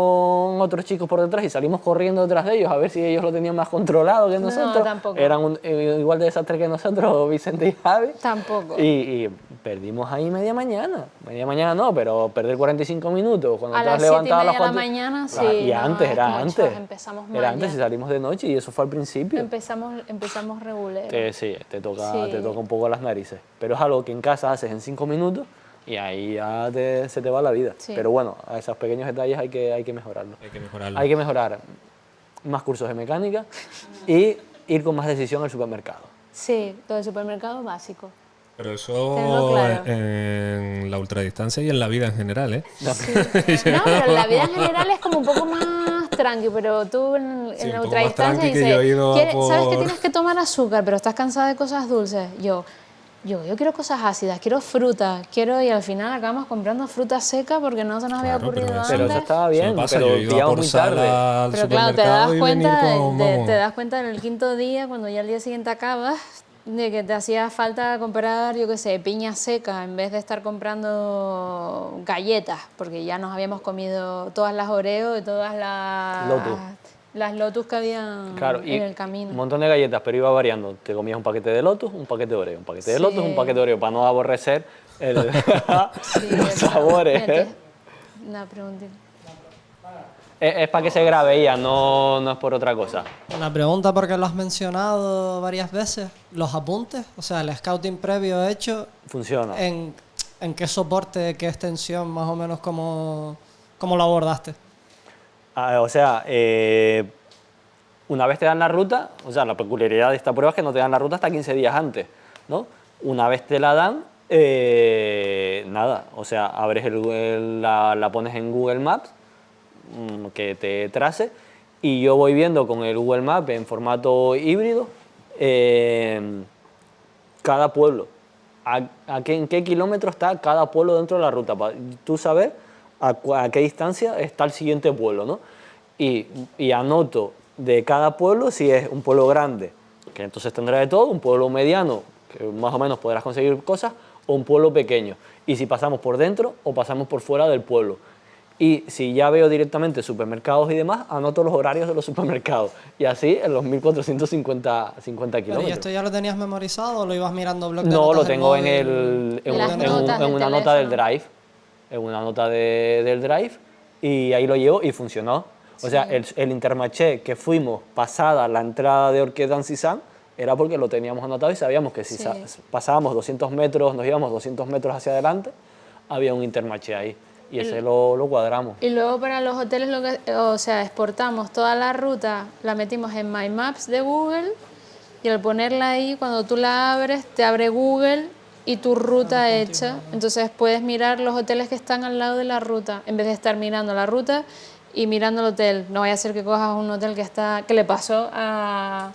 otros chicos por detrás y salimos corriendo detrás de ellos a ver si ellos lo tenían más controlado que No, nosotros. tampoco. Eran igual de desastres que nosotros, Vicente y Javi. Tampoco. Y perdimos ahí media mañana. Media mañana no, pero perder 45 minutos. Cuando A te has las 7:30 levantado a las de la 4. mañana, sí, Y no, antes, es era mucho, antes. empezamos Era mal antes ya. y salimos de noche y eso fue al principio. Empezamos regulero. Sí, te toca Sí. un poco las narices. Pero es algo que en casa haces en 5 minutos, Y ahí ya se te va la vida. Sí. Pero bueno, a esos pequeños detalles hay que mejorarlo. Hay que mejorarlo. Hay que mejorar más cursos de mecánica y ir con más decisión al supermercado. Sí, todo el supermercado básico. Pero Tenerlo eso claro. en la ultradistancia y en la vida en general, ¿eh? Sí. No, pero la vida en general es como un poco más tranqui, pero tú en Sí, la un poco más ultradistancia tranqui que dices, yo he ido ¿sabes que por- tienes que tomar azúcar, pero estás cansada de cosas dulces? Yo quiero cosas ácidas, quiero fruta, y al final acabamos comprando fruta seca porque no se nos había Claro, ocurrido pero Pero eso antes. estaba eso bien, me pasa. pero Yo he ido a pillamos por muy sal tarde. al Pero claro, supermercado y venir con, vamos. te das cuenta en el quinto día, cuando ya al día siguiente acabas, de que te hacía falta comprar, yo qué sé, piña seca, en vez de estar comprando galletas, porque ya nos habíamos comido todas las Oreo y todas Lotus. las Lotus que habían Claro, y en el un camino. montón de galletas, pero iba variando. Te comías un paquete de Lotus, un paquete de Oreo, un paquete de Sí. Lotus, un paquete de Oreo, para no aborrecer Sí, los eso. sabores. Mira, una preguntita. Es para que se grabe ella, no es por otra cosa. Una pregunta porque lo has mencionado varias veces. Los apuntes, o sea, el scouting previo hecho, Funciona. ¿en qué soporte, qué extensión, más o menos, cómo lo abordaste? O sea, una vez te dan la ruta, o sea, la peculiaridad de esta prueba es que no te dan la ruta hasta 15 días antes, ¿no? Una vez te la dan, nada, o sea, abres la pones en Google Maps, que te trace, y yo voy viendo con el Google Maps en formato híbrido cada pueblo, en qué kilómetro está cada pueblo dentro de la ruta, para tú saber a qué distancia está el siguiente pueblo, ¿no? Y anoto de cada pueblo si es un pueblo grande, que entonces tendrá de todo, un pueblo mediano, que más o menos podrás conseguir cosas, o un pueblo pequeño, y si pasamos por dentro o pasamos por fuera del pueblo. Y si ya veo directamente supermercados y demás, anoto los horarios de los supermercados. Y así en los 1450 Pero, ¿y kilómetros. esto ya lo tenías memorizado o lo ibas mirando bloc de No, notas lo del tengo en, móvil? Las notas del una nota del teléfono. Drive. En una nota del Drive. Y ahí lo llevo y funcionó. O sea, el Intermarché que fuimos pasada la entrada de Orquedan-Cizán era porque lo teníamos anotado y sabíamos que si Sí. pasábamos 200 metros, nos íbamos 200 metros hacia adelante, había un Intermarché ahí. Y ese lo cuadramos. Y luego para los hoteles, o sea, exportamos toda la ruta, la metimos en My Maps de Google y al ponerla ahí, cuando tú la abres, te abre Google y tu ruta hecha. Entonces puedes mirar los hoteles que están al lado de la ruta, en vez de estar mirando la ruta y mirando el hotel. No vaya a ser que cojas un hotel que le pasó a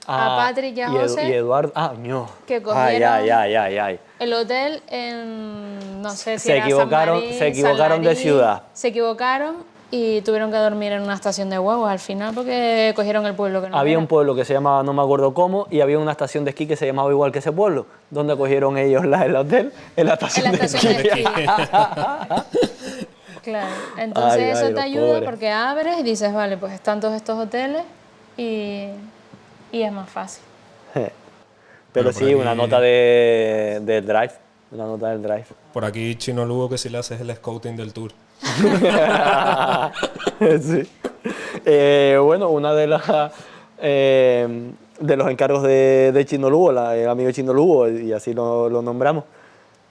Patrick y a José. Y Eduardo, no. Que cogieron- Ay. El hotel en, no sé si Se era San equivocaron- Marín, se equivocaron de San Marín. ciudad. Se equivocaron y tuvieron que dormir en una estación de huevos al final porque cogieron el pueblo que no Había era. un pueblo que se llamaba, no me acuerdo cómo, y había una estación de esquí que se llamaba igual que ese pueblo. ¿Dónde cogieron ellos el hotel? En la estación, En la estación de esquí. esquí. Claro. Entonces Ay, eso te los ayuda pobres. porque abres y dices, vale, pues están todos estos hoteles y es más fácil. Pero Bueno, por sí, aquí- una nota del Drive. Una nota del Drive. Por aquí Chino Lugo que si le haces el scouting del tour. Sí. Bueno, una de los encargos de Chino Lugo, el amigo Chino Lugo, y así lo nombramos,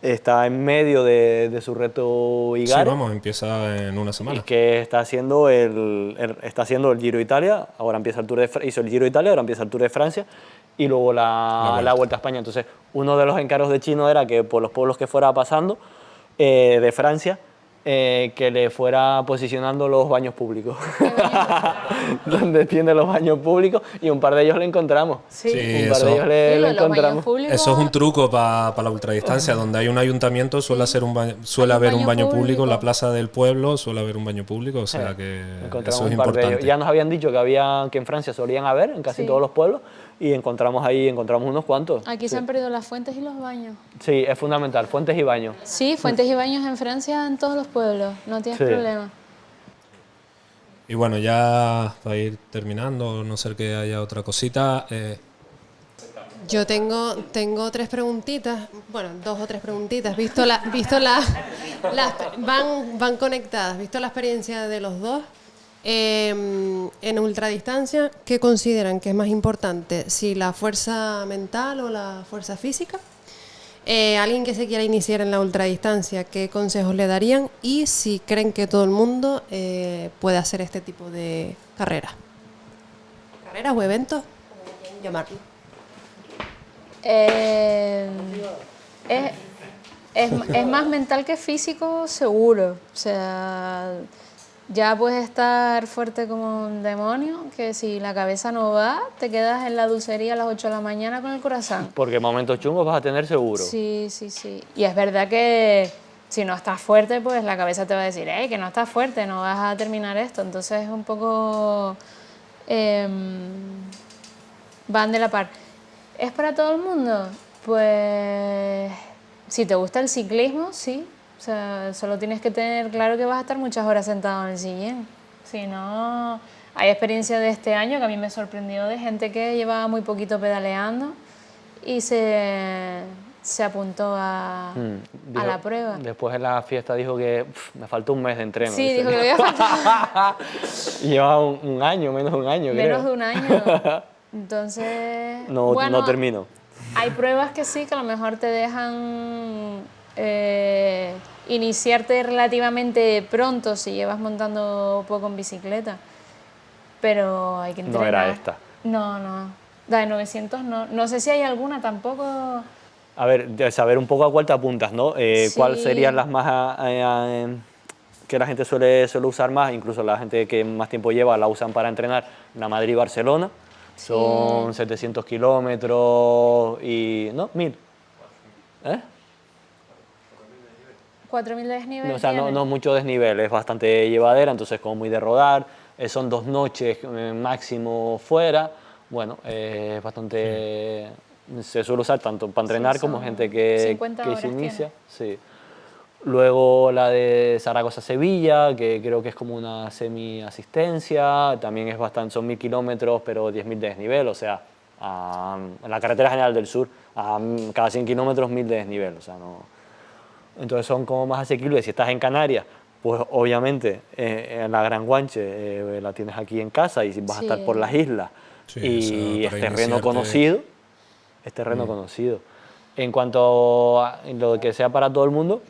está en medio de su reto Sí, Igare. vamos, empieza en una Y semana. que está haciendo está haciendo el Giro de Italia, ahora empieza el Tour hizo el Giro de Italia, ahora empieza el Tour de Francia y luego la Vuelta a España. Entonces, uno de los encargos de Chino era que por los pueblos que fuera pasando de Francia, que le fuera posicionando los baños públicos. Donde tiene los baños públicos y un par de ellos le encontramos. Sí. Sí, Un par de eso- ellos Y le lo de los baños encontramos. públicos, Eso es un truco para la ultradistancia. Donde hay un ayuntamiento suele Hay haber un un baño baño público. En la público. plaza del pueblo suele haber un baño público. O sea que Encontramos eso es un par de ellos. importante. Ya nos habían dicho que en Francia solían haber en casi Sí. todos los pueblos y encontramos unos cuantos. Aquí se han perdido las fuentes y los baños. Sí, es fundamental, fuentes y baños. Sí, fuentes y baños en Francia en todos los pueblos, no tienes Sí. problema. Y bueno, ya para ir terminando, no ser que haya otra cosita. Yo tengo 3 preguntitas, bueno, 2 o 3 preguntitas. Van conectadas. Visto la experiencia de los dos, en ultradistancia, ¿qué consideran que es más importante? ¿Si la fuerza mental o la fuerza física? Alguien que se quiera iniciar en la ultradistancia, ¿qué consejos le darían? Y si creen que todo el mundo puede hacer este tipo de carreras. ¿Carreras o eventos? Como quieran llamarlo. Es más mental que físico, seguro. O sea, ya puedes estar fuerte como un demonio, que si la cabeza no va, te quedas en la dulcería a las 8 de la mañana con el corazón. Porque momentos chungos vas a tener seguro. Sí, sí, sí. Y es verdad que si no estás fuerte, pues la cabeza te va a decir, que no estás fuerte, no vas a terminar esto. Entonces es un poco... van de la par. ¿Es para todo el mundo? Pues... Si te gusta el ciclismo, sí. O sea, solo tienes que tener claro que vas a estar muchas horas sentado en el sillín. Si no, hay experiencia de este año que a mí me sorprendió de gente que llevaba muy poquito pedaleando y se apuntó a la prueba. Después en la fiesta dijo que me faltó un mes de entreno. Sí, dijo que le había faltado. Y llevaba un año, menos de un año, Menos creo. de un año. Entonces, No, bueno, no termino. Hay pruebas que sí, que a lo mejor te dejan iniciarte relativamente pronto si llevas montando poco en bicicleta, pero hay que entrenar. No era esta. No, no. La de 900 no. No sé si hay alguna tampoco. A ver, de saber un poco a cuál te apuntas, ¿no? Sí. ¿Cuáles serían las más que la gente suele usar más? Incluso la gente que más tiempo lleva la usan para entrenar. La Madrid-Barcelona. Sí. Son 700 kilómetros y... ¿no? 1000. ¿Eh? 4000 de desnivel. No, o sea, tiene. no mucho desnivel, es bastante llevadera, entonces como muy de rodar. Son 2 noches máximo fuera. Bueno, es bastante... Se suele usar tanto para entrenar Sí, como son gente que 50 se horas inicia. Sí. Luego la de Zaragoza-Sevilla, que creo que es como una semi-asistencia, también es bastante, son 1000 kilómetros, pero 10.000 de desnivel, o sea, en la carretera general del sur, cada 100 kilómetros 1000 de desnivel, o sea, no... Entonces son como más asequibles. Si estás en Canarias, pues obviamente en la Gran Guanche la tienes aquí en casa, y si vas a estar por las islas, Sí, y o sea, es para terreno iniciarte- conocido, es terreno conocido. En cuanto a lo que sea para todo el mundo,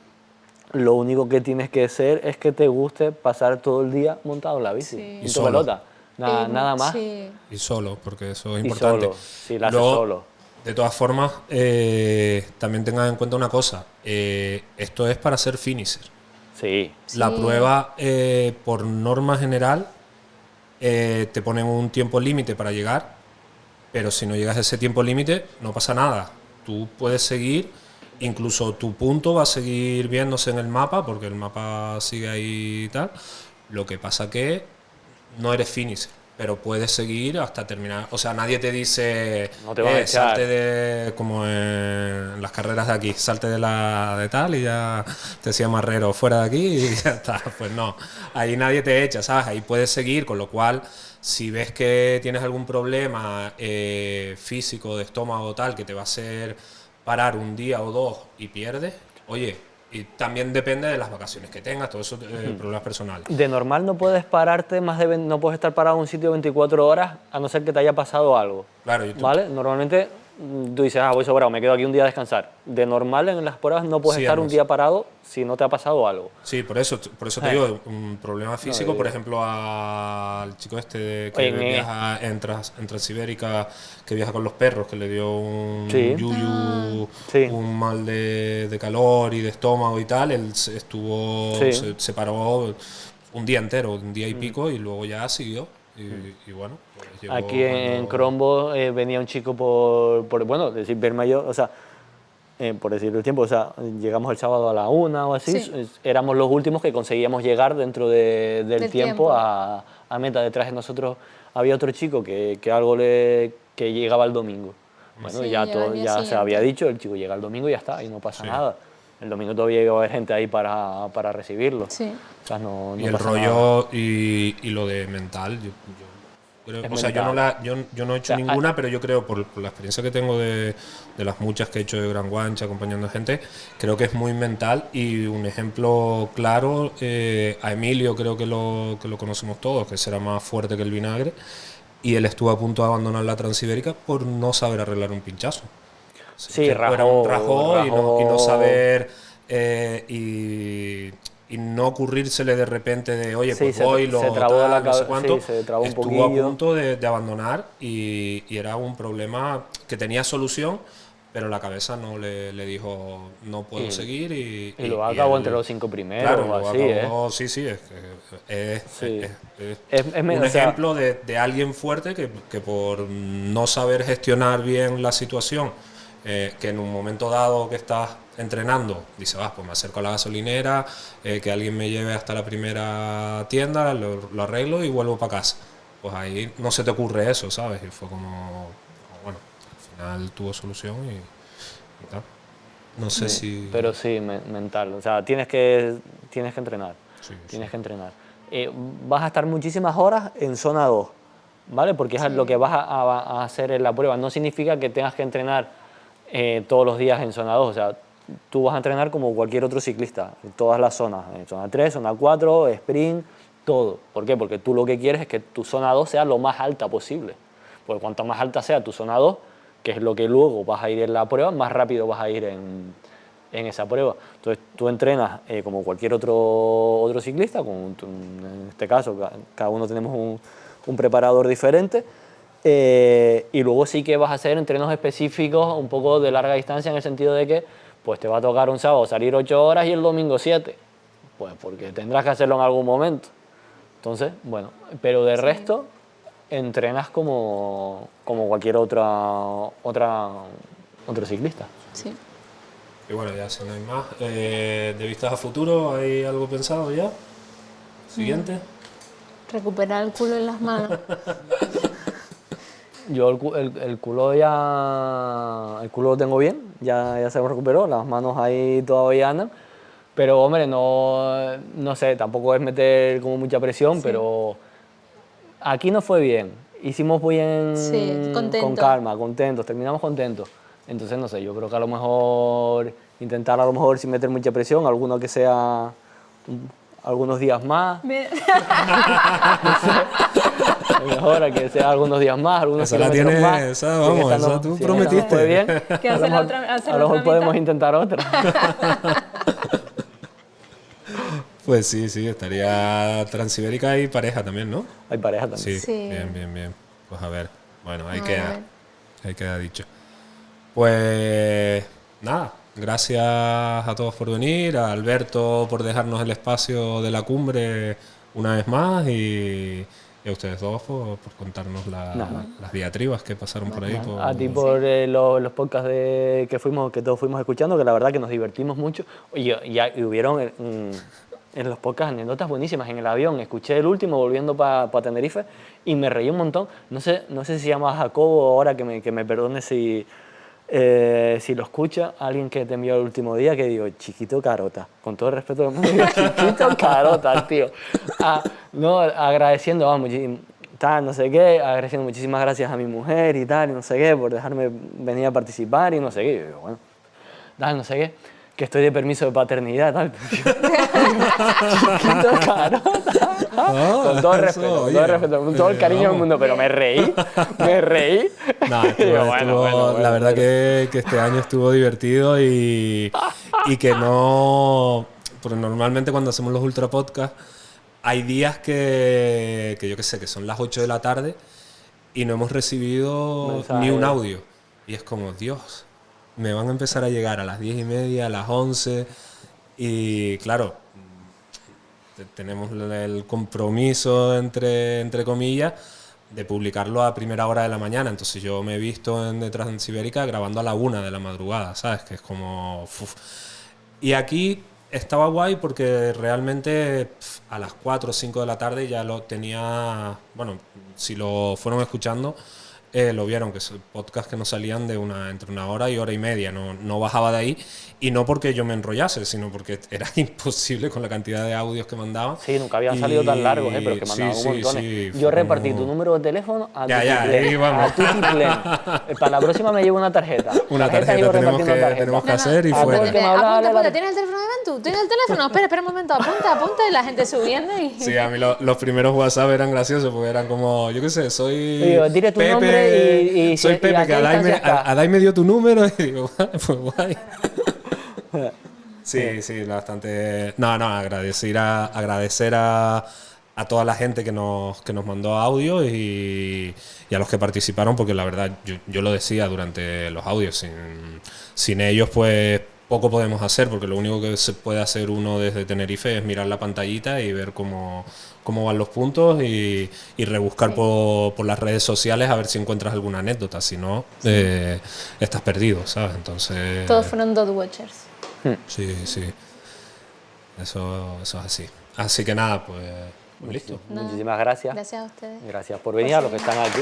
lo único que tienes que hacer es que te guste pasar todo el día montado en la bici, Sí. en Y tu solo. pelota, nada más. Sí. Y solo, porque eso es Y importante. solo, sí, la haces Luego, solo. de todas formas, también tengan en cuenta una cosa. Esto es para ser finisher. Sí, La Sí. prueba, por norma general, te ponen un tiempo límite para llegar, pero si no llegas a ese tiempo límite, no pasa nada. Tú puedes seguir, incluso tu punto va a seguir viéndose en el mapa, porque el mapa sigue ahí y tal. Lo que pasa que no eres finisher, pero puedes seguir hasta terminar. O sea, nadie te dice, No te van a echar. salte de, como en las carreras de aquí, salte de la de tal y ya te decía marrero, fuera de aquí y ya está. Pues no, ahí nadie te echa, ¿sabes? Ahí puedes seguir, con lo cual, si ves que tienes algún problema físico, de estómago o tal, que te va a hacer parar un día o dos y pierdes, oye, y también depende de las vacaciones que tengas, todo eso, problemas personales. de normal no puedes pararte no puedes estar parado en un sitio 24 horas a no ser que te haya pasado algo. Claro, y tú- ¿Vale? Normalmente tú dices, voy sobrado, me quedo aquí un día a descansar. De normal en las pruebas no puedes Sí, estar un además. día parado si no te ha pasado algo. Sí, por eso te digo, un problema físico, por ejemplo, al chico este que Oye, viaja en Transibérica, que viaja con los perros, que le dio un Sí. yuyu, Sí. un mal de calor y de estómago y tal, él estuvo, Sí. se paró un día entero, un día y pico, y luego ya siguió. Y bueno, pues llegó Aquí en cuando- Crombo venía un chico bueno, decir, verme yo, o sea, por decirlo el tiempo, o sea, llegamos el sábado a la 1 o así, Sí. éramos los últimos que conseguíamos llegar dentro del Del tiempo tiempo. a meta. Detrás de nosotros había otro chico que que llegaba el domingo. Bueno, Sí, ya, llega al día ya se siguiente. había dicho, el chico llega el domingo y ya está, y no pasa Sí. nada. El domingo todavía iba a haber gente ahí para recibirlo. Sí. O sea, no Y el pasa nada. rollo y lo de mental, yo creo, Es o sea, yo no he hecho O sea, ninguna, pero yo creo, por la experiencia que tengo de las muchas que he hecho de Gran Guancha acompañando a gente, creo que es muy mental. Y un ejemplo claro, a Emilio creo que lo conocemos todos, que será más fuerte que el vinagre, y él estuvo a punto de abandonar la Transibérica por no saber arreglar un pinchazo. Sí, que rajó, fuera un rajó y no rajó. saber y no ocurrírsele de repente de, oye, Sí, pues se- voy, se lo trabó tal, la no sé cabe- cuánto. sí, se trabó un Estuvo a poquillo. punto de abandonar y era un problema que tenía solución, pero la cabeza no le dijo, no puedo Y- seguir. Y lo acabó él- entre los 5 primeros Claro, o lo así, acabó, sí, sí, Sí. es Es un o sea, ejemplo de alguien fuerte que por no saber gestionar bien la situación, que en un momento dado que estás entrenando, dice, pues me acerco a la gasolinera, que alguien me lleve hasta la primera tienda, lo arreglo y vuelvo para casa. Pues ahí no se te ocurre eso, ¿sabes? Y fue como, bueno, al final tuvo solución y tal. No sé si... Pero sí, mental. O sea, tienes que entrenar. Sí, Tienes que entrenar. Vas a estar muchísimas horas en zona 2, ¿vale? Porque es lo que vas a hacer en la prueba. No significa que tengas que entrenar todos los días en zona 2. O sea, tú vas a entrenar como cualquier otro ciclista, en todas las zonas. En zona 3, zona 4, sprint, todo. ¿Por qué? Porque tú lo que quieres es que tu zona 2 sea lo más alta posible. Porque cuanto más alta sea tu zona 2, que es lo que luego vas a ir en la prueba, más rápido vas a ir en esa prueba. Entonces tú entrenas como cualquier otro ciclista, en este caso cada uno tenemos un preparador diferente, y luego sí que vas a hacer entrenos específicos un poco de larga distancia, en el sentido de que pues te va a tocar un sábado salir 8 horas y el domingo 7, pues porque tendrás que hacerlo en algún momento. Entonces, bueno, pero de resto entrenas como cualquier otro ciclista. Sí. Y bueno, ya si no hay más, de vistas a futuro, ¿hay algo pensado ya? ¿Siguiente? Recuperar el culo en las manos. Yo el culo lo tengo bien, ya se me recuperó, las manos ahí todavía andan, pero hombre, no sé, tampoco es meter como mucha presión, pero aquí nos fue bien, hicimos bien, Sí, contento. con calma, contentos, terminamos contentos. Entonces, no sé, yo creo que a lo mejor intentar, a lo mejor sin meter mucha presión, alguno que sea algunos días más, mejor a que sea algunos días más, algunos Esa la kilómetros tienes, más. esa, vamos, Si esta esa tú si prometiste. esta fue bien, Que a lo hace la mejor, otra- hace a la lo mejor otra podemos mitad. intentar otra. Pues sí, estaría Transibérica y pareja también, ¿no? Hay pareja también. Sí, Sí. bien. Pues a ver, bueno, ahí A queda, ver. ahí queda dicho. Pues nada, gracias a todos por venir, a Alberto por dejarnos el espacio de la cumbre una vez más y a ustedes dos por contarnos las diatribas que pasaron por ahí. A ti por los podcasts que todos fuimos escuchando, que la verdad que nos divertimos mucho. Y hubieron en los podcasts anécdotas buenísimas. En el avión escuché el último volviendo para Tenerife y me reí un montón. No sé si se llama Jacobo, ahora que me perdone si lo escucha, alguien que te envió el último día, que digo, chiquito carota, con todo el respeto del mundo, digo, chiquito carota, tío. No, agradeciendo, vamos, tal, no sé qué, agradeciendo muchísimas gracias a mi mujer y tal, y no sé qué, por dejarme venir a participar y no sé qué. Y yo digo, bueno, tal, no sé qué, que estoy de permiso de paternidad, tal. Chiquito carota. Con todo el respeto, con todo el respeto, con todo el cariño del mundo, pero me reí. Nah, la verdad que este año estuvo divertido y que no... Porque normalmente cuando hacemos los ultra podcasts hay días que yo qué sé, que son las 8 de la tarde y no hemos recibido Mensaje. ni un audio. Y es como, Dios, me van a empezar a llegar a las 10:30, a las 11 y claro, tenemos el compromiso, entre comillas, de publicarlo a primera hora de la mañana. Entonces yo me he visto en Transibérica grabando a la 1 de la madrugada, ¿sabes? Que es como... uf. Y aquí estaba guay porque realmente a las 4 o 5 de la tarde ya lo tenía... Bueno, si lo fueron escuchando, lo vieron, que son podcasts que no salían de entre 1 hora y hora y media. No bajaba de ahí. Y no porque yo me enrollase, sino porque era imposible con la cantidad de audios que mandaban. Sí, nunca habían salido tan largos, pero que mandaban un montón. Sí, Yo fue repartí como- tu número de teléfono a ahí vamos. Tutiplén. Para la próxima me llevo una tarjeta. Una Tarjetas tarjeta iba tenemos repartiendo que tarjetas. hacer y A todo el fuera. que me hablaba, Apunta, dale. ¿tienes el teléfono de Ventu? ¿Tienes el teléfono? Espera un momento, apunta, y la gente subiendo y... Sí, a mí los primeros WhatsApp eran graciosos porque eran como, yo qué sé, soy Digo, dile tu Pepe nombre Pepe y soy y Pepe, a que qué distancia está. Adai me dio tu número y digo, pues guay. Sí, bastante. No, agradecer a toda la gente que nos mandó audio y a los que participaron, porque la verdad, yo lo decía durante los audios, sin ellos pues poco podemos hacer, porque lo único que se puede hacer uno desde Tenerife es mirar la pantallita y ver cómo van los puntos y rebuscar por las redes sociales a ver si encuentras alguna anécdota, si no, estás perdido, ¿sabes? Entonces... Todos fueron Dot Watchers. Sí. Eso es así. Así que nada, pues listo. Nada. Muchísimas gracias. Gracias a ustedes. Gracias por venir a los que están aquí.